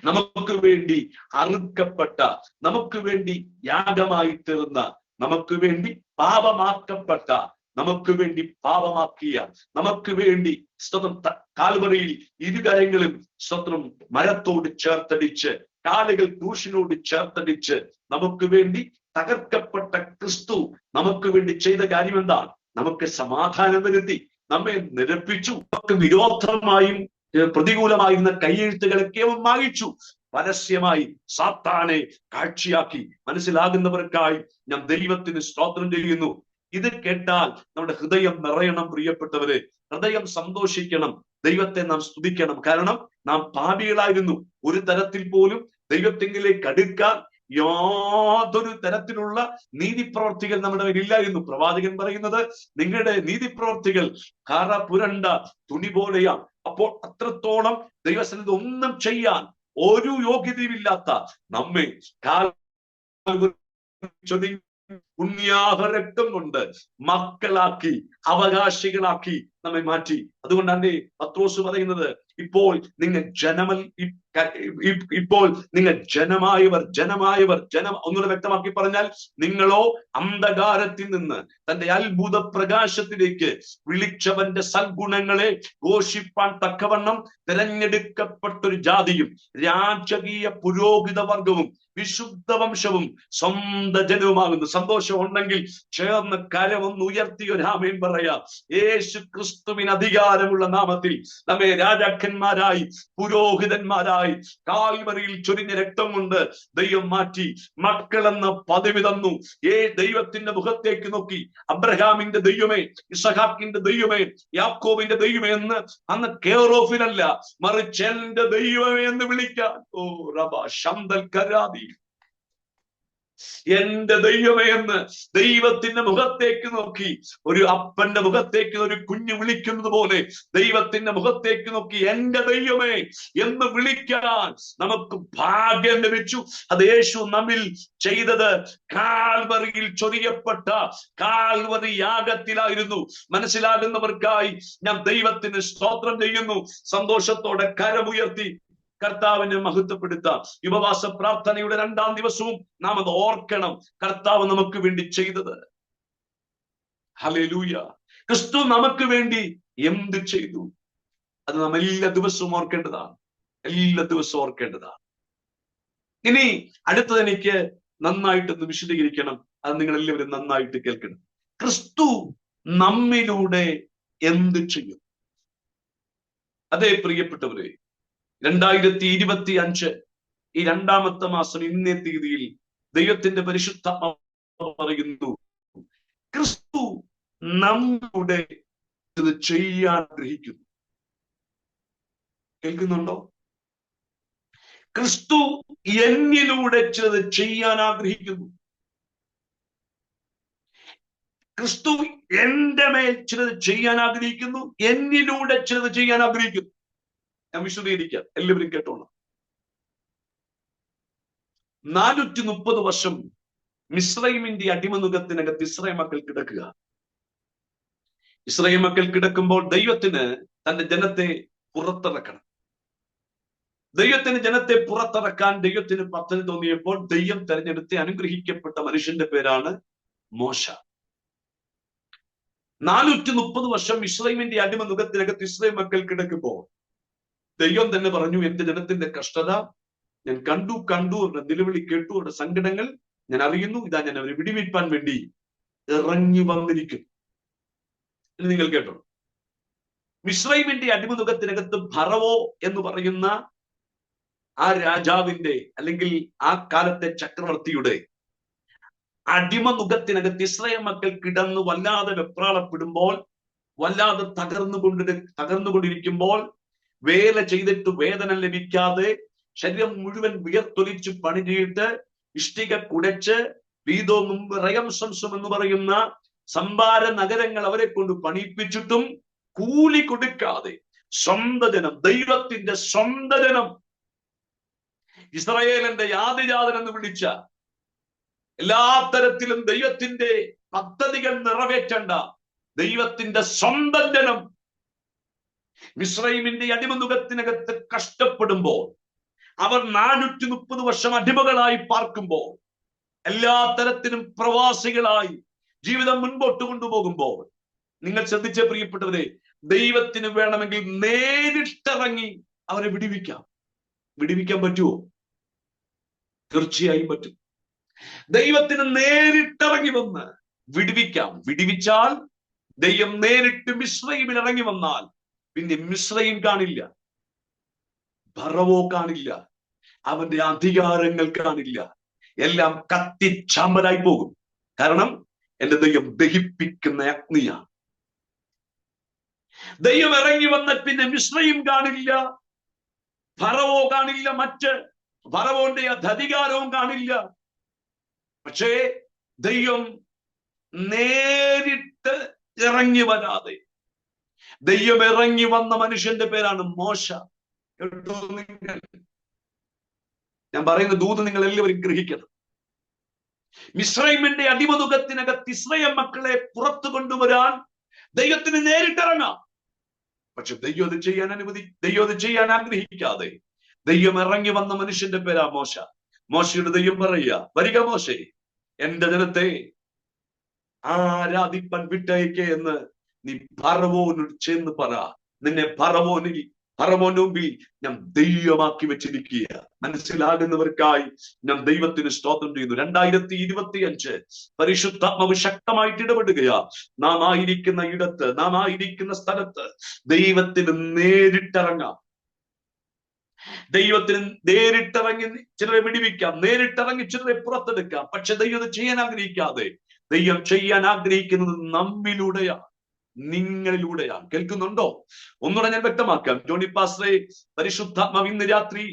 നമുക്ക് വേണ്ടി അറുക്കപ്പെട്ട, നമുക്ക് വേണ്ടി യാഗമായി തീർന്ന, നമുക്ക് വേണ്ടി പാപമാക്കപ്പെട്ട, നമുക്ക് വേണ്ടി പാപമാക്കിയ, നമുക്ക് വേണ്ടി സ്വന്തം കാൽവറിയിൽ ഇരുകരങ്ങളും സ്വന്തം മരത്തോട് ചേർത്തടിച്ച്, കാലുകൾ ക്രൂശിനോട് ചേർത്തടിച്ച് നമുക്ക് വേണ്ടി തകർക്കപ്പെട്ട ക്രിസ്തു നമുക്ക് വേണ്ടി ചെയ്ത കാര്യം എന്താണ്? നമുക്ക് സമാധാനം വരുത്തി, നമ്മെ നിരപ്പിച്ചു. നമുക്ക് വിരോധമായും പ്രതികൂലമായിരുന്ന കൈയെഴുത്തുകളൊക്കെ മായിച്ചു. പരസ്യമായി സാത്താനെ കാഴ്ചയാക്കി. മനസ്സിലാകുന്നവർക്കായി ഞാൻ ദൈവത്തിന് സ്തോത്രം ചെയ്യുന്നു. ഇത് കേട്ടാൽ നമ്മുടെ ഹൃദയം നിറയണം പ്രിയപ്പെട്ടവരെ. ഹൃദയം സന്തോഷിക്കണം. ദൈവത്തെ നാം സ്തുതിക്കണം. കാരണം നാം പാപികളായിരുന്നു. ഒരു തരത്തിൽ പോലും ദൈവത്തെങ്കിലേക്ക് അടുക്കാൻ യാതൊരു തരത്തിലുള്ള നീതിപ്രവർത്തികൾ നമ്മുടെ ഇല്ലായിരുന്നു. പ്രവാചകൻ പറയുന്നത് നിങ്ങളുടെ നീതിപ്രവർത്തികൾ കറ പുരണ്ട തുണി പോലെയാണ്. അപ്പോൾ അത്രത്തോളം ദൈവസന്നിധി ഒന്നും ചെയ്യാൻ ഒരു യോഗ്യതയുമില്ലാത്ത നമ്മെ പുണ്യാഹ രക്തം കൊണ്ട് മക്കളാക്കി, അവകാശികളാക്കി നമ്മെ മാറ്റി. അതുകൊണ്ടാണ് പത്രോസ് പറയുന്നത്, ഇപ്പോൾ നിങ്ങൾ ജനമായവർ ഒന്നുകൂടെ വ്യക്തമാക്കി പറഞ്ഞാൽ, നിങ്ങളോ അന്ധകാരത്തിൽ നിന്ന് തന്റെ അത്ഭുത പ്രകാശത്തിലേക്ക് വിളിച്ചവന്റെ സൽഗുണങ്ങളെ ഘോഷിപ്പാൻ തക്കവണ്ണം തിരഞ്ഞെടുക്കപ്പെട്ടൊരു ജാതിയും രാജകീയ പുരോഹിത വർഗവും വിശുദ്ധ വംശവും സ്വന്തം ജനവുമാകുന്നു. സന്തോഷം ഉണ്ടെങ്കിൽ ചേർന്ന് കരമൊന്ന് ഉയർത്തി ഒരു ആമേൻ പറയാം. യേശു ക്രിസ്തുവിന് അധികാരമുള്ള നാമത്തിൽ നമ്മെ രാജാക്കന്മാരായി പുരോഹിതന്മാരായി കാൽവറിയിൽ ചൊരിഞ്ഞ രക്തം കൊണ്ട് ദൈവം മാറ്റി. മക്കളെന്ന പദവി തന്നു. ദൈവത്തിന്റെ മുഖത്തേക്ക് നോക്കി അബ്രഹാമിന്റെ ദൈവമേ, ഇസഹാക്കിന്റെ ദൈവമേ, യാക്കോബിന്റെ ദൈവമേ എന്ന് അന്ന് കെയറോഫിനല്ല, മറിച്ച് എന്റെ ദൈവമേ എന്ന് വിളിക്കാൻ. ഓ റബ ശന്തൽ കരാതി. എന്റെ ദൈവമേ എന്ന് ദൈവത്തിന്റെ മുഖത്തേക്ക് നോക്കി, ഒരു അപ്പന്റെ മുഖത്തേക്ക് ഒരു കുഞ്ഞ് വിളിക്കുന്നത് പോലെ ദൈവത്തിന്റെ മുഖത്തേക്ക് നോക്കി എന്റെ ദൈവമേ എന്ന് വിളിക്കാൻ നമുക്ക് ഭാഗ്യം ലഭിച്ചു. അത് യേശു നമ്മിൽ ചെയ്തത് കാൽവറിയിൽ ചൊരിയപ്പെട്ട കാൽവറി യാഗത്തിലായിരുന്നു. മനസ്സിലാകുന്നവർക്കായി ഞാൻ ദൈവത്തിന് സ്തോത്രം ചെയ്യുന്നു. സന്തോഷത്തോടെ കരമുയർത്തി കർത്താവിനെ മഹത്വപ്പെടുത്താം. ഉപവാസ പ്രാർത്ഥനയുടെ 2-ാം ദിവസവും നാം അത് ഓർക്കണം. കർത്താവ് നമുക്ക് വേണ്ടി ചെയ്തത്. ഹല്ലേലൂയ. ക്രിസ്തു നമുക്ക് വേണ്ടി എന്ത് ചെയ്തു, അത് നാം എല്ലാ ദിവസവും ഓർക്കേണ്ടതാണ്. എല്ലാ ദിവസവും ഓർക്കേണ്ടതാണ്. ഇനി അടുത്തത് എനിക്ക് നന്നായിട്ടൊന്ന് വിശദീകരിക്കണം. അത് നിങ്ങൾ എല്ലാവരും നന്നായിട്ട് കേൾക്കണം. ക്രിസ്തു നമ്മിലൂടെ എന്ത് ചെയ്യും? അതേ പ്രിയപ്പെട്ടവരെ, 2025 ഈ 2-ാമത്തെ മാസം ഇന്നേ തീയതിയിൽ ദൈവത്തിന്റെ പരിശുദ്ധ പറയുന്നു, ക്രിസ്തു നമ്മളുടെ ഇത് ചെയ്യാൻ ആഗ്രഹിക്കുന്നു. കേൾക്കുന്നുണ്ടോ? ക്രിസ്തു എന്നിലൂടെ ചിലത് ചെയ്യാൻ ആഗ്രഹിക്കുന്നു. ക്രിസ്തു എന്റെ മേൽ ചിലത് ചെയ്യാൻ ആഗ്രഹിക്കുന്നു, എന്നിലൂടെ ചിലത് ചെയ്യാൻ ആഗ്രഹിക്കുന്നു. ഞാൻ വിശദീകരിക്കാം, എല്ലാവരും കേട്ടോണം. 430 വർഷം മിസ്രൈമിന്റെ അടിമനുഖത്തിനകത്ത് ഇസ്രായേൽ മക്കൾ കിടക്കുക. ഇസ്രായേൽ മക്കൾ കിടക്കുമ്പോൾ ദൈവത്തിന് തന്റെ ജനത്തെ പുറത്തിറക്കണം. ദൈവത്തിന് ജനത്തെ പുറത്തിറക്കാൻ ദൈവത്തിന് പദ്ധതി തോന്നിയപ്പോൾ ദൈവം തെരഞ്ഞെടുത്ത് അനുഗ്രഹിക്കപ്പെട്ട മനുഷ്യന്റെ പേരാണ് മോശ. 430 വർഷം ഇസ്രായേലിന്റെ അടിമനുഖത്തിനകത്ത് ഇസ്രായേൽ മക്കൾ കിടക്കുമ്പോൾ ദൈവം തന്നെ പറഞ്ഞു, എന്റെ ജനത്തിന്റെ കഷ്ടത ഞാൻ കണ്ടു, അവരുടെ നിലവിളി കേട്ടു, അവരുടെ സങ്കടങ്ങൾ ഞാൻ അറിയുന്നു. ഇതാ ഞാൻ അവരെ വിടിവിപ്പാൻ വേണ്ടി ഇറങ്ങി വന്നിരിക്കുന്നു. നിങ്ങൾ കേട്ടോ, മിസ്രൈമിന്റെ അടിമനുഖത്തിനകത്ത് ഫറവോ എന്ന് പറയുന്ന ആ രാജാവിന്റെ അല്ലെങ്കിൽ ആ കാലത്തെ ചക്രവർത്തിയുടെ അടിമനുഖത്തിനകത്ത് ഇസ്രായേൽ മക്കൾ കിടന്ന് വല്ലാതെ വെപ്രാളപ്പെടുമ്പോൾ, വല്ലാതെ തകർന്നുകൊണ്ടിരിക്കുമ്പോൾ, വേല ചെയ്തിട്ട് വേദന ലഭിക്കാതെ ശരീരം മുഴുവൻ വിയർത്തൊലിച്ച് പണി ചെയ്തിട്ട് ഇഷ്ടിക കുടച്ച് വീതോമും റയം സംസം എന്ന് പറയുന്ന സംഭാര നഗരങ്ങൾ അവരെ കൊണ്ട് പണിയിപ്പിച്ചിട്ടും കൂലി കൊടുക്കാതെ സ്വന്തം ജനം, ദൈവത്തിന്റെ സ്വന്തം ജനം, ഇസ്രായേലിന്റെ ആദിജാതൻ എന്ന് വിളിച്ച, എല്ലാ തരത്തിലും ദൈവത്തിന്റെ പദ്ധതികൾ നിറവേറ്റേണ്ട ദൈവത്തിന്റെ സ്വന്തം ജനം മിസ്രൈമിന്റെ അടിമനുഖത്തിനകത്ത് കഷ്ടപ്പെടുമ്പോൾ, അവർ 430 വർഷം അടിമകളായി പാർക്കുമ്പോൾ, എല്ലാ തരത്തിലും പ്രവാസികളായി ജീവിതം മുൻപോട്ട് കൊണ്ടുപോകുമ്പോൾ, നിങ്ങൾ ശ്രദ്ധിച്ച പ്രിയപ്പെട്ടവരെ, ദൈവത്തിന് വേണമെങ്കിൽ നേരിട്ടിറങ്ങി അവരെ വിടിവിക്കാൻ പറ്റുമോ? തീർച്ചയായും പറ്റും. ദൈവത്തിന് നേരിട്ടിറങ്ങി വന്ന് വിടിവിച്ചാൽ, ദൈവം നേരിട്ട് മിസ്രൈമിൽ ഇറങ്ങി വന്നാൽ പിന്നെ മിസ്രൈം കാണില്ല, ഫറവോ കാണില്ല, അവന്റെ അധികാരങ്ങൾ കാണില്ല, എല്ലാം കത്തിച്ചാമ്പലായി പോകും. കാരണം എന്റെ ദൈവം ദഹിപ്പിക്കുന്ന അഗ്നിയാണ്. ദൈവം ഇറങ്ങി വന്ന പിന്നെ മിസ്രൈം കാണില്ല, ഫറവോ കാണില്ല, മറ്റ് ഫറവോന്റെ അധികാരവും കാണില്ല. പക്ഷേ ദൈവം നേരിട്ട് ഇറങ്ങി വരാതെ, ദൈവം ഇറങ്ങി വന്ന മനുഷ്യന്റെ പേരാണ് മോശ. കേട്ടോ നിങ്ങൾ? ഞാൻ പറയുന്ന ദൂത് നിങ്ങൾ എല്ലാവരും ഗ്രഹിക്കണം. മിസ്രൈമിന്റെ അടിമനുഖത്തിനകത്ത് ഇസ്രായേൽ മക്കളെ പുറത്തു കൊണ്ടുവരാൻ ദൈവത്തിന് നേരിട്ടിറങ്ങാം. പക്ഷെ ദൈവം അത് ചെയ്യാൻ ആഗ്രഹിക്കാതെ ദൈവം ഇറങ്ങി വന്ന മനുഷ്യന്റെ പേരാ മോശ. മോശയുടെ ദൈവം പറയുക, വരിക മോശേ, എന്റെ ജനത്തെ ആരാധിപ്പാൻ വിട്ടയക്കേ എന്ന് നീ ഫറവോനോട് ചെന്ന് പറ. നിന്നെ ഫറവോന്റെ മുമ്പിൽ ഞാൻ ദൈവമാക്കി വെച്ചിരിക്കുക. മനസ്സിലാകുന്നവർക്കായി ഞാൻ ദൈവത്തിന് സ്തോത്രം ചെയ്യുന്നു. 2025 പരിശുദ്ധാത്മാവ് ശക്തമായിട്ട് ഇടപെടുകയാ. നാം ആയിരിക്കുന്ന ഇടത്ത്, നാം ആയിരിക്കുന്ന സ്ഥലത്ത് ദൈവത്തിന് നേരിട്ടിറങ്ങാം. ദൈവത്തിന് നേരിട്ടിറങ്ങി ചിലരെ വിടിവിക്കാം, നേരിട്ടിറങ്ങി ചിലരെ പുറത്തെടുക്കാം. പക്ഷെ ദൈവം ചെയ്യാൻ ആഗ്രഹിക്കാതെ, ദൈവം ചെയ്യാൻ ആഗ്രഹിക്കുന്നത് നമ്മിലൂടെയാണ്. നിങ്ങളിലൂടെയാണ്. കേൾക്കുന്നുണ്ടോ? ഒന്നുകൂടെ ഞാൻ വ്യക്തമാക്കാം. ജോണി പാസ്റ്ററെ, പരിശുദ്ധാത്മാവ് ഇന്ന് രാത്രി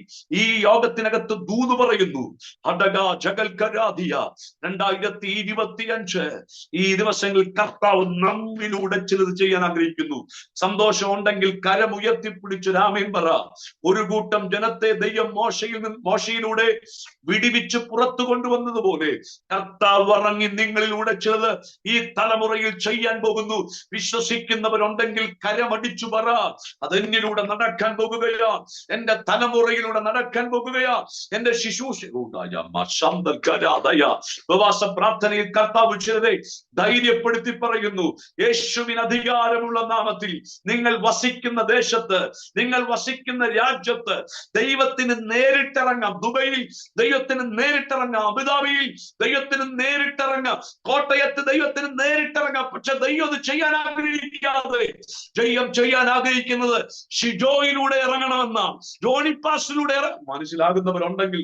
ഈ യോഗത്തിനകത്ത് ദൂത് പറയുന്നു. 2025 ഈ ദിവസങ്ങളിൽ കർത്താവ് നമ്മിലൂടെ ചിലത് ചെയ്യാൻ ആഗ്രഹിക്കുന്നു. സന്തോഷം ഉണ്ടെങ്കിൽ കരമുയർത്തിപ്പിടിച്ച് രാമേൻ പറ. ഒരു കൂട്ടം ജനത്തെ ദൈവം മോശയിലൂടെ വിടിവിച്ച് പുറത്തു കൊണ്ടുവന്നതുപോലെ കർത്താവ് ഇറങ്ങി നിങ്ങളിലൂടെ ചിലത് ഈ തലമുറയിൽ ചെയ്യാൻ പോകുന്നു. വിശ്വസിക്കുന്നവരുണ്ടെങ്കിൽ കരമടിച്ചു പറ. അതെന്നിലൂടെ നടക്കാൻ പോകുകയാ, എന്റെ തലമുറയിലൂടെ നടക്കാൻ പോകുകയാ, എന്റെ ഉപവാസ പ്രാർത്ഥനയിൽ കർത്താവ് ചിലരെ ധൈര്യപ്പെടുത്തി പറയുന്നു. യേശുവിന് അധികാരമുള്ള നാമത്തിൽ നിങ്ങൾ വസിക്കുന്ന ദേശത്ത്, നിങ്ങൾ വസിക്കുന്ന രാജ്യത്ത് ദൈവത്തിന് നേരിട്ടിറങ്ങാം. ദുബൈയിൽ ദൈവത്തിന് നേരിട്ടിറങ്ങാം, അബുദാബിയിൽ ദൈവത്തിന് നേരിട്ടിറങ്ങാം, കോട്ടയത്ത് ദൈവത്തിന് നേരിട്ടിറങ്ങാം. പക്ഷെ ദൈവം അത് ചെയ്യാൻ ആഗ്രഹിക്കാതെ ദൈവം ചെയ്യാൻ ആഗ്രഹിക്കുന്നത് ഷിജോയിലൂടെ ഇറങ്ങണമെന്നാണ്, ജോണി പാസിലൂടെ മനസ്സിലാകുന്നവരുണ്ടെങ്കിൽ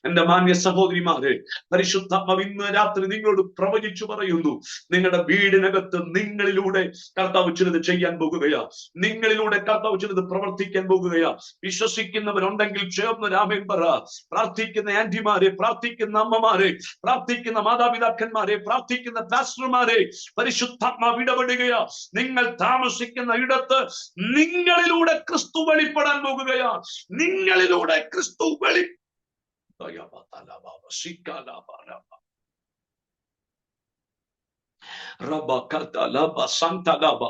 എന്റെ മാന്യ സഹോദരിമാരെ, പരിശുദ്ധാത്മാവ് ഇന്ന് രാത്രി നിങ്ങളോട് പ്രവചിച്ചു പറയുന്നു. നിങ്ങളുടെ വീടിനകത്ത് നിങ്ങളിലൂടെ കർത്താവ് ചിലത് ചെയ്യാൻ പോകുകയാ, നിങ്ങളിലൂടെ കർത്താവ് ചിലത് പ്രവർത്തിക്കാൻ പോകുകയാ. വിശ്വസിക്കുന്നവരുണ്ടെങ്കിൽ ചേർന്ന് രാമേൻ പറ. പ്രാർത്ഥിക്കുന്ന ആന്റിമാരെ, പ്രാർത്ഥിക്കുന്ന അമ്മമാരെ, പ്രാർത്ഥിക്കുന്ന മാതാപിതാക്കന്മാരെ, പ്രാർത്ഥിക്കുന്ന പാസ്റ്റർമാരെ, പരിശുദ്ധാത്മാവ് ഇടപെടുകയാ. നിങ്ങൾ താമസിക്കുന്ന ഇടത്ത് നിങ്ങളിലൂടെ ക്രിസ്തു വെളിപ്പെടാൻ പോകുകയാ. നിങ്ങളിലൂടെ ക്രിസ്തു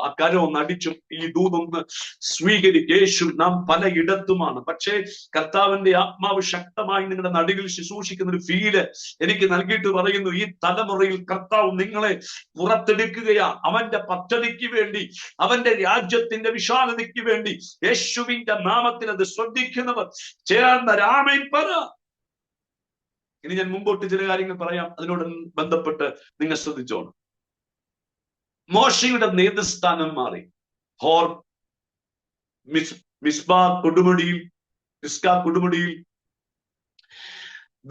അക്കാരം അടിച്ചും ഈ ദൂതൊന്ന് സ്വീകരിക്കുക. യേശു നാം പലയിടത്തുമാണ്, പക്ഷേ കർത്താവിന്റെ ആത്മാവ് ശക്തമായി നിങ്ങളുടെ നടുവിൽ ശുശ്രൂഷിക്കുന്ന ഒരു ഫീല് എനിക്ക് നൽകിയിട്ട് പറയുന്നു. ഈ തലമുറയിൽ കർത്താവ് നിങ്ങളെ പുറത്തെടുക്കുകയാ. അവന്റെ പദ്ധതിക്ക് വേണ്ടി, അവന്റെ രാജ്യത്തിന്റെ വിശാലതയ്ക്ക് വേണ്ടി. യേശുവിന്റെ നാമത്തിൽ അത് ശ്രദ്ധിക്കുന്നവർ ചേർന്ന രാമേൻ പറ. ഇനി ഞാൻ മുമ്പോട്ട് ചില കാര്യങ്ങൾ പറയാം, അതിനോട് ബന്ധപ്പെട്ട് നിങ്ങൾ ശ്രദ്ധിച്ചോണം. മോശയുടെ നേതൃസ്ഥാനം മാറി. ഹോർ മിസ്ബാ കൊടുമുടിയിൽ, കൊടുമുടിയിൽ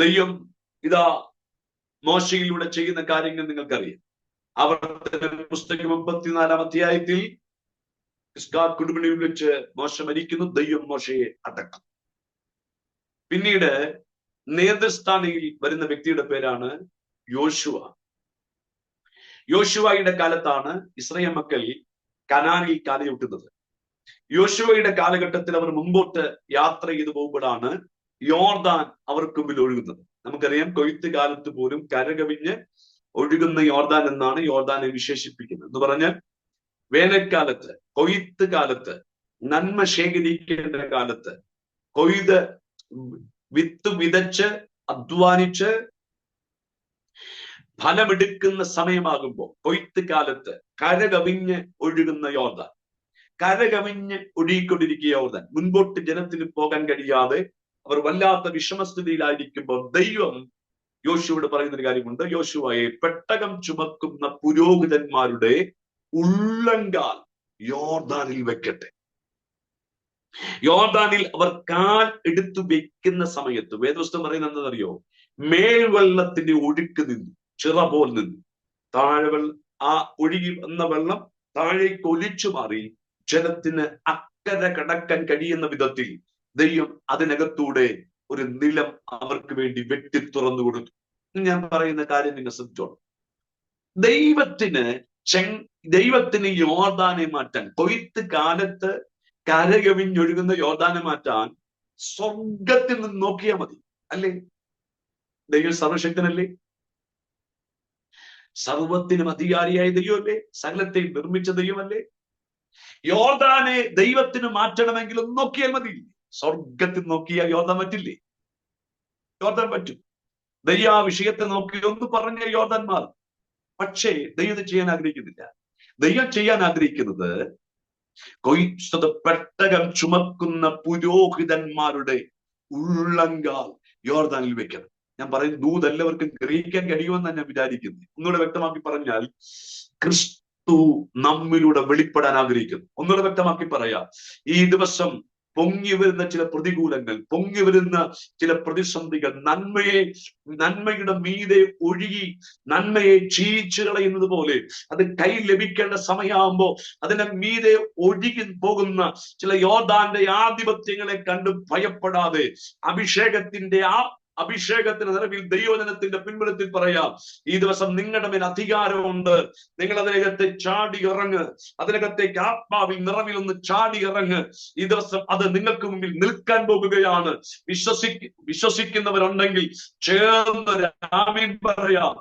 ദൈവം ഇതാ മോശയിലൂടെ ചെയ്യുന്ന കാര്യങ്ങൾ നിങ്ങൾക്കറിയാം. ആവർത്തന പുസ്തകം 34-ാം അധ്യായത്തിൽ കൊടുമുടിയിൽ വെച്ച് മോശ മരിക്കുന്നു. ദൈവം മോശയെ അടക്കും. പിന്നീട് നേതൃസ്ഥാനയിൽ വരുന്ന വ്യക്തിയുടെ പേരാണ് യോശുവ. യോശുവയുടെ കാലത്താണ് ഇസ്രായേൽ മക്കൾ കനാനിൽ കാലുചവിട്ടുന്നത്. യോശുവയുടെ കാലഘട്ടത്തിൽ അവർ മുമ്പോട്ട് യാത്ര ചെയ്തു പോകുമ്പോഴാണ് യോർദാൻ അവർക്ക് മുമ്പിൽ ഒഴുകുന്നത്. നമുക്കറിയാം, കൊയ്ത്ത് കാലത്ത് പോലും കരകവിഞ്ഞ് ഒഴുകുന്ന യോർദാൻ എന്നാണ് യോർദാനെ വിശേഷിപ്പിക്കുന്നത്. എന്ന് പറഞ്ഞാൽ വേനൽക്കാലത്ത്, കൊയ്ത്ത് കാലത്ത്, നന്മ ശേഖരിക്കേണ്ട കാലത്ത്, കൊയ്ത് വിത്ത് വിതച്ച് അധ്വാനിച്ച് ഫലമെടുക്കുന്ന സമയമാകുമ്പോൾ, കൊയ്ത്ത് കാലത്ത് കരകവിഞ്ഞ് ഒഴുകുന്ന യോർദാൻ, കരകവിഞ്ഞ് ഒഴുകിക്കൊണ്ടിരിക്കുക യോർദാൻ. മുൻപോട്ട് ജനത്തിന് പോകാൻ കഴിയാതെ അവർ വല്ലാത്ത വിഷമസ്ഥിതിയിലായിരിക്കുമ്പോൾ ദൈവം യോശുവോട് പറയുന്ന ഒരു കാര്യമുണ്ട്. യോശുവയെ പെട്ടകം ചുമക്കുന്ന പുരോഹിതന്മാരുടെ ഉള്ളങ്കാൽ യോർദാനിൽ വെക്കട്ടെ. യോർദാനിൽ അവർ കാൽ എടുത്തു വെക്കുന്ന സമയത്ത് വേദപുസ്തകം പറയുന്നത് എന്താണെന്നറിയോ? മേൽവെള്ളത്തിന്റെ ഒഴുക്ക് നിന്നു, ചിറ പോൽ നിന്നു. താഴെ ആ ഒഴുകി വന്ന വെള്ളം താഴേക്ക് ഒലിച്ചു മാറി ജലത്തിന് അക്കരെ കടക്കാൻ കഴിയുന്ന വിധത്തിൽ ദൈവം അതിനകത്തൂടെ ഒരു നിലം അവർക്ക് വേണ്ടി വെട്ടി തുറന്നു കൊടുത്തു. ഞാൻ പറയുന്ന കാര്യം നിങ്ങൾ ശ്രദ്ധിച്ചോളൂ. ദൈവത്തിന് യോർദാനെ മാറ്റാൻ, കൊയ്ത്ത് കാലത്ത് കരകവിഞ്ഞൊഴുകുന്ന യോർദാനെ മാറ്റാൻ സ്വർഗത്തിൽ നിന്ന് നോക്കിയാൽ മതി, അല്ലേ? ദൈവം സർവശക്തനല്ലേ? സർവത്തിനും അധികാരിയായ ദൈവമല്ലേ? സകലത്തെ നിർമ്മിച്ച ദൈവമല്ലേ? യോർദാനെ ദൈവത്തിന് മാറ്റണമെങ്കിൽ ഒന്ന് നോക്കിയാൽ മതി. സ്വർഗത്തിൽ നോക്കിയാൽ യോർദാൻ പറ്റില്ലേ? യോർദാൻ പറ്റും. ദൈവം ആ വിഷയത്തെ നോക്കി ഒന്ന് പറഞ്ഞ യോർദാൻ മാറും. പക്ഷേ ദൈവം ചെയ്യാൻ ആഗ്രഹിക്കുന്നില്ല. ദൈവം ചെയ്യാൻ ആഗ്രഹിക്കുന്നത് പെട്ടകം ചുമക്കുന്ന പുരോഹിതന്മാരുടെ ഉള്ളങ്കാൽ യോർദാനിൽ വെക്കണം. ഞാൻ പറയുന്നത് ദൂത് എല്ലാവർക്കും ഗ്രഹിക്കാൻ കഴിയുമെന്നാണ് ഞാൻ വിചാരിക്കുന്നത്. ഒന്നുകൂടെ വ്യക്തമാക്കി പറഞ്ഞാൽ, ക്രിസ്തു നമ്മിലൂടെ വെളിപ്പെടാൻ ആഗ്രഹിക്കുന്നു. ഒന്നുകൂടെ വ്യക്തമാക്കി പറയാം, ഈ ദിവസം പൊങ്ങി വരുന്ന ചില പ്രതികൂലങ്ങൾ, പൊങ്ങി വരുന്ന ചില പ്രതിസന്ധികൾ നന്മയുടെ മീതെ ഒഴുകി നന്മയെ ക്ഷയിച്ചു കളയുന്നത് പോലെ അത് കൈ ലഭിക്കേണ്ട സമയമാകുമ്പോ അതിന്റെ മീതെ ഒഴുകി പോകുന്ന ചില യോർദാന്റെ ആധിപത്യങ്ങളെ കണ്ട് ഭയപ്പെടാതെ അഭിഷേകത്തിന് നിറവിൽ ദൈവജനത്തിന്റെ പിൻബലത്തിൽ പറയാം, ഈ ദിവസം നിങ്ങളുടെ മേൽ അധികാരമുണ്ട്. നിങ്ങൾ അതിനകത്തെ ചാടി ഇറങ്ങ്, അതിനകത്തേക്ക് ആത്മാവിൽ നിറവിൽ ഒന്ന് ചാടി ഇറങ്ങ്. ഈ ദിവസം അത് നിങ്ങൾക്ക് മുമ്പിൽ നിൽക്കാൻ പോകുകയാണ്. വിശ്വസിക്കുന്നവരുണ്ടെങ്കിൽ ചേർന്ന് ആമേൻ പറയാം.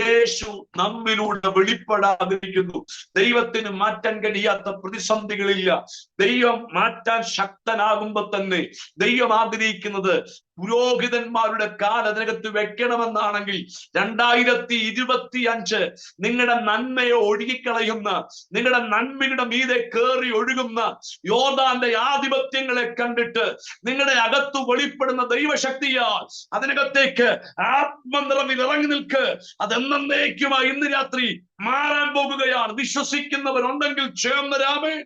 യേശു നമ്മിലൂടെ വെളിപ്പെടാതിരിക്കുന്നു. ദൈവത്തിന് മാറ്റാൻ കഴിയാത്ത പ്രതിസന്ധികളില്ല. ദൈവം മാറ്റാൻ ശക്തനാകുമ്പോ തന്നെ ദൈവം ആഗ്രഹിക്കുന്നത് പുരോഹിതന്മാരുടെ കാൽ അതിനകത്ത് വെക്കണമെന്നാണെങ്കിൽ 2025 നിങ്ങളുടെ നന്മയെ ഒഴുകിക്കളയുന്ന, നിങ്ങളുടെ നന്മയുടെ മീതെ കയറി ഒഴുകുന്ന യോർദാന്റെ ആധിപത്യങ്ങളെ കണ്ടിട്ട് നിങ്ങളുടെ അകത്ത് വെളിപ്പെടുന്ന ദൈവശക്തിയാൽ അതിനകത്തേക്ക് ആത്മനിറവിൽ ഇറങ്ങി നിൽക്ക്. അതെന്നേക്കുമായി ഇന്ന് രാത്രി മാറാൻ പോകുകയാണ്. വിശ്വസിക്കുന്നവരുണ്ടെങ്കിൽ ചേർന്നരാമേ.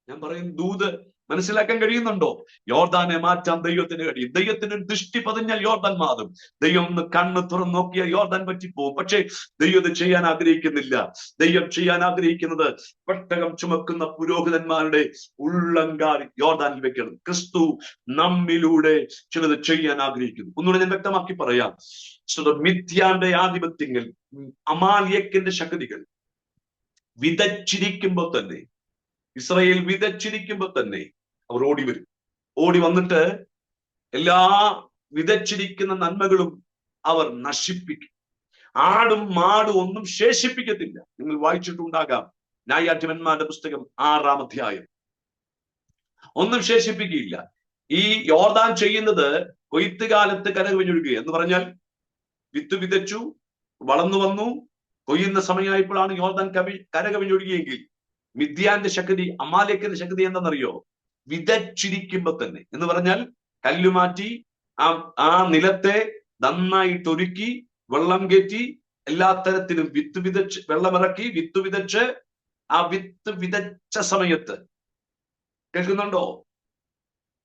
ഞാൻ പറയും, ദൂത് മനസ്സിലാക്കാൻ കഴിയുന്നുണ്ടോ? യോർദാനെ മാറ്റാൻ ദൈവത്തിന് കഴിയും. ദൈവത്തിന് ദൃഷ്ടി പതിഞ്ഞാൽ യോർദാൻ മാറും. ദൈവം ഒന്ന് കണ്ണ് തുറന്ന് നോക്കിയാൽ യോർദാൻ പറ്റിപ്പോവും. പക്ഷേ ദൈവം ഇത് ചെയ്യാൻ ആഗ്രഹിക്കുന്നില്ല. ദൈവം ചെയ്യാൻ ആഗ്രഹിക്കുന്നത് പെട്ടകം ചുമക്കുന്ന പുരോഹിതന്മാരുടെ ഉള്ളങ്കാൽ യോർദാനിൽ വെക്കണം. ക്രിസ്തു നമ്മിലൂടെ ചിലത് ചെയ്യാൻ ആഗ്രഹിക്കുന്നു. ഒന്നുകൂടെ ഞാൻ വ്യക്തമാക്കി പറയാം. മിഥ്യാന്റെ ആധിപത്യങ്ങൾ, അമാലിയക്കിന്റെ ശക്തികൾ വിതച്ചിരിക്കുമ്പോൾ തന്നെ, ഇസ്രായേൽ വിതച്ചിരിക്കുമ്പോൾ തന്നെ അവർ ഓടി വരും. ഓടി വന്നിട്ട് എല്ലാ വിതച്ചിരിക്കുന്ന നന്മകളും അവർ നശിപ്പിക്കും. ആടും മാടും ഒന്നും ശേഷിപ്പിക്കത്തില്ല. നിങ്ങൾ വായിച്ചിട്ടുണ്ടാകാം ന്യായാധിപന്മാരുടെ പുസ്തകം 6-ാം അധ്യായം. ഒന്നും ശേഷിപ്പിക്കുകയില്ല. ഈ യോർദാൻ ചെയ്യുന്നത് കൊയ്ത്തുകാലത്ത് കരകവിഞ്ഞൊഴുകുക എന്ന് പറഞ്ഞാൽ, വിത്ത് വിതച്ചു, വളർന്നു വന്നു, കൊയ്യുന്ന സമയമായപ്പോഴാണ് യോർദാൻ കരകവിഞ്ഞൊഴുകിയെങ്കിൽ മിദ്യാന്റെ ശക്തി, അമാലേക്കിന്റെ ശക്തി എന്താണെന്നറിയോ? വിതച്ചിരിക്കുമ്പോ തന്നെ എന്ന് പറഞ്ഞാൽ കല്ലുമാറ്റി ആ നിലത്തെ നന്നായിട്ട് ഒരുക്കി വെള്ളം കയറ്റി എല്ലാ തരത്തിലും വിത്ത് വിതച്ച്, വെള്ളമിറക്കി വിത്ത് വിതച്ച്, ആ വിത്ത് വിതച്ച സമയത്ത്, കേൾക്കുന്നുണ്ടോ?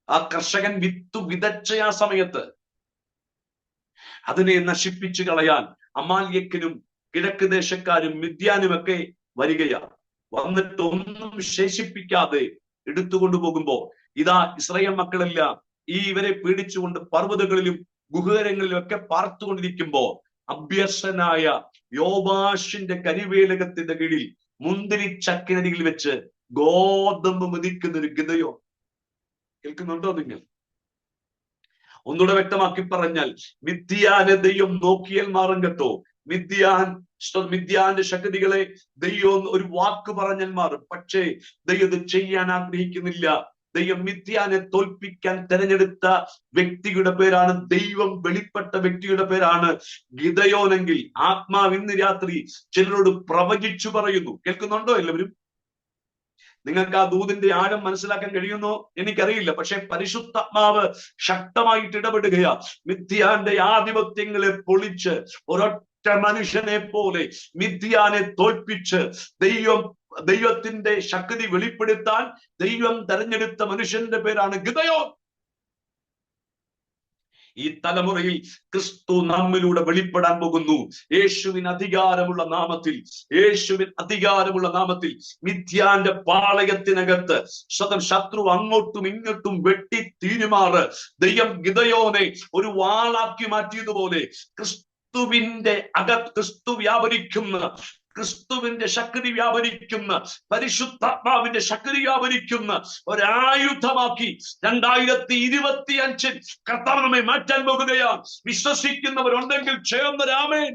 ആ കർഷകൻ വിത്ത് വിതച്ച ആ സമയത്ത് അതിനെ നശിപ്പിച്ചു കളയാൻ അമാലിയക്കിനും കിഴക്ക് ദേശക്കാരും മിദ്യാനുമൊക്കെ വരികയാണ്. വന്നിട്ട് ഒന്നും ശേഷിപ്പിക്കാതെ എടുത്തുകൊണ്ടുപോകുമ്പോ ഇതാ ഇസ്രായേൽ മക്കളെല്ലാം ഇവരെ പീഡിച്ചുകൊണ്ട് പർവ്വതങ്ങളിലും ഗുഹരങ്ങളിലും ഒക്കെ പാർത്തുകൊണ്ടിരിക്കുമ്പോ അഭ്യസനായ യോവാഷിന്റെ കരിവേലകത്തിന്റെ കീഴിൽ മുന്തിരി ചക്കിനരികിൽ വെച്ച് ഗോതമ്പ് മെതിക്കുന്ന ഒരു ഗിദയോൻ. കേൾക്കുന്നുണ്ടോ നിങ്ങൾ? ഒന്നുകൂടെ വ്യക്തമാക്കി പറഞ്ഞാൽ, മിദ്യാനെ ദൈവം നോക്കിയാൽ മാറും കേട്ടോ. മിദ്യാന്റെ ശക്തികളെ ദൈവം ഒരു വാക്ക് പറഞ്ഞാൽ മാറും. പക്ഷേ ദൈവം ഇത് ചെയ്യാൻ ആഗ്രഹിക്കുന്നില്ല. ദൈവം മിദ്യാനെ തോൽപ്പിക്കാൻ തിരഞ്ഞെടുത്ത വ്യക്തിയുടെ പേരാണ്, ദൈവം വെളിപ്പെട്ട വ്യക്തിയുടെ പേരാണ് ഗിദയോനെങ്കിൽ ആത്മാവ് ഇന്ന് രാത്രി ചിലരോട് പ്രവചിച്ചു പറയുന്നു. കേൾക്കുന്നുണ്ടോ എല്ലാവരും? നിങ്ങൾക്ക് ആ ദൂതിന്റെ ആഴം മനസ്സിലാക്കാൻ കഴിയുന്നോ എനിക്കറിയില്ല. പക്ഷെ പരിശുദ്ധാത്മാവ് ശക്തമായിട്ട് ഇടപെടുകയാ. മിഥ്യാന്റെ ആധിപത്യങ്ങളെ പൊളിച്ച് ഒരൊറ്റ മനുഷ്യനെ പോലെ മിഥ്യാനെ തോൽപ്പിച്ച് ദൈവത്തിന്റെ ശക്തി വെളിപ്പെടുത്താൻ ദൈവം തെരഞ്ഞെടുത്ത മനുഷ്യന്റെ പേരാണ് ഗിദയോൻ. ഈ തലമുറയിൽ ക്രിസ്തു നമ്മിലൂടെ വെളിപ്പെടാൻ പോകുന്നു. യേശുവിന് അധികാരമുള്ള നാമത്തിൽ മിഥ്യാന്റെ പാളയത്തിനകത്ത് ശത്രു അങ്ങോട്ടും ഇങ്ങോട്ടും വെട്ടി തീരുമാറ് ദൈവം ഗിദയോനെ ഒരു വാളാക്കി മാറ്റിയതുപോലെ ക്രിസ്തുവിന്റെ ക്രിസ്തു വ്യാപരിക്കുന്ന, ക്രിസ്തുവിന്റെ ശക്തി വ്യാപരിക്കുന്ന, പരിശുദ്ധാത്മാവിന്റെ ശക്തി വ്യാപരിക്കുന്ന ഒരായുധമാക്കി 2025 കർത്താവ് നമ്മെ മാറ്റാൻ പോകുകയാണ്. വിശ്വസിക്കുന്നവരുണ്ടെങ്കിൽ ചേർന്നരാമേൻ.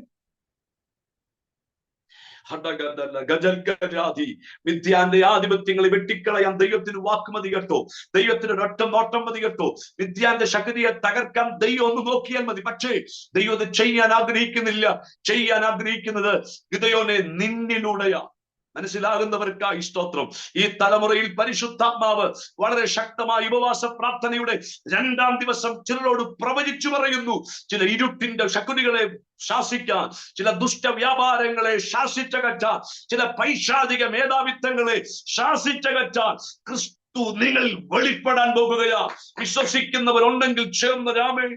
മിഥ്യാന്റെ ആധിപത്യങ്ങളെ വെട്ടിക്കളയാൻ ദൈവത്തിന് വാക്കുമതി കേട്ടോ. ദൈവത്തിന് ഒരൊറ്റ നോട്ടം മതി കേട്ടോ. മിഥ്യാന്റെ ശക്തിയെ തകർക്കാൻ ദൈവം ഒന്ന് നോക്കിയാൽ മതി. പക്ഷേ ദൈവം അത് ചെയ്യാൻ ആഗ്രഹിക്കുന്നില്ല. ചെയ്യാൻ ആഗ്രഹിക്കുന്നത് ഗിദയോനെ നിന്നിലൂടെയാ. മനസ്സിലാകുന്നവർക്കായി സ്തോത്രം. ഈ തലമുറയിൽ പരിശുദ്ധാത്മാവ് വളരെ ശക്തമായ ഉപവാസ പ്രാർത്ഥനയുടെ 2-ാം ദിവസം ചിലരോട് പ്രവചിച്ചു പറയുന്നു. ചില ഇരുട്ടിന്റെ ശക്തികളെ ശാസിക്കാൻ, ചില ദുഷ്ടവ്യാപാരങ്ങളെ ശാസിച്ചകറ്റാൻ, ചില പൈശാചിക മേധാവിത്വങ്ങളെ ശാസിച്ചകറ്റാൻ ക്രിസ്തു നിങ്ങൾ വെളിപ്പെടാൻ പോകുകയാ. വിശ്വസിക്കുന്നവരുണ്ടെങ്കിൽ ചേർന്ന് രാമേ.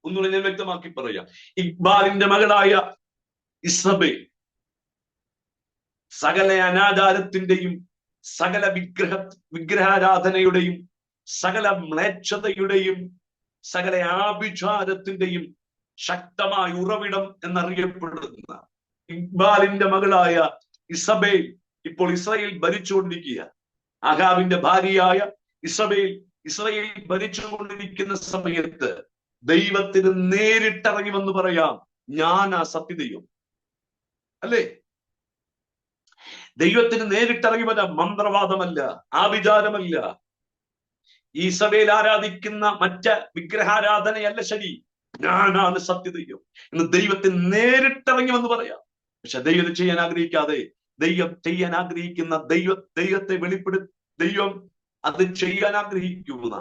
ഒന്നുകൂടെ ഞാൻ വ്യക്തമാക്കി പറയാം. ഇക്ബാലിന്റെ മകളായ ഇസബേൽ സകല അനാചാരത്തിന്റെയും സകല വിഗ്രഹാരാധനയുടെയും സകല മ്ലേച്ഛതയുടെയും സകല ആഭിചാരത്തിന്റെയും ശക്തമായ ഉറവിടം എന്നറിയപ്പെടുന്ന ഇക്ബാലിന്റെ മകളായ ഇസബേൽ ഇപ്പോൾ ഇസ്രായേൽ ഭരിച്ചുകൊണ്ടിരിക്കുക. ആഹാബിന്റെ ഭാര്യയായ ഇസ്രായേൽ ഭരിച്ചുകൊണ്ടിരിക്കുന്ന സമയത്ത് ദൈവത്തിന് നേരിട്ടിറങ്ങി വന്ന് പറയാം, ഞാൻ ആ സത്യദൈവം. അല്ലേ? ദൈവത്തിന് നേരിട്ടിറങ്ങി വരാം. മന്ത്രവാദമല്ല, ആഭിചാരമല്ല, ഈസബേൽ ആരാധിക്കുന്ന മറ്റ് വിഗ്രഹാരാധനയല്ല ശരി, ഞാനാണ് സത്യദൈവം എന്ന് ദൈവത്തിന് നേരിട്ടിറങ്ങി വന്ന് പറയാം. പക്ഷെ ദൈവം ചെയ്യാൻ ആഗ്രഹിക്കാതെ, ദൈവം ചെയ്യാൻ ആഗ്രഹിക്കുന്ന ദൈവത്തെ ദൈവം അത് ചെയ്യാൻ ആഗ്രഹിക്കുന്ന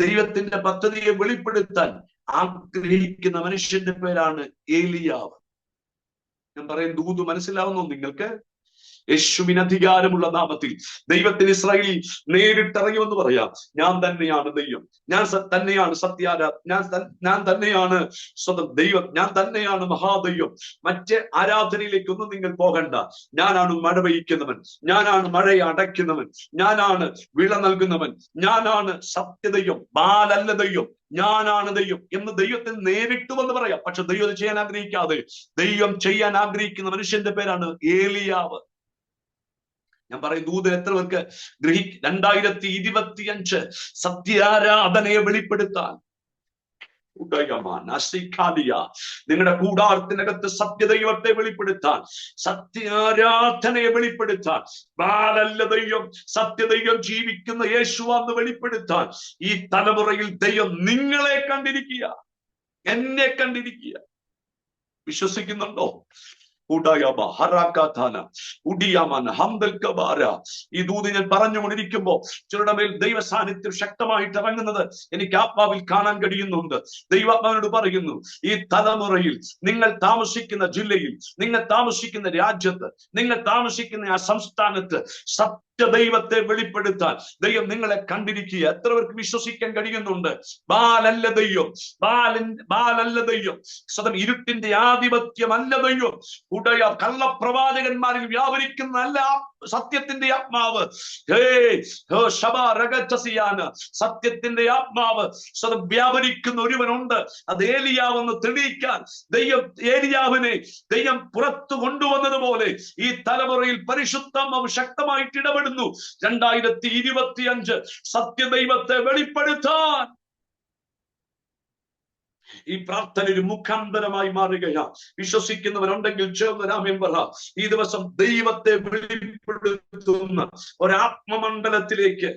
ദൈവത്തിന്റെ പദ്ധതിയെ വെളിപ്പെടുത്താൻ ആഗ്രഹിക്കുന്ന മനുഷ്യന്റെ പേരാണ് ഏലിയാവ്. ഞാൻ പറയുന്ന ദൂത് മനസ്സിലാവുന്നു നിങ്ങൾക്ക്? യേശുവിന് അധികാരമുള്ള നാമത്തിൽ ദൈവത്തിന് ഇസ്രായേലിൽ നേരിട്ടിറങ്ങി എന്ന് പറയാം, ഞാൻ തന്നെയാണ് ദൈവം, ഞാൻ തന്നെയാണ് ഞാൻ തന്നെയാണ് സ്വന്തം ദൈവം, ഞാൻ തന്നെയാണ് മഹാദൈവം. മറ്റ് ആരാധനയിലേക്കൊന്നും നിങ്ങൾ പോകണ്ട. ഞാനാണ് മഴ പെയ്യിക്കുന്നവൻ, ഞാനാണ് മഴയെ അടയ്ക്കുന്നവൻ, ഞാനാണ് വിള നൽകുന്നവൻ, ഞാനാണ് സത്യദൈവം, ബാലല്ല ദൈവം, ഞാനാണ് ദൈവം എന്ന് ദൈവത്തിന് നേരിട്ട് വന്ന് പറയാം. പക്ഷെ ദൈവം ചെയ്യാൻ ആഗ്രഹിക്കാതെ ദൈവം ചെയ്യാൻ ആഗ്രഹിക്കുന്ന മനുഷ്യന്റെ പേരാണ് ഏലിയാവ്. ഞാൻ പറയും ദൂതൻ എത്ര പേർക്ക് 2025 സത്യാരാധനയെ വെളിപ്പെടുത്താൻ നിങ്ങളുടെ കൂടാരത്തിനകത്ത് സത്യദൈവത്തെ വെളിപ്പെടുത്താൻ, സത്യാരാധനയെ വെളിപ്പെടുത്താൻ, ബാലല്ല ദൈവം സത്യദൈവം ജീവിക്കുന്ന യേശുവാന്ന് വെളിപ്പെടുത്താൻ ഈ തലമുറയിൽ ദൈവം നിങ്ങളെ കണ്ടിരിക്കുക, എന്നെ കണ്ടിരിക്കുക. വിശ്വസിക്കുന്നുണ്ടോ? ഈ ദൂത് ഞാൻ പറഞ്ഞുകൊണ്ടിരിക്കുമ്പോ ചിലരുടെ മേൽ ദൈവ സാന്നിധ്യം ശക്തമായിട്ട് ഇറങ്ങുന്നത് എനിക്ക് ആത്മാവിൽ കാണാൻ കഴിയുന്നുണ്ട്. ദൈവാത്മാവിനോട് പറയുന്നു, ഈ തലമുറയിൽ നിങ്ങൾ താമസിക്കുന്ന ജില്ലയിൽ, നിങ്ങൾ താമസിക്കുന്ന രാജ്യത്ത്, നിങ്ങൾ താമസിക്കുന്ന ആ സംസ്ഥാനത്ത് ദൈവത്തെ വെളിപ്പെടുത്താൻ ദൈവം നിങ്ങളെ കണ്ടിരിക്കുക. എത്ര പേർക്ക് വിശ്വസിക്കാൻ കഴിയുന്നുണ്ട്? ബാലല്ല ദൈവം, ബാലല്ല ദൈവം, സ്വതം ഇരുട്ടിന്റെ ആധിപത്യമല്ല ദൈവം, കള്ളപ്രവാചകന്മാരിൽ വ്യാപരിക്കുന്നതല്ല സത്യത്തിന്റെ ആത്മാവ്. സത്യത്തിന്റെ ആത്മാവ് സ്വതം വ്യാപരിക്കുന്ന ഒരുവനുണ്ട്. അത് ഏലിയാവെന്ന് തെളിയിക്കാൻ ഏലിയാവിനെ ദൈവം പുറത്തു കൊണ്ടുവന്നതുപോലെ ഈ തലമുറയിൽ പരിശുദ്ധാത്മാവ് ശക്തമായിട്ട് ഇടപെടുന്നു. 2025 സത്യദൈവത്തെ വെളിപ്പെടുത്താൻ ഈ പ്രാർത്ഥന ഒരു മുഖാന്തരമായി മാറുകയാണ്. വിശ്വസിക്കുന്നവരുണ്ടെങ്കിൽ ചേർന്ന് രാമൻ പറ. ഈ ദിവസം ദൈവത്തെ വെളിപ്പെടുത്തുന്ന ഒരാത്മമണ്ഡലത്തിലേക്ക്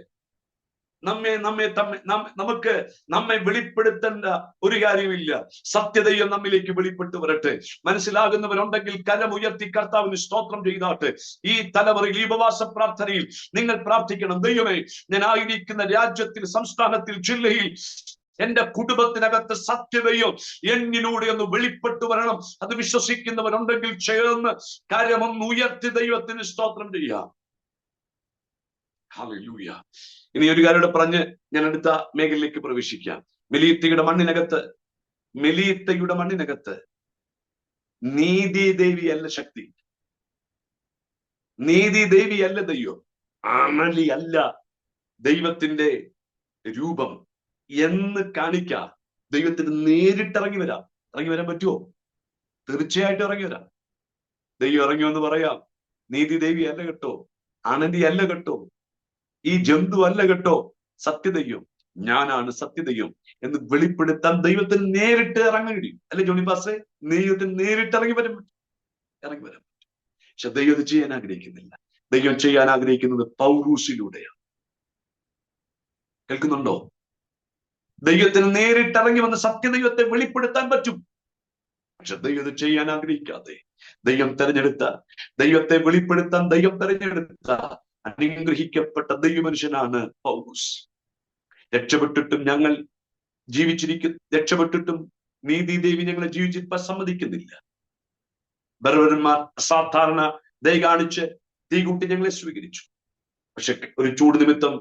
നമ്മെ വെളിപ്പെടുത്തേണ്ട ഒരു കാര്യമില്ല. സത്യദൈവം നമ്മിലേക്ക് വെളിപ്പെട്ടു വരട്ടെ. മനസ്സിലാകുന്നവരുണ്ടെങ്കിൽ കരമുയർത്തി കർത്താവിന് സ്തോത്രം ചെയ്താട്ടെ. ഈ തലമുറയിൽ ഈ ഉപവാസ പ്രാർത്ഥനയിൽ നിങ്ങൾ പ്രാർത്ഥിക്കണം, ദൈവമേ, ഞാൻ ആയിരിക്കുന്ന രാജ്യത്തിൽ, സംസ്ഥാനത്തിൽ, ജില്ലയിൽ, എന്റെ കുടുംബത്തിനകത്ത് സത്യദൈവം എന്നിലൂടെ ഒന്ന് വെളിപ്പെട്ടു വരണം. അത് വിശ്വസിക്കുന്നവരുണ്ടെങ്കിൽ ചേർന്ന് കാര്യമൊന്ന് ഉയർത്തി ദൈവത്തിന് സ്തോത്രം ചെയ്യാം. ഹല്ലേലൂയ. ഇനി ഒരു കാര്യം പറഞ്ഞ് ഞാൻ അടുത്ത മേഖലയിലേക്ക് പ്രവേശിക്കാം. മെലീത്തയുടെ മണ്ണിനകത്ത് നീതി ദേവിയല്ല ശക്തി, നീതി ദേവിയല്ല ദൈവം, അമലിയല്ല ദൈവത്തിന്റെ രൂപം എന്ന് കാണിക്കാം. ദൈവത്തിന് നേരിട്ടിറങ്ങി വരാൻ പറ്റുമോ? തീർച്ചയായിട്ടും ഇറങ്ങി വരാം. ദൈവം ഇറങ്ങിയെന്ന് പറയാം. നീതി ദേവി അല്ല കേട്ടോ, അനന്തി അല്ല കേട്ടോ, ഈ ജന്തു അല്ല കേട്ടോ, സത്യദൈവം, ഞാനാണ് സത്യദൈവം എന്ന് വെളിപ്പെടുത്താൻ ദൈവത്തിന് നേരിട്ട് ഇറങ്ങാൻ കഴിയും. അല്ലെ ജോണി പാസ്റ്റേ? ദൈവത്തിന് നേരിട്ട് ഇറങ്ങി വരാൻ പറ്റും. പക്ഷെ ദൈവം ചെയ്യാൻ ആഗ്രഹിക്കുന്നില്ല. ദൈവം ചെയ്യാൻ ആഗ്രഹിക്കുന്നത് പൗരൂസിലൂടെയാണ്. കേൾക്കുന്നുണ്ടോ? ദൈവത്തിന് നേരിട്ടിറങ്ങി വന്ന് സത്യദൈവത്തെ വെളിപ്പെടുത്താൻ പറ്റും. പക്ഷെ ദൈവം ചെയ്യാൻ ആഗ്രഹിക്കാതെ ദൈവത്തെ വെളിപ്പെടുത്താൻ ദൈവം തെരഞ്ഞെടുത്ത അനുഗ്രഹിക്കപ്പെട്ട ദൈവമനുഷ്യനാണ് പൗലോസ്. രക്ഷപ്പെട്ടിട്ടും നീതി ദേവി ഞങ്ങളെ ജീവിച്ചിരിക്കാൻ സമ്മതിക്കുന്നില്ല. ബർബരന്മാർ അസാധാരണ ദയ കാണിച്ച് തീ കൂട്ടി ഞങ്ങളെ സ്വീകരിച്ചു. പക്ഷെ ഒരു ചൂട് നിമിത്തം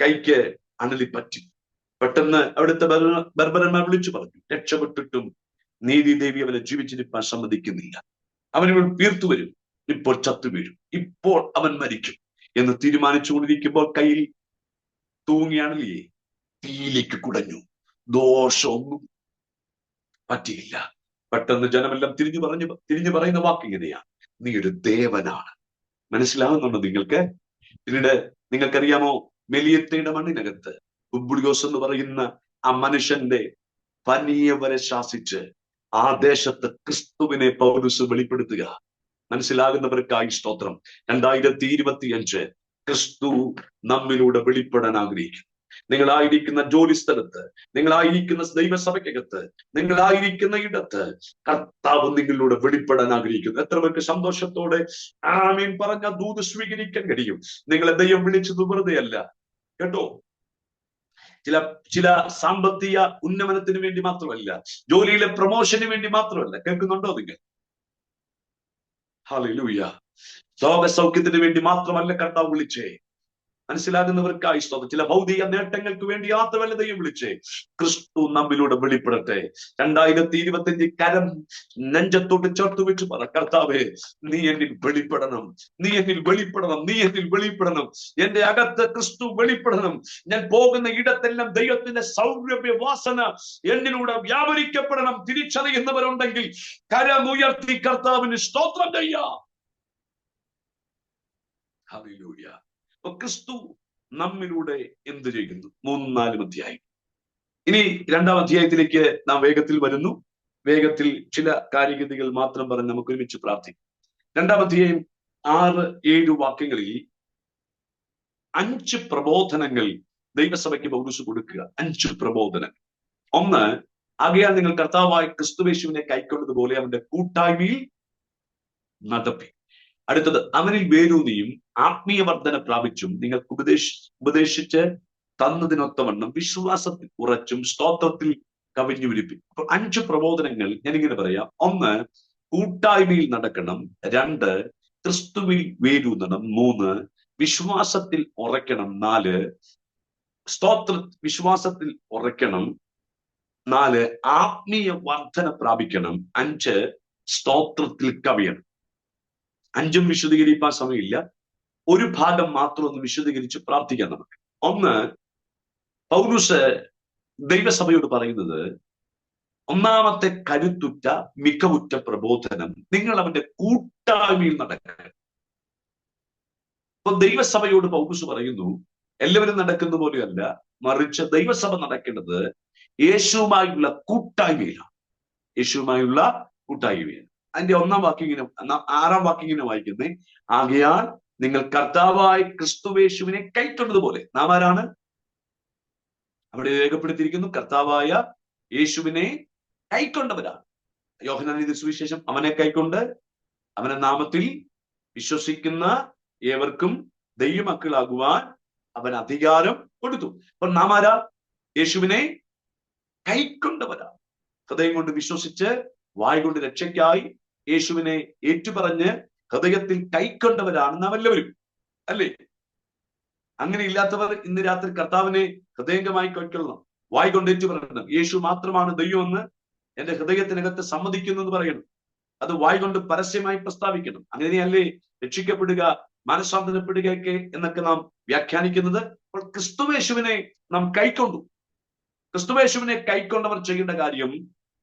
കൈക്ക് അണലി പറ്റി. പെട്ടെന്ന് അവിടുത്തെ ബർബരന്മാർ വിളിച്ചു പറഞ്ഞു, രക്ഷപ്പെട്ടിട്ടും നീതിദേവി അവനെ ജീവിച്ചിരിപ്പാൻ സമ്മതിക്കുന്നില്ല. അവനിവിടെ വീർത്തു വരും, ഇപ്പോൾ ചത്തു വീഴും, ഇപ്പോൾ അവൻ മരിക്കും എന്ന് തീരുമാനിച്ചുകൊണ്ടിരിക്കുമ്പോൾ കയ്യിൽ തൂങ്ങിയാണല്ലേ തീയിലേക്ക് കുടഞ്ഞു. ദോഷമൊന്നും പറ്റിയില്ല. പെട്ടെന്ന് ജനമെല്ലാം തിരിഞ്ഞു പറയുന്ന വാക്ക് ഇങ്ങനെയാണ്, നീ ഒരു ദേവനാണ്. മനസ്സിലാവുന്നുണ്ടോ നിങ്ങൾക്ക്? പിന്നീട് നിങ്ങൾക്കറിയാമോ, മെലിയത്തയുടെ മണ്ണിനകത്ത് ഉബ്ബുളിയോസ് എന്ന് പറയുന്ന ആ മനുഷ്യന്റെ പനിയെ വരെ ശാസിച്ച് ആ ദേശത്ത് ക്രിസ്തുവിനെ പൗലോസ് വെളിപ്പെടുത്തുക. മനസ്സിലാകുന്നവർക്കായി സ്തോത്രം. 2025 ക്രിസ്തു നമ്മിലൂടെ വെളിപ്പെടാൻ ആഗ്രഹിക്കുന്നു. നിങ്ങളായിരിക്കുന്ന ജോലി സ്ഥലത്ത്, നിങ്ങളായിരിക്കുന്ന ദൈവസഭയ്ക്കകത്ത്, നിങ്ങളായിരിക്കുന്ന ഇടത്ത് കർത്താവ് നിങ്ങളിലൂടെ വെളിപ്പെടാൻ ആഗ്രഹിക്കുന്നു. എത്ര പേർക്ക് സന്തോഷത്തോടെ ആമീൻ പറഞ്ഞ ദൂത് സ്വീകരിക്കാൻ കഴിയും? നിങ്ങളെ ദൈവം വിളിച്ചത് വെറുതെയല്ല കേട്ടോ. ചില സാമ്പത്തിക ഉന്നമനത്തിന് വേണ്ടി മാത്രമല്ല, ജോലിയിലെ പ്രൊമോഷന് വേണ്ടി മാത്രമല്ല. കേൾക്കുന്നുണ്ടോ നിങ്ങൾ? ഹല്ലേലൂയ. രോഗസൗഖ്യത്തിന് വേണ്ടി മാത്രമല്ല കർത്താവ് വിളിച്ചേ. മനസ്സിലാകുന്നവർക്കായി സ്തോത്രം. ചില ഭൗതിക നേട്ടങ്ങൾക്ക് വേണ്ടി മാത്രമല്ല ദൈവം വിളിച്ചേ. ക്രിസ്തു നമ്മിലൂടെ വെളിപ്പെടട്ടെ. 2025 കരം നെഞ്ചത്തോട്ട് ചേർത്ത് വെച്ച് പറ, കർത്താവേ നീ എന്നിൽ വെളിപ്പെടണം, നീ എന്നിൽ വെളിപ്പെടണം, നീ എന്നിൽ വെളിപ്പെടണം. എന്റെ അകത്ത് ക്രിസ്തു വെളിപ്പെടണം. ഞാൻ പോകുന്ന ഇടത്തെല്ലാം ദൈവത്തിന്റെ സൗരഭ്യ വാസന എന്നിലൂടെ വ്യാപരിക്കപ്പെടണം. തിരിച്ചറിയുന്നവരുണ്ടെങ്കിൽ കരമുയർത്തി കർത്താവിന് സ്തോത്രം ചെയ്യാം. ഹല്ലേലൂയ. ക്രിസ്തു നമ്മിലൂടെ എന്ത് ചെയ്യുന്നു? 3-4 അധ്യായം. ഇനി 2-ാം അധ്യായത്തിലേക്ക് നാം വേഗത്തിൽ വരുന്നു. വേഗത്തിൽ ചില കാര്യഗതികൾ മാത്രം പറഞ്ഞ് നമുക്ക് ഒരുമിച്ച് പ്രാർത്ഥിക്കാം. 2-ാം അധ്യായം 6-7 വാക്യങ്ങളിൽ 5 പ്രബോധനങ്ങൾ ദൈവസഭയ്ക്ക് പൗലോസ് കൊടുക്കുക. 5 പ്രബോധനങ്ങൾ. 1, ആകയാൽ നിങ്ങൾ കർത്താവായ ക്രിസ്തുയേശുവിനെ കൈക്കൊണ്ടതുപോലെ അവന്റെ കൂട്ടായ്മയിൽ നടപ്പി. അടുത്തത്, അവനിൽ വേരൂന്നിയും ആത്മീയ വർധന പ്രാപിച്ചും നിങ്ങൾക്ക് ഉപദേശിച്ച് തന്നതിനൊത്തവണ്ണം വിശ്വാസത്തിൽ ഉറച്ചും സ്തോത്രത്തിൽ കവിഞ്ഞു വിരിപ്പി. അപ്പൊ 5 പ്രബോധനങ്ങൾ ഞാനിങ്ങനെ പറയാം. 1, കൂട്ടായ്മയിൽ നടക്കണം. 2, ക്രിസ്തുവിൽ വേരൂന്നണം. 3, വിശ്വാസത്തിൽ ഉറയ്ക്കണം. 4, വിശ്വാസത്തിൽ ഉറയ്ക്കണം. 4, ആത്മീയ വർധന പ്രാപിക്കണം. 5, സ്തോത്രത്തിൽ കവിയണം. 5ഉം വിശദീകരിക്കാൻ സമയമില്ല. ഒരു ഭാഗം മാത്രം ഒന്ന് വിശദീകരിച്ച് പ്രാർത്ഥിക്കാം നമുക്ക്. 1, പൗലോസ് ദൈവസഭയോട് പറയുന്നത്, ഒന്നാമത്തെ കരുത്തുറ്റ മികവുറ്റ പ്രബോധനം, നിങ്ങൾ അവന്റെ കൂട്ടായ്മയിൽ നടക്കുക. അപ്പൊ ദൈവസഭയോട് പൗലോസ് പറയുന്നു, എല്ലാവരും നടക്കുന്ന പോലെയല്ല, മറിച്ച് ദൈവസഭ നടക്കേണ്ടത് യേശുവുമായുള്ള കൂട്ടായ്മയിലാണ്. യേശുവുമായുള്ള കൂട്ടായ്മയാണ്. അതിന്റെ 1-ാം വാക്യം ഇങ്ങനെ, 6-ാം വാക്യം ഇങ്ങനെ വായിക്കുന്നേ, ആകയാൽ നിങ്ങൾ കർത്താവായ ക്രിസ്തുയേശുവിനെ കൈക്കൊണ്ടതുപോലെ. നാം ആരാണ്? അവിടെ രേഖപ്പെടുത്തിയിരിക്കുന്നു, കർത്താവായ യേശുവിനെ കൈക്കൊണ്ടവരാണ്. യോഹന്നാന്റെ സുവിശേഷം, അവനെ കൈക്കൊണ്ട് അവന്റെ നാമത്തിൽ വിശ്വസിക്കുന്ന ഏവർക്കും ദൈവമക്കളാകുവാൻ അവൻ അധികാരം കൊടുത്തു. അപ്പൊ നാം ആരാ? യേശുവിനെ കൈക്കൊണ്ടവരാണ്. ഹൃദയം കൊണ്ട് വിശ്വസിച്ച് വായ കൊണ്ട് രക്ഷയ്ക്കായി യേശുവിനെ ഏറ്റുപറഞ്ഞ് ഹൃദയത്തിൽ കൈക്കൊണ്ടവരാണ് നാം എല്ലാവരും, അല്ലേ? അങ്ങനെ ഇല്ലാത്തവർ ഇന്ന് രാത്രി കർത്താവിനെ ഹൃദയംഗമായി കൈക്കൊള്ളണം. വായ കൊണ്ട് ഏറ്റുപറയണം, യേശു മാത്രമാണ് ദൈവമെന്ന് എന്റെ ഹൃദയത്തിനകത്ത് സമ്മതിക്കുന്നു എന്ന് പറയണം. അത് വായ കൊണ്ട് പരസ്യമായി പ്രസ്താവിക്കണം. അങ്ങനെയല്ലേ രക്ഷിക്കപ്പെടുക, മനസ്സാന്തരപ്പെടുകയൊക്കെ എന്നൊക്കെ നാം വ്യാഖ്യാനിക്കുന്നത്. അപ്പോൾ ക്രിസ്തുയേശുവിനെ നാം കൈക്കൊണ്ടു. ക്രിസ്തുയേശുവിനെ കൈക്കൊണ്ടവർ ചെയ്യേണ്ട കാര്യം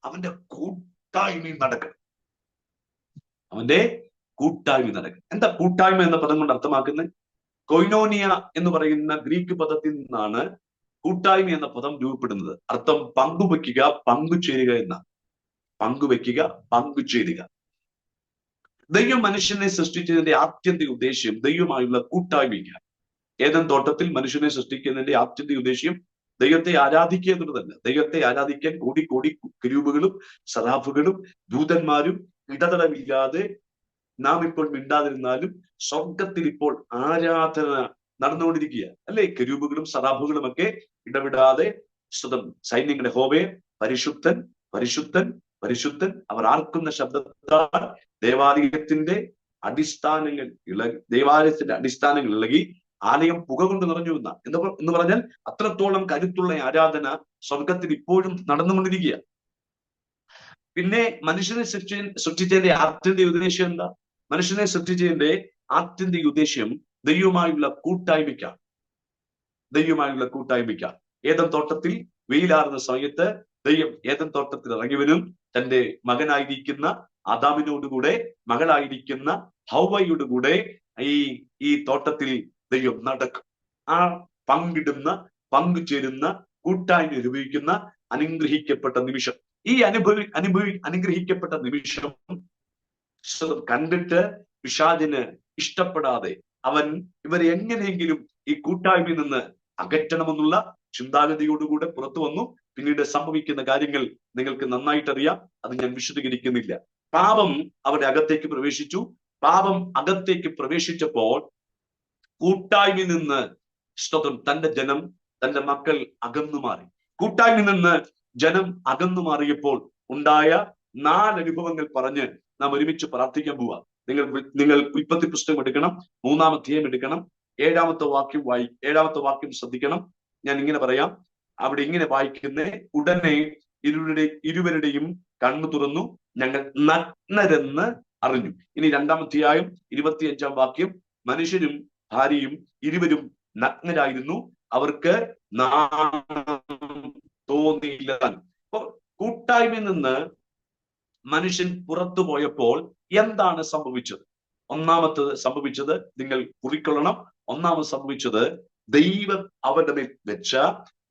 അവന്റെ കൂട്ടായ്മയിൽ നടക്കണം. അവന്റെ കൂട്ടായ്മ നടക്കണം. എന്താ കൂട്ടായ്മ എന്ന പദം കൊണ്ട് അർത്ഥമാക്കുന്നത്? കൊയ്നോനിയ എന്ന് പറയുന്ന ഗ്രീക്ക് പദത്തിൽ നിന്നാണ് കൂട്ടായ്മ എന്ന പദം രൂപപ്പെടുന്നത്. അർത്ഥം പങ്കുവെക്കുക, പങ്കുചേരുക എന്നാണ്. പങ്കുവെക്കുക, പങ്കുചേരുക. ദൈവം മനുഷ്യനെ സൃഷ്ടിച്ചതിന്റെ ആത്യന്തിക ഉദ്ദേശ്യം ദൈവമായുള്ള കൂട്ടായ്മയ്ക്കാണ്. ഏദൻ തോട്ടത്തിൽ മനുഷ്യനെ സൃഷ്ടിക്കുന്നതിന്റെ ആത്യന്തിക ഉദ്ദേശ്യം ദൈവത്തെ ആരാധിക്കുക എന്നുള്ളതല്ല. ദൈവത്തെ ആരാധിക്കാൻ കോടി കോടി കെരൂബുകളും സറാഫുകളും ദൂതന്മാരും ഇടതടവില്ലാതെ നാം ഇപ്പോൾ മിണ്ടാതിരുന്നാലും സ്വർഗത്തിൽ ഇപ്പോൾ ആരാധന നടന്നുകൊണ്ടിരിക്കുക, അല്ലെ? കെരൂബുകളും സറാഫുകളും ഒക്കെ ഇടവിടാതെ സൈന്യങ്ങളുടെ യഹോവേ പരിശുദ്ധൻ പരിശുദ്ധൻ പരിശുദ്ധൻ അവർ ആർക്കുന്ന ശബ്ദത്താൽ ദേവാലയത്തിന്റെ അടിസ്ഥാനങ്ങൾ ദേവാലയത്തിന്റെ അടിസ്ഥാനങ്ങൾ ഇളകി ആലയം പുക കൊണ്ട് നിറഞ്ഞു എന്ന് പറഞ്ഞാൽ അത്രത്തോളം കരുത്തുള്ള ആരാധന സ്വർഗത്തിൽ ഇപ്പോഴും നടന്നുകൊണ്ടിരിക്കുക. പിന്നെ മനുഷ്യനെ സൃഷ്ടിച്ചതിന്റെ ആത്യന്തിക ഉദ്ദേശം എന്താ? മനുഷ്യനെ സൃഷ്ടിച്ചതിന്റെ ആത്യന്തിക ഉദ്ദേശ്യം ദൈവമായുള്ള കൂട്ടായ്മയ്ക്കാണ്. ദൈവമായുള്ള കൂട്ടായ്മയ്ക്കാണ്. ഏദൻ തോട്ടത്തിൽ വെയിലാറുന്ന സമയത്ത് ദൈവം ഏദൻ തോട്ടത്തിൽ ഇറങ്ങിവരും. തന്റെ മകനായിരിക്കുന്ന ആദാമിനോടുകൂടെ മകളായിരിക്കുന്ന ഹൗവയോട് കൂടെ ഈ തോട്ടത്തിൽ ദൈവം നടക്കും. ആ പങ്കുചേരുന്ന കൂട്ടായ്മ അനുഭവിക്കുന്ന അനുഗ്രഹിക്കപ്പെട്ട നിമിഷം, ഈ അനുഗ്രഹിക്കപ്പെട്ട നിമിഷം കണ്ടിട്ട് പിശാചിന് ഇഷ്ടപ്പെടാതെ അവൻ ഇവരെ എങ്ങനെയെങ്കിലും ഈ കൂട്ടായ്മയിൽ നിന്ന് അകറ്റണമെന്നുള്ള ചിന്താഗതിയോടുകൂടെ പുറത്തു വന്നു. പിന്നീട് സംഭവിക്കുന്ന കാര്യങ്ങൾ നിങ്ങൾക്ക് നന്നായിട്ട് അറിയാം, അത് ഞാൻ വിശദീകരിക്കുന്നില്ല. പാപം അവരുടെ അകത്തേക്ക് പ്രവേശിച്ചു. പാപം അകത്തേക്ക് പ്രവേശിച്ചപ്പോൾ കൂട്ടായ്മയിൽ നിന്ന് തന്റെ ജനം, തന്റെ മക്കൾ അകന്നു മാറി. കൂട്ടായ്മയിൽ നിന്ന് ജനം അകന്നു മാറിയപ്പോൾ ഉണ്ടായ 4 അനുഭവങ്ങൾ പറഞ്ഞ് നാം ഒരുമിച്ച് പ്രാർത്ഥിക്കാൻ പോവാ. നിങ്ങൾ ഉൽപ്പത്തി പുസ്തകം എടുക്കണം, 3-ാം അധ്യായം എടുക്കണം, 7-ാമത്തെ വാക്യം ശ്രദ്ധിക്കണം. ഞാൻ ഇങ്ങനെ പറയാം. അവിടെ ഇങ്ങനെ വായിക്കുന്നേ: ഉടനെ ഇരുവരുടെയും കണ്ണു തുറന്നു, ഞങ്ങൾ നഗ്നരെന്ന് അറിഞ്ഞു. ഇനി 2-ാം അധ്യായം 25-ാം വാക്യം: മനുഷ്യരും ഭാര്യയും ഇരുവരും നഗ്നരായിരുന്നു, അവർക്ക് തോന്നിയില്ല. അപ്പൊ കൂട്ടായ്മയിൽ നിന്ന് മനുഷ്യൻ പുറത്തു പോയപ്പോൾ എന്താണ് സംഭവിച്ചത്? ഒന്നാമത്തത് സംഭവിച്ചത് നിങ്ങൾ കുറിക്കൊള്ളണം. ഒന്നാമത് സംഭവിച്ചത് ദൈവം അവരുടെ മേൽ വെച്ച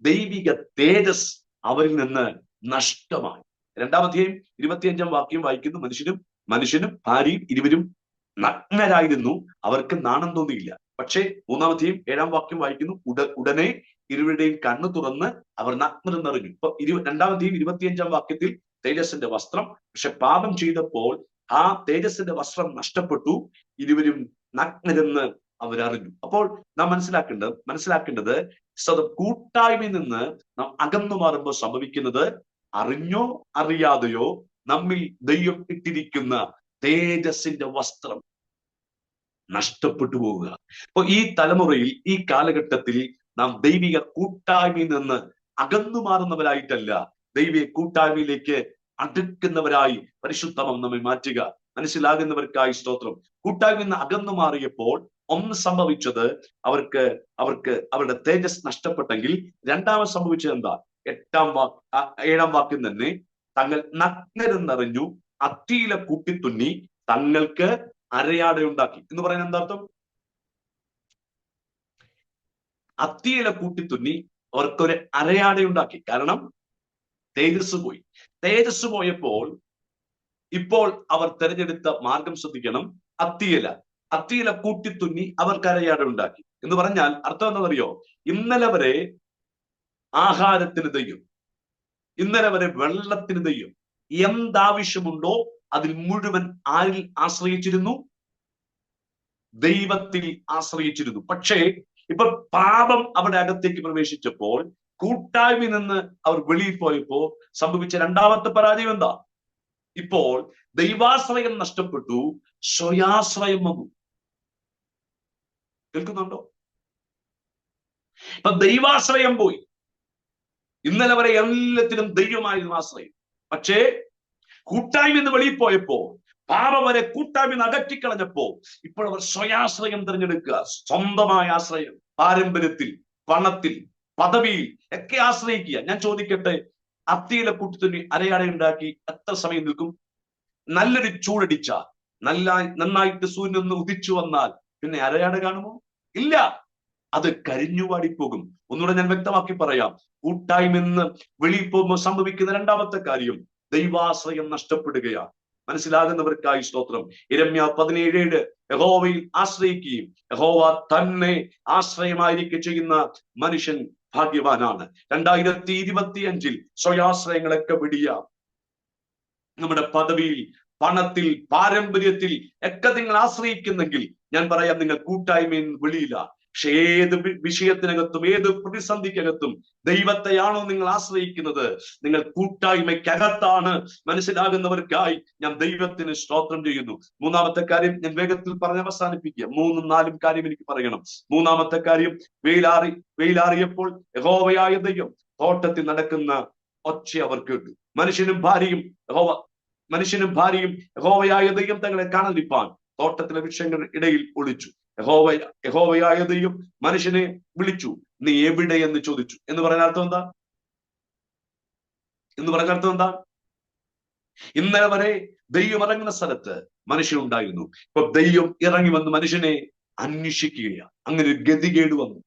ദൈവിക തേജസ് അവരിൽ നിന്ന് നഷ്ടമായി. 2-ാം അധ്യായം 25-ാം വാക്യം വായിക്കുന്നു: മനുഷ്യനും ഭാര്യയും ഇരുവരും നഗ്നരായിരുന്നു, അവർക്ക് നാണം തോന്നിയില്ല. പക്ഷേ 3-ാം അധ്യായം 7-ാം വാക്യം വായിക്കുന്നു: ഉടനെ ഇരുവരുടെയും കണ്ണു തുറന്ന് അവർ നഗ്നരെന്നറിഞ്ഞു. ഇപ്പൊ 2-ാം അധ്യായം 25-ാം വാക്യത്തിൽ തേജസ്സിന്റെ വസ്ത്രം, പക്ഷെ പാപം ചെയ്തപ്പോൾ ആ തേജസ്സിന്റെ വസ്ത്രം നഷ്ടപ്പെട്ടു, ഇരുവരും നഗ്നരെന്ന് അവരറിഞ്ഞു. അപ്പോൾ നാം മനസ്സിലാക്കേണ്ടത് കൂട്ടായ്മയിൽ നിന്ന് നാം അകന്നു മാറുമ്പോൾ സംഭവിക്കുന്നത്, അറിഞ്ഞോ അറിയാതെയോ നമ്മിൽ ദൈവം ഇട്ടിരിക്കുന്ന തേജസ്സിന്റെ വസ്ത്രം നഷ്ടപ്പെട്ടു പോവുക. അപ്പൊ ഈ തലമുറയിൽ, ഈ കാലഘട്ടത്തിൽ നാം ദൈവിക കൂട്ടായ്മയിൽ നിന്ന് അകന്നു മാറുന്നവരായിട്ടല്ല, ദൈവിക കൂട്ടായ്മയിലേക്ക് അടുക്കുന്നവരായി പരിശുദ്ധമം നമ്മെ മാറ്റുക. മനസ്സിലാകുന്നവർക്കായി സ്തോത്രം. കൂട്ടായ്മയിൽ നിന്ന് അകന്നു മാറിയപ്പോൾ ഒന്ന് സംഭവിച്ചത്, അവർക്ക് അവരുടെ തേജസ് നഷ്ടപ്പെട്ടെങ്കിൽ, രണ്ടാമത് സംഭവിച്ചത് എന്താ? 7-ാം വാക്യം തന്നെ: തങ്ങൾ നഗ്നരെന്നറിഞ്ഞു, അത്തിയില കൂട്ടിത്തുന്നി തങ്ങൾക്ക് അരയാടയുണ്ടാക്കി. എന്ന് പറയുന്നത് എന്താർത്ഥം? അത്തിയില കൂട്ടിത്തുന്നി അവർക്കൊരു അരയാടയുണ്ടാക്കി. കാരണം തേജസ് പോയി. തേജസ് പോയപ്പോൾ ഇപ്പോൾ അവർ തെരഞ്ഞെടുത്ത മാർഗം ശ്രദ്ധിക്കണം. അത്തിയില കൂട്ടിത്തുന്നി അവർക്ക് അരയാട ഉണ്ടാക്കി എന്ന് പറഞ്ഞാൽ അർത്ഥം എന്താണെന്നറിയോ? ഇന്നലെ വരെ ആഹാരത്തിന് ദൈവം, ഇന്നലെ വരെ വെള്ളത്തിന് ദൈവം, എന്താവശ്യമുണ്ടോ അതിൽ മുഴുവൻ ആരിൽ ആശ്രയിച്ചിരുന്നു? ദൈവത്തിൽ ആശ്രയിച്ചിരുന്നു. പക്ഷേ ഇപ്പൊ പാപം അവരുടെ അകത്തേക്ക് പ്രവേശിച്ചപ്പോൾ, കൂട്ടായ്മയിൽ നിന്ന് അവർ വെളിയിൽ പോയപ്പോ സംഭവിച്ച രണ്ടാമത്തെ പരാജയം എന്താ? ഇപ്പോൾ ദൈവാശ്രയം നഷ്ടപ്പെട്ടു, സ്വയാശ്രയം വന്നു. കേൾക്കുന്നുണ്ടോ? ഇപ്പൊ ദൈവാശ്രയം പോയി. ഇന്നലെ വരെ എല്ലാത്തിനും ദൈവമായിരുന്നു ആശ്രയം. പക്ഷേ കൂട്ടായ്മ നിന്ന് വെളിയിൽ പോയപ്പോ, പാപം വരെ കൂട്ടായ്മ നിന്ന് അകറ്റിക്കളഞ്ഞപ്പോ, ഇപ്പോൾ അവർ സ്വയാശ്രയം തിരഞ്ഞെടുക്കുക. സ്വന്തമായ ആശ്രയം, പാരമ്പര്യത്തിൽ, പണത്തിൽ, പദവിയിൽ ഒക്കെ ആശ്രയിക്കുക. ഞാൻ ചോദിക്കട്ടെ, അത്തിയിലെ കൂട്ടിത്തുന്നി അരയാടയുണ്ടാക്കി എത്ര സമയം നിൽക്കും? നല്ലൊരു ചൂടടിച്ച, നന്നായിട്ട് സൂര്യൻ ഒന്ന് ഉദിച്ചു വന്നാൽ പിന്നെ അരയാട കാണുമോ? ഇല്ല, അത് കരിഞ്ഞുവാടിപ്പോകും. ഒന്നുകൂടെ ഞാൻ വ്യക്തമാക്കി പറയാം. കൂട്ടായ്മ വെളിയിൽ പോകുമ്പോൾ സംഭവിക്കുന്ന രണ്ടാമത്തെ കാര്യം, ദൈവാശ്രയം നഷ്ടപ്പെടുകയാണ്. മനസ്സിലാകുന്നവർക്കായി സ്തോത്രം. യിരെമ്യാ 17:7 യഹോവയിൽ ആശ്രയിക്കുകയും യഹോവ തന്നെ ആശ്രയമായിരിക്കെ ചെയ്യുന്ന മനുഷ്യൻ ഭാഗ്യവാനാണ്. 2025 സ്വയാശ്രയങ്ങളൊക്കെ വിടിയ, നമ്മുടെ പദവിയിൽ, പണത്തിൽ, പാരമ്പര്യത്തിൽ ഒക്കെ നിങ്ങൾ ആശ്രയിക്കുന്നെങ്കിൽ ഞാൻ പറയാം, നിങ്ങൾ കൂട്ടായ്മയിൽ വെളിയില്ല. പക്ഷെ ഏത് വിഷയത്തിനകത്തും ഏത് പ്രതിസന്ധിക്കകത്തും ദൈവത്തെയാണോ നിങ്ങൾ ആശ്രയിക്കുന്നത്? നിങ്ങൾ കൂട്ടായ്മയ്ക്കകത്താണ്. മനസ്സിലാകുന്നവർക്കായി ഞാൻ ദൈവത്തിന് സ്തോത്രം ചെയ്യുന്നു. മൂന്നാമത്തെ കാര്യം ഞാൻ വേഗത്തിൽ പറഞ്ഞ് അവസാനിപ്പിക്കുക. 3-4 കാര്യം എനിക്ക് പറയണം. മൂന്നാമത്തെ കാര്യം, വെയിലാറിയപ്പോൾ യഹോവയായ ദൈവം തോട്ടത്തിൽ നടക്കുന്ന ഒച്ച അവർ കേട്ടു. മനുഷ്യനും ഭാര്യയും യഹോവയായ ദൈവം തങ്ങളെ കാണലിപ്പാൻ തോട്ടത്തിലെ വൃക്ഷങ്ങളുടെ ഇടയിൽ ഒളിച്ചു. യഹോവയായ ദൈവം മനുഷ്യനെ വിളിച്ചു, നീ എവിടെ എന്ന് ചോദിച്ചു. എന്ന് പറഞ്ഞ അർത്ഥം എന്താ? ഇന്നലെ വരെ ദൈവം ഇറങ്ങുന്ന സ്ഥലത്ത് മനുഷ്യൻ ഉണ്ടായിരുന്നു. ഇപ്പൊ ദൈവം ഇറങ്ങി വന്ന് മനുഷ്യനെ അന്വേഷിക്കുകയാണ്. അങ്ങനെ ഒരു ഗതികേട് വന്നു.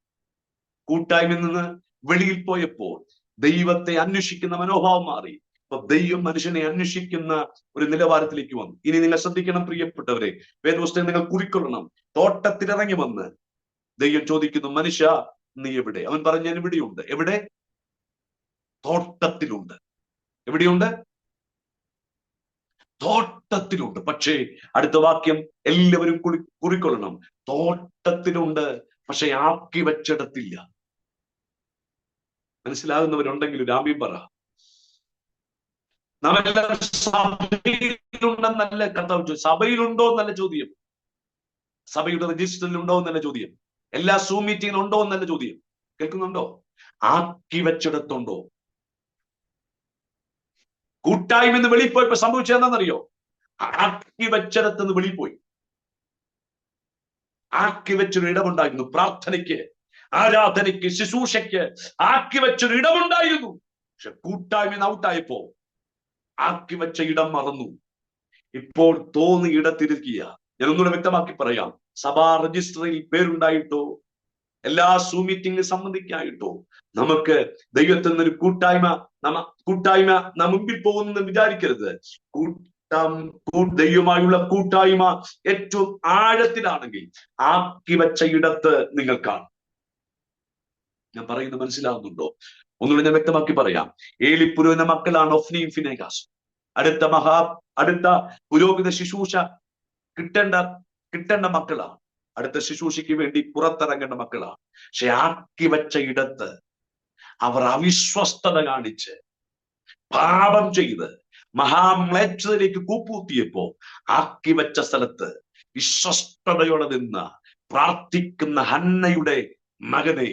കൂട്ടായ്മയിൽ നിന്ന് വെളിയിൽ പോയപ്പോൾ ദൈവത്തെ അന്വേഷിക്കുന്ന മനോഭാവം മാറി. അപ്പൊ ദൈവം മനുഷ്യനെ അന്വേഷിക്കുന്ന ഒരു നിലവാരത്തിലേക്ക് വന്നു. ഇനി നിങ്ങൾ ശ്രദ്ധിക്കണം പ്രിയപ്പെട്ടവരെ, വേദപുസ്തകം നിങ്ങൾ കുറിക്കൊള്ളണം. തോട്ടത്തിലിറങ്ങി വന്ന് ദൈവം ചോദിക്കുന്നു, മനുഷ്യ നീ എവിടെ? അവൻ പറഞ്ഞു, ഞാൻ ഇവിടെയുണ്ട്. എവിടെ? തോട്ടത്തിലുണ്ട്. എവിടെയുണ്ട്? തോട്ടത്തിലുണ്ട്. പക്ഷേ അടുത്ത വാക്യം എല്ലാവരും കുറിക്കൊള്ളണം. തോട്ടത്തിലുണ്ട്, പക്ഷെ ആക്കി വെച്ചിടത്തില്ല. മനസ്സിലാകുന്നവരുണ്ടെങ്കിൽ ഒരു ആമീൻ പറ. നാം എല്ലാവരും സഭയിലുണ്ടെന്നല്ല കർത്താവ് ചോദിച്ചു. സഭയിലുണ്ടോ എന്നല്ല ചോദ്യം. സഭയുടെ രജിസ്റ്ററിൽ ഉണ്ടോ എന്നല്ല ചോദ്യം. എല്ലാ സൂം മീറ്റിംഗിലും ഉണ്ടോ എന്നല്ല ചോദ്യം. കേൾക്കുന്നുണ്ടോ? ആക്കി വെച്ചിടത്തുണ്ടോ? കൂട്ടായ്മ എന്ന് വെളിയിൽ പോയപ്പോ സംഭവിച്ചതെന്നറിയോ? ആക്കി വെച്ചിടത്തുനിന്ന് വെളിയിൽ പോയി. ആക്കി വെച്ചൊരു ഇടമുണ്ടായിരുന്നു. പ്രാർത്ഥനയ്ക്ക്, ആരാധനയ്ക്ക്, ശുശ്രൂഷയ്ക്ക് ആക്കി വെച്ചൊരു ഇടമുണ്ടായിരുന്നു. പക്ഷെ കൂട്ടായ്മ ഔട്ടായപ്പോ ആക്കി വെച്ച ഇടം മറന്നു. ഇപ്പോൾ തോന്നി ഇടത്തിരിക്കുക. ഞാൻ ഒന്നുകൂടെ വ്യക്തമാക്കി പറയാം. സഭാ രജിസ്റ്ററിൽ പേരുണ്ടായിട്ടോ എല്ലാ സൂം മീറ്റിംഗിൽ സംബന്ധിക്കായിട്ടോ നമുക്ക് ദൈവത്തിൽ നിന്നൊരു കൂട്ടായ്മ നാം മുമ്പിൽ പോകുന്നെന്ന് വിചാരിക്കരുത്. ദൈവമായുള്ള കൂട്ടായ്മ ഏറ്റവും ആഴത്തിലാണെങ്കിൽ ആക്കി വെച്ച ഇടത്ത് നിങ്ങൾ കാണും. ഞാൻ പറയുന്നത് മനസ്സിലാവുന്നുണ്ടോ? ഒന്നുകൂടെ ഞാൻ വ്യക്തമാക്കി പറയാം. ഏലി പുരോഹിത മക്കളാണ് ഒഫ്നിയും ഫിനെഹാസും. അടുത്ത പുരോഹിത ശുശ്രൂഷ കിട്ടേണ്ട മക്കളാണ്. അടുത്ത ശുശ്രൂഷയ്ക്ക് വേണ്ടി പുറത്തിറങ്ങേണ്ട മക്കളാണ്. പക്ഷെ ആക്കി വെച്ച ഇടത്ത് അവർ അവിശ്വസ്തത കാണിച്ച് പാപം ചെയ്ത് മഹാമ്ലേച്ഛതയിലേക്ക് കൂപ്പുകുത്തിയപ്പോ ആക്കി വെച്ച സ്ഥലത്ത് വിശ്വസ്തതയോടെ നിന്ന് പ്രാർത്ഥിക്കുന്ന ഹന്നയുടെ മകനെ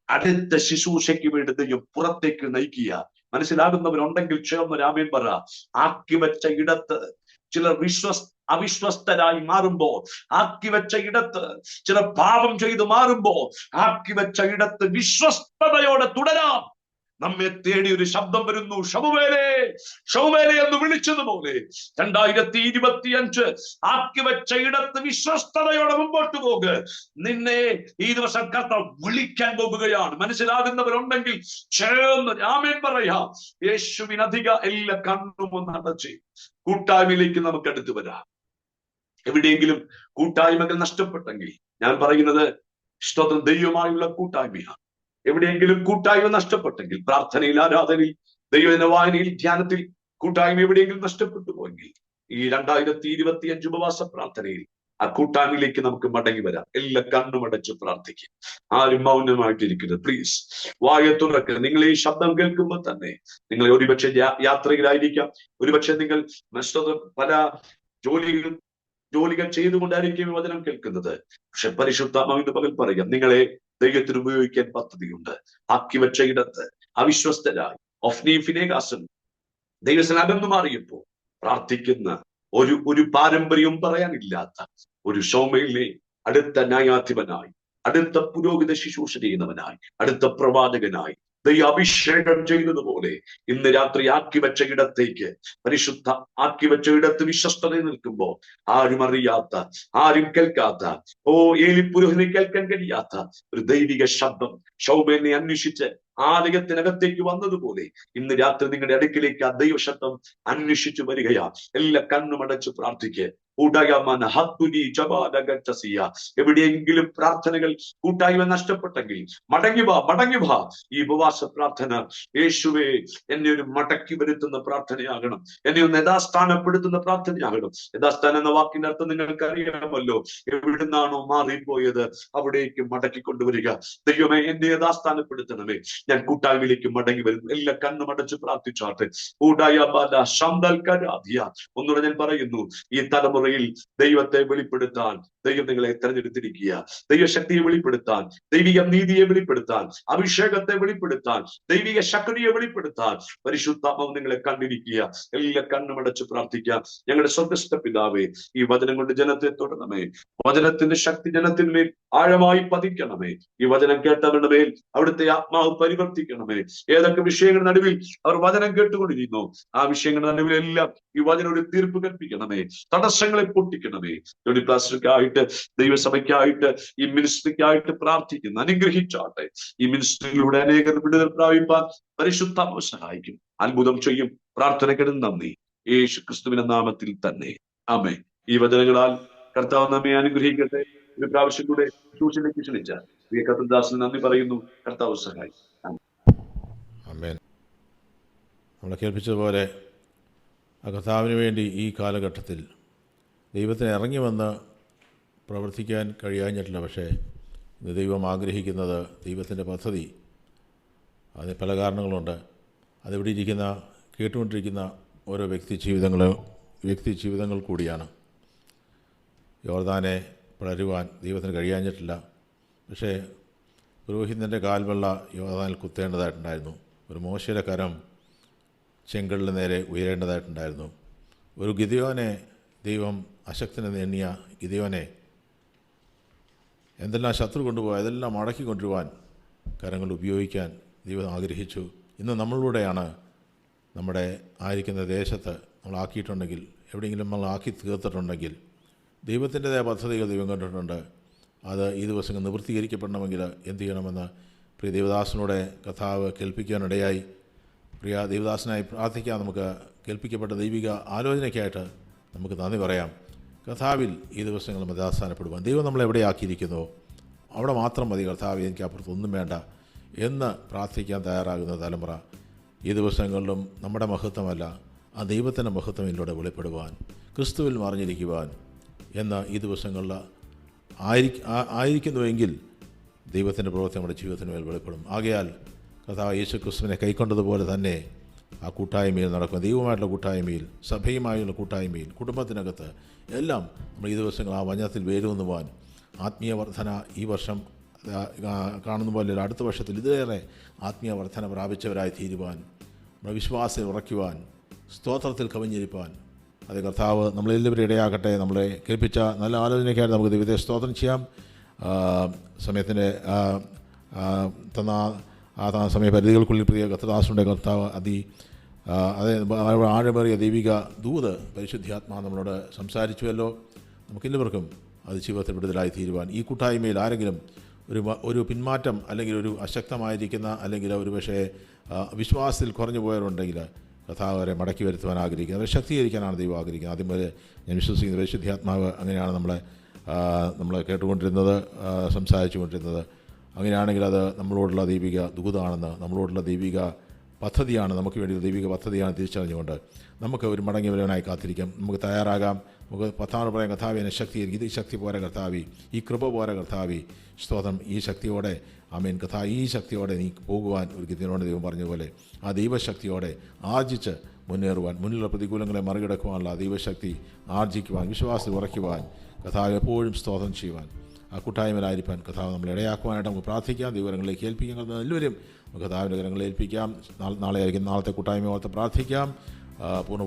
അടുത്ത ശുശ്രൂഷയ്ക്ക് വേണ്ടി ദൈവം പുറത്തേക്ക് നയിക്കുക. മനസ്സിലാകുന്നവരുണ്ടെങ്കിൽ ചേർന്ന് ആമേൻ പറ. ആക്കി വെച്ച ഇടത്ത് ചിലർ അവിശ്വസ്തരായി മാറുമ്പോൾ, ആക്കി വെച്ച ഇടത്ത് ചിലർ പാപം ചെയ്ത് മാറുമ്പോൾ, ആക്കി വെച്ച ഇടത്ത് വിശ്വസ്തതയോടെ തുടരാം. നമ്മെ തേടി ഒരു ശബ്ദം വരുന്നു, ശമൂവേലേ ശമൂവേലേ എന്ന് വിളിച്ചതുപോലെ 2025 ആക്കി വെച്ച ഇടത്ത് വിശ്വസ്തതയോടെ മുമ്പോട്ട് പോകുക. നിന്നെ ഈ ദിവസം കർത്താവ് വിളിക്കാൻ പോകുകയാണ്. മനസ്സിലാകുന്നവരുണ്ടെങ്കിൽ ചേർന്ന് ആമേൻ പറയാം. യേശുവിനധിക എല്ലാ കണ്ണും ഒന്ന് അടച്ച് കൂട്ടായ്മയിലേക്ക് നമുക്ക് അടുത്ത് വരാം. എവിടെയെങ്കിലും കൂട്ടായ്മകൾ നഷ്ടപ്പെട്ടെങ്കിൽ ഞാൻ പറയുന്നത് സ്തോത്രം, ദൈവമായുള്ള കൂട്ടായ്മയാണ്. എവിടെയെങ്കിലും കൂട്ടായ്മ നഷ്ടപ്പെട്ടെങ്കിൽ, പ്രാർത്ഥനയിൽ, ആരാധനയിൽ, ദൈവദിന വായനയിൽ, ധ്യാനത്തിൽ കൂട്ടായ്മ എവിടെയെങ്കിലും നഷ്ടപ്പെട്ടു പോയെങ്കിൽ ഈ 2025 ഉപവാസ പ്രാർത്ഥനയിൽ ആ കൂട്ടായ്മയിലേക്ക് നമുക്ക് മടങ്ങി വരാം. എല്ലാ കണ്ണും അടച്ച് പ്രാർത്ഥിക്കും. ആരും മൗനമായിട്ടിരിക്കരുത്. പ്ലീസ് വായ തുറക്കുക. നിങ്ങൾ ഈ ശബ്ദം കേൾക്കുമ്പോൾ തന്നെ നിങ്ങൾ ഒരുപക്ഷെ യാത്രയിലായിരിക്കാം, ഒരുപക്ഷെ നിങ്ങൾ പല ജോലികൾ ചെയ്തുകൊണ്ടായിരിക്കും ഈ വചനം കേൾക്കുന്നത്. പക്ഷെ പരിശുദ്ധാത്മാവിന്റെ പകൽ പറയാം, നിങ്ങളെ ദൈവത്തിന് ഉപയോഗിക്കാൻ പദ്ധതിയുണ്ട്. ആക്കി വെച്ച ഇടത്ത് അവിശ്വസ്തരായി ഒഫ്നിയും ഫിനെഹാസും ദൈവത്തിന് അകന്നു മാറിയപ്പോ പ്രാർത്ഥിക്കുന്ന ഒരു പാരമ്പര്യവും പറയാനില്ലാത്ത ഒരു ശൗമയിലെ അടുത്ത ന്യായാധിപനായി, അടുത്ത പുരോഹിത ശുശ്രൂഷ ചെയ്യുന്നവനായി, അടുത്ത പ്രവാചകനായി ദൈവ അഭിഷേകം ചെയ്തതുപോലെ ഇന്ന് രാത്രി ആക്കി വെച്ച ഇടത്തേക്ക് പരിശുദ്ധ ആക്കി വെച്ച ഇടത്ത് വിശ്വസ്തതയിൽ നിൽക്കുമ്പോ ആരും അറിയാത്ത, ആരും കേൾക്കാത്ത, ഏലി പുരോഹിതനെ കേൾക്കാൻ കഴിയാത്ത ഒരു ദൈവിക ശബ്ദം ശൗമേനെ അന്വേഷിച്ച് ആലയത്തിനകത്തേക്ക് വന്നതുപോലെ ഇന്ന് രാത്രി നിങ്ങളുടെ അടുക്കിലേക്ക് ആ ദൈവശബ്ദം അന്വേഷിച്ചു വരികയാ. എല്ലാ കണ്ണുമടച്ച് പ്രാർത്ഥിക്കുക. എവിടെയെങ്കിലും പ്രാർത്ഥനകൾ കൂട്ടായ്മ നഷ്ടപ്പെട്ടെങ്കിൽ മടങ്ങി വാ. ഈ ഉപവാസ പ്രാർത്ഥന യേശുവേ എന്നെ ഒരു മടക്കി വരുത്തുന്ന പ്രാർത്ഥനയാകണം, എന്നെ ഒന്ന് യഥാസ്ഥാനപ്പെടുത്തുന്ന പ്രാർത്ഥനയാകണം. യഥാസ്ഥാനം എന്ന വാക്കിന്റെ അർത്ഥം നിങ്ങൾക്ക് അറിയാമല്ലോ. എവിടുന്നാണോ മാറിപ്പോയത് അവിടേക്ക് മടക്കി കൊണ്ടുവരിക. ദൈവമേ എന്നെ യഥാസ്ഥാനപ്പെടുത്തണമേ, ഞാൻ കൂട്ടായ്മയിലേക്ക് മടങ്ങി വരുന്നു. എല്ലാ കണ്ണുമടച്ച് പ്രാർത്ഥിച്ചാട്ടെ. ഒന്നുകൂടെ ഞാൻ പറയുന്നു, ഈ തലമുറയിൽ ദൈവത്തെ വെളിപ്പെടുത്താൻ ദൈവം നിങ്ങളെ തെരഞ്ഞെടുത്തിരിക്കുക. ദൈവശക്തിയെ വെളിപ്പെടുത്താൻ, ദൈവിക നീതിയെ വെളിപ്പെടുത്താൻ, അഭിഷേകത്തെ വെളിപ്പെടുത്താൻ, ദൈവിക ശക്തിയെ വെളിപ്പെടുത്താൻ പരിശുദ്ധാത്മാവ് നിങ്ങളെ കണ്ടിരിക്കുക. എല്ലാ കണ്ണുമടച്ച് പ്രാർത്ഥിക്കാം. ഞങ്ങളുടെ സ്വർഗ്ഗസ്ഥ പിതാവേ, ഈ വചനം കൊണ്ട് ജനത്തെ തൊടണമേ. വചനത്തിന്റെ ശക്തി ജനത്തിന്മേൽ ആഴമായി പതിക്കണമേ. ഈ വചനം കേട്ടവരുടെ മേൽ അവിടുത്തെ ആത്മാവ് പരിവർത്തിക്കണമേ. ഏതൊക്കെ വിഷയങ്ങളുടെ നടുവിൽ അവർ വചനം കേട്ടുകൊണ്ടിരുന്നു, ആ വിഷയങ്ങളുടെ നടുവിലെല്ലാം ഈ വചനം ഒരു തീർപ്പ് കൽപ്പിക്കണമേ. തടസ്സങ്ങളെ പൊട്ടിക്കണമേ. പ്ലാസ്റ്റർക്കായിട്ട്, ദൈവസഭയ്ക്കായിട്ട്, ഈ മിനിസ്ട്രിക്കായിട്ട് പ്രാർത്ഥിക്കുന്നു. അനുഗ്രഹിച്ചാട്ടെ. ഈ മിനിസ്ട്രിയിലൂടെ അനേകം വിടുതൽ പ്രാപിപ്പാൻ പരിശുദ്ധാത്മാവ് സഹായിക്കും, അത്ഭുതം ചെയ്യും. പ്രാർത്ഥനയ്ക്ക് നന്ദി, യേശു ക്രിസ്തുവിന്റെ നാമത്തിൽ തന്നെ ആമേൻ. ഈ വചനങ്ങളാൽ കർത്താവ് നമ്മെ അനുഗ്രഹിക്കട്ടെ. ഒരു പ്രാവശ്യം കൂടെ ട്യൂഷനിലേക്ക് ക്ഷണിച്ച പ്രിയ കർത്തദാസിന് നന്ദി പറയുന്നു. കർത്താവ് സഹായിക്കും. ആമേൻ. നമ്മളെ കേൾപ്പിച്ചതുപോലെ ആ കർത്താവിന് വേണ്ടി ഈ കാലഘട്ടത്തിൽ ദൈവത്തിന് ഇറങ്ങി വന്ന് പ്രവർത്തിക്കാൻ കഴിയാഞ്ഞിട്ടില്ല. പക്ഷേ ഇന്ന് ദൈവം ആഗ്രഹിക്കുന്നത്, ദൈവത്തിൻ്റെ പദ്ധതി, അതിന് പല കാരണങ്ങളുണ്ട്. അതിവിടെ ഇരിക്കുന്ന, കേട്ടുകൊണ്ടിരിക്കുന്ന ഓരോ വ്യക്തി ജീവിതങ്ങൾ കൂടിയാണ്. യോർദാനെ പിളരുവാൻ ദൈവത്തിന് കഴിയാഞ്ഞിട്ടില്ല. പക്ഷേ പുരോഹിതൻ്റെ കാൽവെള്ള യോർദാനിൽ കുത്തേണ്ടതായിട്ടുണ്ടായിരുന്നു. ഒരു മോശയുടെ കരം ചെങ്കടലിന് നേരെ ഉയരേണ്ടതായിട്ടുണ്ടായിരുന്നു. ഒരു ഗിദെയോനെ ദൈവം അശക്തനെന്ന് എണ്ണിയ ഗിദെയോനെ എന്തെല്ലാം ശത്രു കൊണ്ടുപോയി അതെല്ലാം മടക്കി കൊണ്ടുവരുവാൻ കരങ്ങൾ ഉപയോഗിക്കാൻ ദൈവം ആഗ്രഹിച്ചു. ഇന്ന് നമ്മളിലൂടെയാണ് നമ്മുടെ ആയിരിക്കുന്ന ദേശത്ത് നമ്മളാക്കിയിട്ടുണ്ടെങ്കിൽ, എവിടെയെങ്കിലും നമ്മൾ ആക്കി തീർത്തിട്ടുണ്ടെങ്കിൽ, ദൈവത്തിൻ്റെതായ പദ്ധതികൾ ദൈവം കണ്ടിട്ടുണ്ട്. അത് ഈ ദിവസങ്ങൾ നിവൃത്തീകരിക്കപ്പെടണമെങ്കിൽ എന്ത് ചെയ്യണമെന്ന് പ്രിയ ദേവദാസനോടെ കർത്താവ് കേൾപ്പിക്കാനിടയായി. പ്രിയ ദേവദാസനായി പ്രാർത്ഥിക്കാൻ നമുക്ക് കേൾപ്പിക്കപ്പെട്ട ദൈവിക ആലോചനയ്ക്കായിട്ട് നമുക്ക് നന്ദി പറയാം. കർത്താവിൽ ഈ ദിവസങ്ങൾ മതാസ്ഥാനപ്പെടുവാൻ ദൈവം നമ്മളെ എവിടെയാക്കിയിരിക്കുന്നോ അവിടെ മാത്രം മതി. കർത്താവ് എനിക്ക് അപ്പുറത്തൊന്നും വേണ്ട എന്ന് പ്രാർത്ഥിക്കാൻ തയ്യാറാകുന്ന തലമുറ ഈ ദിവസങ്ങളിലും നമ്മുടെ മഹത്വമല്ല, ആ ദൈവത്തിൻ്റെ മഹത്വം ഇതിലൂടെ വെളിപ്പെടുവാൻ, ക്രിസ്തുവിൽ മറിഞ്ഞിരിക്കുവാൻ എന്ന് ഈ ദിവസങ്ങളിൽ ആയിരിക്കുന്നുവെങ്കിൽ ദൈവത്തിൻ്റെ പ്രവൃത്തി നമ്മുടെ ജീവിതത്തിന് മേൽ വെളിപ്പെടും. ആകയാൽ കർത്താവ് യേശു ക്രിസ്തുവിനെ കൈക്കൊണ്ടതുപോലെ തന്നെ ആ കൂട്ടായ്മയിൽ നടക്കുന്ന ദൈവമായിട്ടുള്ള കൂട്ടായ്മയിൽ, സഭയുമായുള്ള കൂട്ടായ്മയിൽ, കുടുംബത്തിനകത്ത് എല്ലാം നമ്മൾ ഈ ദിവസങ്ങൾ ആ വചനത്തിൽ വേരൂന്നുവാൻ, ആത്മീയ വർധന ഈ വർഷം കാണുന്ന പോലെ അടുത്ത വർഷത്തിൽ ഇതിലേറെ ആത്മീയ വർധന പ്രാപിച്ചവരായി തീരുവാൻ, നമ്മുടെ വിശ്വാസം ഉറയ്ക്കുവാൻ, സ്തോത്രത്തിൽ കവിഞ്ഞിരിപ്പാൻ അത് കർത്താവ് നമ്മളെല്ലാവരും ഇടയാകട്ടെ. നമ്മളെ കേൾപ്പിച്ച നല്ല ആലോചനയ്ക്കായിട്ട് നമുക്ക് ദൈവത്തെ സ്തോത്രം ചെയ്യാം. സമയത്തിൻ്റെ തന്ന സമയപരിധികൾക്കുള്ളിൽ പ്രിയ കർത്തദാസനുടെ കർത്താവ് ആഴമേറിയ ദൈവിക ദൂത് പരിശുദ്ധാത്മാ നമ്മളോട് സംസാരിച്ചുവല്ലോ. നമുക്കെല്ലാവർക്കും അത് ജീവിതത്തിൽ വിടുതലായി തീരുവാൻ, ഈ കൂട്ടായ്മയിൽ ആരെങ്കിലും ഒരു പിന്മാറ്റം അല്ലെങ്കിൽ ഒരു അശക്തമായിരിക്കുന്ന അല്ലെങ്കിൽ ഒരു പക്ഷേ വിശ്വാസത്തിൽ കുറഞ്ഞു പോയവരുണ്ടെങ്കിൽ കർത്താവ് അവരെ മടക്കി വരുത്തുവാൻ ആഗ്രഹിക്കുന്നത്, അവരെ ശക്തീകരിക്കാനാണ് ദൈവം ആഗ്രഹിക്കുന്നത്. ആദ്യം വരെ ഞാൻ വിശ്വസിക്കുന്ന പരിശുദ്ധാത്മാവ് അങ്ങനെയാണ് നമ്മളെ കേട്ടുകൊണ്ടിരുന്നത്, സംസാരിച്ചു കൊണ്ടിരുന്നത്. അങ്ങനെയാണെങ്കിൽ അത് നമ്മളോടുള്ള ദൈവിക ദൂതാണെന്ന്, നമ്മളോടുള്ള ദൈവിക പദ്ധതിയാണ്, നമുക്ക് വേണ്ടിയുള്ള ദൈവിക പദ്ധതിയാണ് തിരിച്ചറിഞ്ഞുകൊണ്ട് നമുക്ക് ഒരു മടങ്ങി വരവനായി കാത്തിരിക്കാം. നമുക്ക് തയ്യാറാകാം. നമുക്ക് പത്താമത് പറയാം, കർത്താവി എന്നെ ശക്തീകരിക്കും. ഇത് ശക്തി പോരാ കർത്താവി, ഈ കൃപ പോരാ കർത്താവി, സ്തോത്രം, ഈ ശക്തിയോടെ ആമേൻ കർത്താവ്, ഈ ശക്തിയോടെ നീ പോകുവാൻ ഒരു ഗിദെയോനോട് ദൈവം പറഞ്ഞതുപോലെ ആ ദൈവശക്തിയോടെ ആർജിച്ച് മുന്നേറുവാൻ, മുന്നിലുള്ള പ്രതികൂലങ്ങളെ മറികടക്കുവാനുള്ള ദൈവശക്തി ആർജിക്കുവാൻ, വിശ്വാസത്തിൽ ഉറയ്ക്കുവാൻ, കർത്താവ് എപ്പോഴും സ്തോത്രം ചെയ്യുവാൻ, ആ കൂട്ടായ്മയിലായിരിക്കാൻ കർത്താവ് നമ്മളെ ഇടയാക്കുവാനായിട്ട് നമുക്ക് പ്രാർത്ഥിക്കാം. ദൈവകരങ്ങളിലേക്ക് ഏൽപ്പിക്കാം. എല്ലാവരും നമുക്ക് കർത്താവിൻ്റെ കരങ്ങളിൽ ഏൽപ്പിക്കാം. നാളെ ആയിരിക്കും, നാളത്തെ കൂട്ടായ്മ ഓർത്ത് പ്രാർത്ഥിക്കാം. പൂർണ്ണ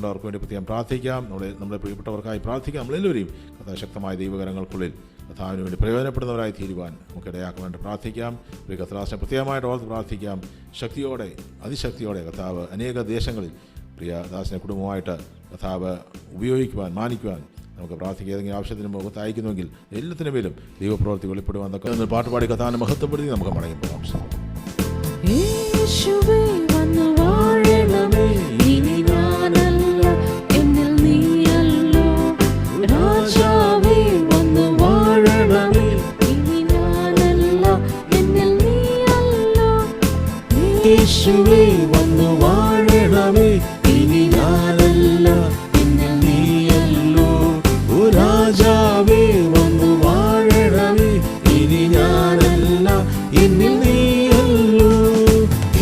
അവർക്ക് വേണ്ടി പ്രത്യേകം പ്രാർത്ഥിക്കാം. നമ്മുടെ പ്രിയപ്പെട്ടവർക്കായി പ്രാർത്ഥിക്കാം. നമ്മളെല്ലാവരെയും കർത്താവ് ശക്തമായ ദൈവകരങ്ങൾക്കുള്ളിൽ കർത്താവിന് വേണ്ടി പ്രയോജനപ്പെടുന്നവരായി തീരുവാൻ നമുക്ക് ഇടയാക്കുവാനായിട്ട് പ്രാർത്ഥിക്കാം. പ്രിയ കർത്താവിനെ പ്രത്യേകമായിട്ട് ഓർത്ത് പ്രാർത്ഥിക്കാം. ശക്തിയോടെ, അതിശക്തിയോടെ കർത്താവ് അനേക ദേശങ്ങളിൽ പ്രിയ ദാസനെ കുടുംബമായിട്ട് കർത്താവ് ഉപയോഗിക്കുവാൻ, മാനിക്കുവാൻ നമുക്ക് പ്രാർത്ഥിക്കുക. ഏതെങ്കിലും ആവശ്യത്തിന് മുഖത്ത് അയക്കുന്നുവെങ്കിൽ എല്ലാത്തിനും മേലും ദൈവപ്രവൃത്തി വെളിപ്പെടുവാൻ പാട്ടുപാടി കർത്താവിനെ മഹത്വപ്പെടുത്തി നമുക്ക് മടങ്ങി പോകാം. യേശുവേ വന്നു വാഴണമേ, ഇനി ഞാനല്ല എന്നിൽ നീയല്ലോ. രാജാവേ വന്നു വാഴണമേ, ഇനി ഞാനല്ല എന്നിൽ നീയല്ലോ. യേശുവേ വന്നു വാഴണമേ, ഇനി ഞാനല്ല എന്നിൽ നീയല്ലോ. ഓ രാജാവേ വന്നു വാഴണമേ, ഇനി ഞാനല്ല എന്നിൽ നീയല്ലോ.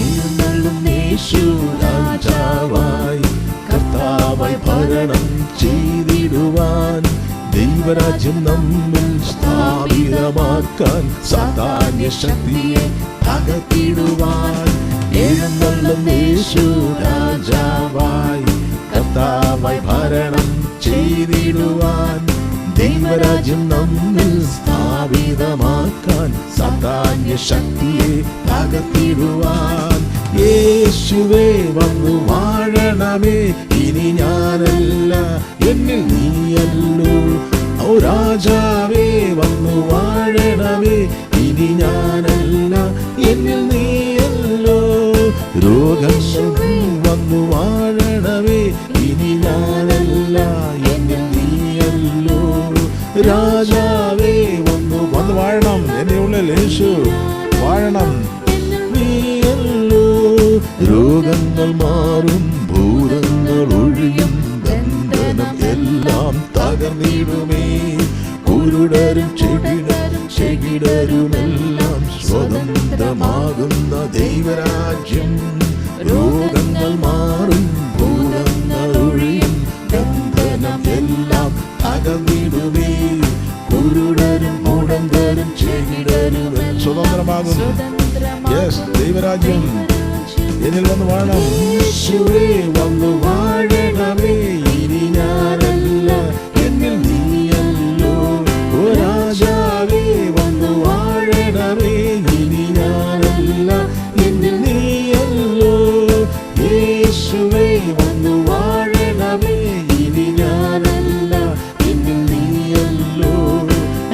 എഴുന്നള്ളും യേശു രാജാവായി, കർത്താവായി ഭരണം ചെയ്തിടുവാൻ, ദൈവരാജ്യം നമ്മിൽ സ്ഥാപിതമാക്കാൻ, സാധാന്യ ശക്തിയെ തകർത്തിടുവാൻ. എഴുന്നള്ളും യേശു രാജാവായി, കർത്താവായി ഭരണം ചെയ്തിടുവാൻ, ദൈവരാജ്യം നമ്മിൽ സ്ഥാപിതമാക്കാൻ, സാധാന്യ ശക്തിയെ തകർത്തിടുവാൻ. യേശുവേ വന്നു വാഴണമേ, ഇനി ഞാനല്ല എന്നിൽ നീയല്ലോ. ഓ രാജാവേ വന്നു വാഴണമേ, ഇനി ഞാനല്ല എന്നിൽ നീയല്ലോ. രോഗങ്ങൾ വന്നു വാഴണമേ, ഇനി ഞാനല്ല എന്നിൽ നീയല്ലോ. രാജാവേ വന്നു വാഴണം, എന്റെ ഉള്ളിൽ യേശു വാഴണം, നീയല്ലോ. രോഗങ്ങൾ മാറും, ഭൂതങ്ങൾ ഒഴിയും, ബന്ധനം എല്ലാം തകർന്നിടുമേ. കുരുടരും ചെകിടരുമെല്ലാം സ്വതന്ത്രമാകുന്ന ദൈവരാജ്യം. രോഗങ്ങൾ മാറും, ഭൂതങ്ങൾ ഒഴിയും, ബന്ധനം എല്ലാം തകർന്നിടുമേ. കുരുടരും മുടന്തരും ചെകിടരുമെല്ലാം സ്വതന്ത്രമാകും. ദൈവരാജ്യം എന്നിൽ വന്ന് വാഴണം. യേശുവേ വന്നു വാഴണമേ, ഇനി ഞാനല്ല എന്നിൽ നീയല്ലോ. ഓ രാജാവേ വന്നു വാഴണമേ, ഇനി ഞാനല്ല എന്നിൽ നീയല്ലോ. യേശുവേ വന്നു വാഴണമേ, ഇനി ഞാനല്ല എന്നിൽ നീയല്ലോ.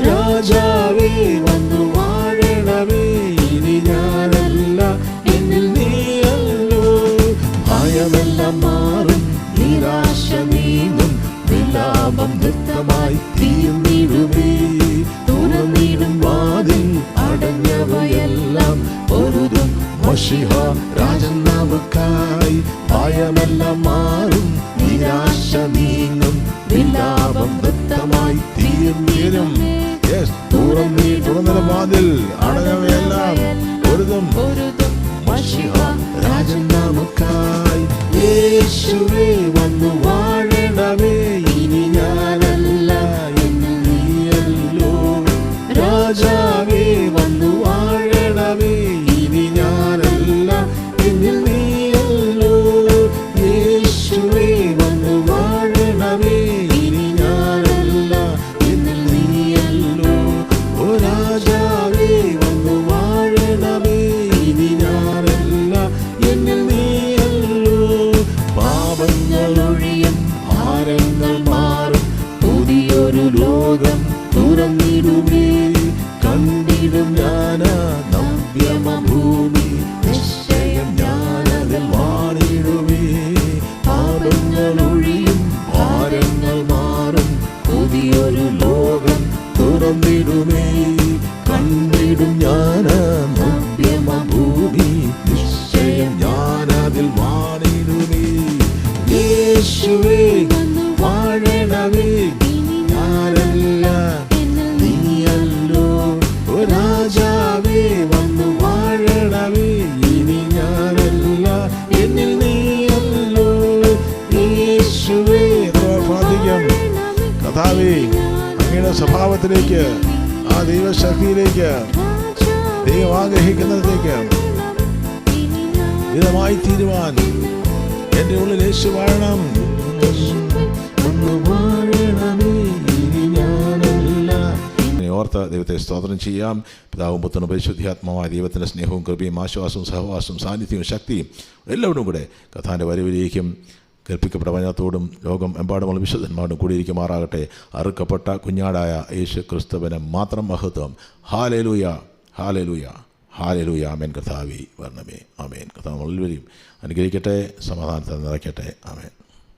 രാജാവേ വന്നു വാഴണമേ, ഇനി ഞാനല്ല എന്നിൽ നീയല്ലോ. ഭയമെല്ലാം മാറും, നിരാശ നീങ്ങും, വിലാപം നൃത്തമായി തീർന്നിടുമേ. തുറന്നിടും വാതിൽ, അടഞ്ഞവയെല്ലാം പൊരുതും മശിഹ രാജൻ നമുക്കായി. ഭയമെല്ലാം മാറും, നിരാശ നീങ്ങും, വിലാപം നൃത്തമായി തീർന്നിടും. തുറന്നിടും വാതിൽ, അടഞ്ഞവയെല്ലാം പൊരുതും മശിഹ രാജൻ നമുക്കായി. യേശുവേ വന്നു വാഴണമേ, ഇനി ഞാനല്ല എന്നിൽ നീയല്ലോ. രാജാവേ വന്നു വാഴണമേ, ഇനി ഞാനല്ല എന്നിൽ നീയല്ലോ. യേശുവേ വന്നു വാഴണമേ, ഇനി ഞാനല്ല എന്നിൽ നീയല്ലോ. ഓ രാജാവേ വന്നു വാഴണമേ, ഇനി ഞാനല്ല എന്നിൽ നീയല്ലോ. പാപങ്ങൾ ഒഴിയും, ഭാരങ്ങൾ മാറും, പുതിയൊരു ലോകം തുറന്നിടുമേ. കണ്ടിടും ഞാനാ നവ്യമഭൂമി, നിശ്ചയം ഞാനതിൽ വാണിടുമേ. പാപങ്ങൾ ഒഴിയും, ഭാരങ്ങൾ മാറും, പുതിയൊരു ലോകം തുറന്നിടുമേ. കണ്ടിടും ഞാനാ നവ്യമഭൂമി, നിശ്ചയം ഞാനതിൽ വാണിടുമേ. യേശുവേ വാഴണമേ, ഞാനല്ല നീയല്ലോ. ഓ രാജാവേ വന്നു വാഴണമേ, ഇനി ഞാനല്ല എന്നിൽ നീയല്ലോ. യേശുവേ പ്രാർത്ഥിക്കാം. കഥാവേ അങ്ങയുടെ സ്വഭാവത്തിലേക്ക്, ആ ദൈവശക്തിയിലേക്ക്, ദൈവം ആഗ്രഹിക്കുന്നതിലേക്ക് വിധമായി തീരുവാൻ എന്റെ ഉള്ളിൽ യേശു വാഴണം. ഓർത്ത് ദൈവത്തെ സ്തോത്രം ചെയ്യാം. പിതാവും പുത്രനും പരിശുദ്ധാത്മാവായ ദൈവത്തിൻ്റെ സ്നേഹവും കൃപയും ആശ്വാസവും സഹവാസവും സാന്നിധ്യവും ശക്തിയും എല്ലാവരും കൂടെ കഥാൻ്റെ വരവിലേക്കും കൽപ്പിക്കപ്പെട്ട വചനത്തോടും ലോകം എമ്പാടുമുള്ള വിശുദ്ധന്മാരും കൂടിയിരിക്കുമാറാകട്ടെ. അറുക്കപ്പെട്ട കുഞ്ഞാടായ യേശു ക്രിസ്തുവിന് മാത്രം മഹത്വം. Hallelujah, hallelujah, hallelujah. ആമേൻ. കർത്താവേ വരണമേ. ആമേൻ. കർത്താവ് എല്ലാവരെയും അനുഗ്രഹിക്കട്ടെ, സമാധാനത്തെ നിറയ്ക്കട്ടെ. ആമേൻ.